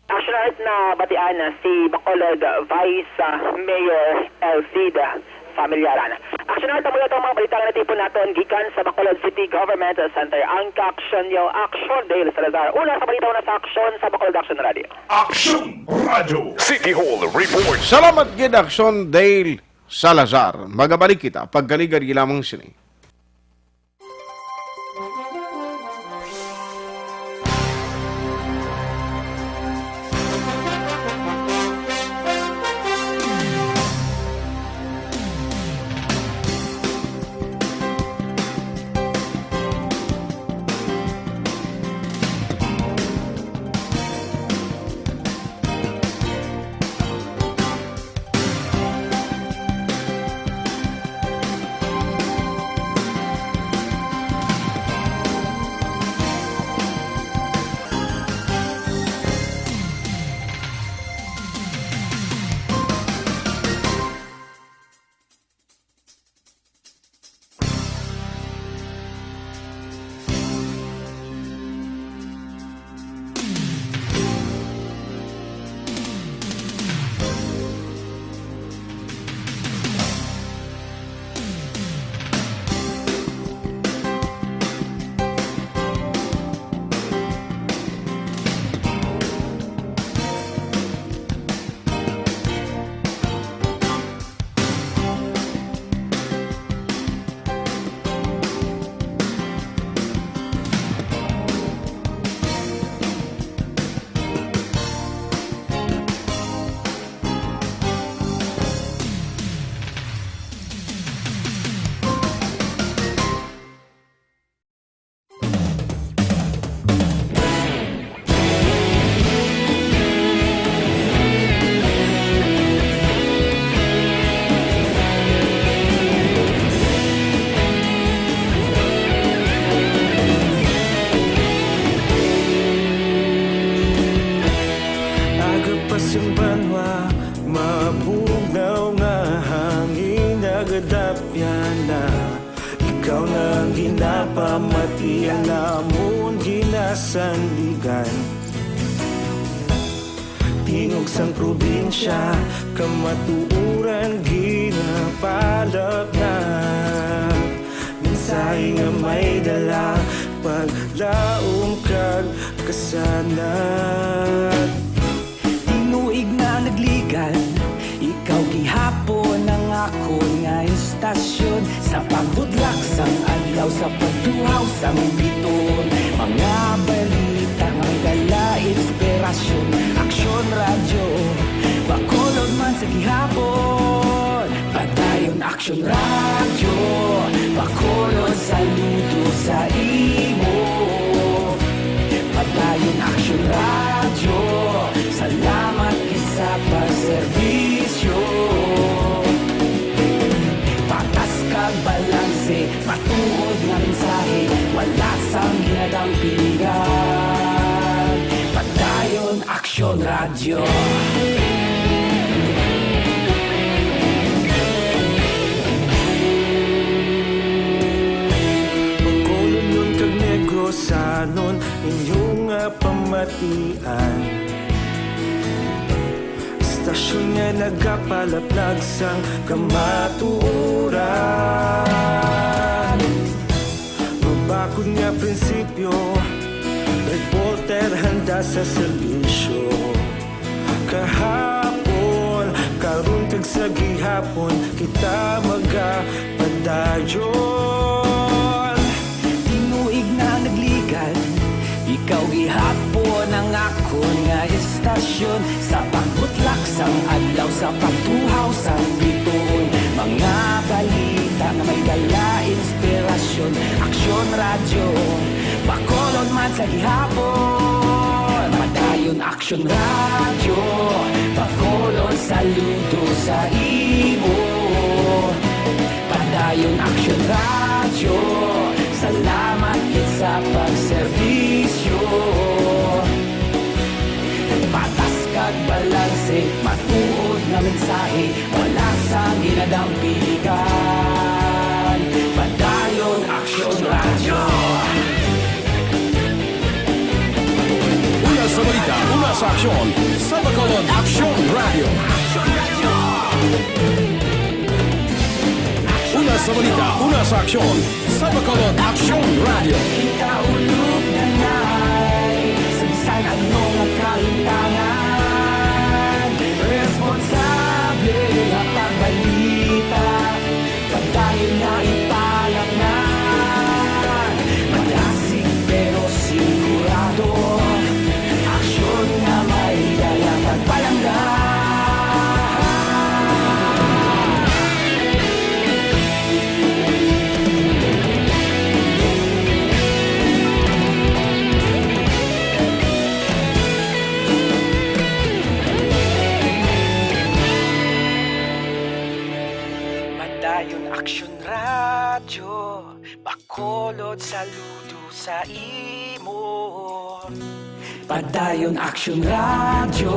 Asyonart na batian si Bacolod Vice Mayor Alcide Familiaran. Asyonart na mula itong mga balita na tipo natin gikan sa Bacolod City Government Center. Ang ka-action nyo, Action Dale Salazar. Una sa balita na sa action sa Bacolod Action Radio. Action Radio City Hall Report. Salamat gid Action Dale Salazar. Magabalik kita pagkaligar gilamang sini. Ikaw na ang ginapamatay Ti alamon ginasandigan Tingog sang probinsya Kamatuuran ginapalap na Minsay nga may dala Paglaom kag kasanat Tinuig na nagligan Ikaw gihapon ang ako nga istasyon Sa pagbudlak sang adlaw Sa pagtuhaw sang biton Mga balita nga dala inspirasyon Aksyon radyo Bacolod man sa gihapon Padayon aksyon radyo Bacolod saludo sa imo Padayon aksyon radyo Salamat kisa pagserbisyo Patas kag balanse Matuod nga mensahe Wala sang ginadampingan Padayon aksyon radyo Bacolod nun kag Negrosanon Inyong pamatian Istasyon nga nagapalaplag sang kamatuoran Mabakod nga prinsipyo Reporter handa sa serbisyo Kahapon, karon kag sa gihapon Kita magapadayon Tinuig na nagligan Ikaw gihapon ang ako nga istasyon Sa pagbutlak sang adlaw Sa pagtuhaw sang biton Mga balita na may dala inspirasyon Aksyon radyo Bacolod man sa gihapon Padayon aksyon radyo Bacolod saludo sa imo Padayon aksyon radyo Salamat kit sa pagserbisyo Patas kag balanse Matuod na mensahe Wala sang ginadampigan Padayon aksyon radyo Una sa balita, una sa aksyon, sa Bacolod Aksyon Radio. Una sa balita, una sa aksyon, sa Bacolod Aksyon Radio. Kaulog na na'y Sabisan ano nga kalintangan Responsable na pagbalita Pagdayon na ipalang na Malasig pero sigurado Aksyon na may dala pagpalanggan Padayon aksyon radyo Bacolod saludo sa imo Padayon aksyon radyo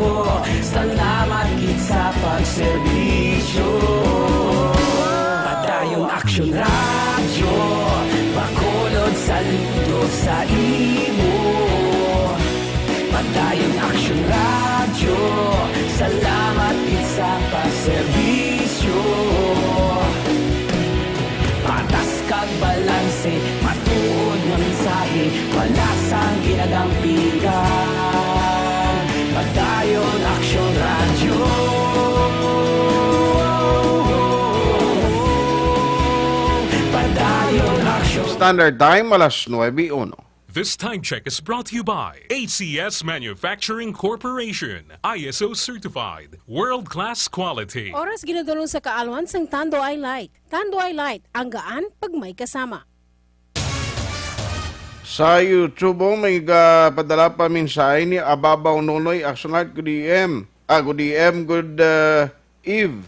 Salamat kit sa pagserbisyo Padayon aksyon radyo Bacolod saludo sa imo Padayon aksyon radyo Salamat kit sa pagserbisyo Patas kag balanse Matuod nga mensahe Wala sang ginadampigan Padayon aksyon radyo Padayon aksyon Standard Time, alas 9:01. This time check is brought to you by ACS Manufacturing Corporation, ISO certified, world-class quality. Oras ginadulong sa kaalwan sang Tando I Light. Tando I Light, ang gaan pag may kasama. Sa YouTube, may padala pa mensahe ni Ababaw Nonoy, Aksunat, good DM. Good DM, good Eve.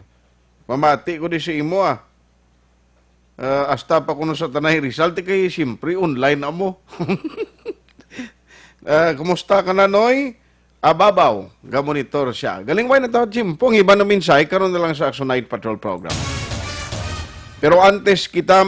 Pamati ko di sa imo hasta pa kuno sa Tanay Rizal, ti kay siyempre online na mo. Kumusta ka na, Noy? Ababaw, gamonitor siya. Galing ba na ito, Jimpong, iba na mensahe, karon na lang sa Action Night Patrol Program. Pero antes kita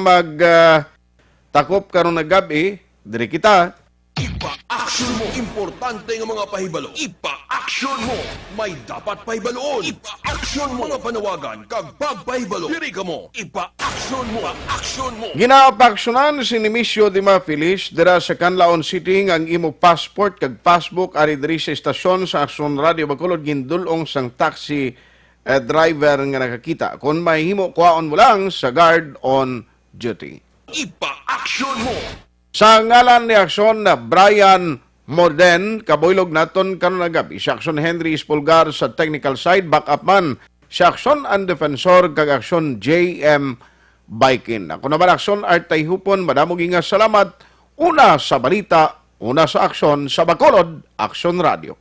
takop karon na gabi, Diri kita. Ipa-action mo. Importante ng mga pahibalo. Ipa-action mo. May dapat pahibaloon. Ipa-action mo. Mga panawagan kag pagpahibalo. Diri ka mo. Ipa-action mo. Ipa-action mo. Ginaapaksyonan si Nemesio de Mafilis dira sa Canlaon City ang imo passport kag passbook ari diri sa estasyon sa Aksyon Radio Bacolod gindulong sang taxi driver nga nakakita. Kung mahimo kuhaon mo lang sa guard on duty. Ipa-action mo. Sa ngalan ni aksyon na Brian Morden, kabuylog naton karon nga gabi. Si aksyon Henry Espulgar sa technical side, backup man si aksyon ang defensor kag aksyon JM Baikin. Ako naman aksyon Artay Hupon, madamo nga salamat. Una sa balita, una sa aksyon sa Bacolod, Aksyon Radio.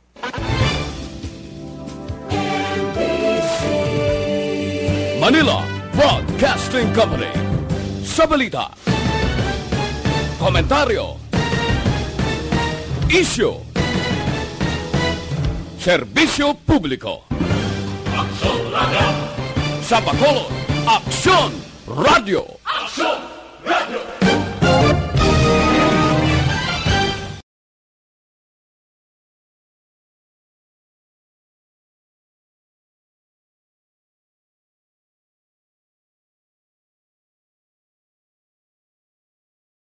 Manila Broadcasting Company. Sa balita. Komentaryo. Isyu. Serbisyo publiko. Aksyon Radio. Sa Bacolod, Aksyon Radio. Aksyon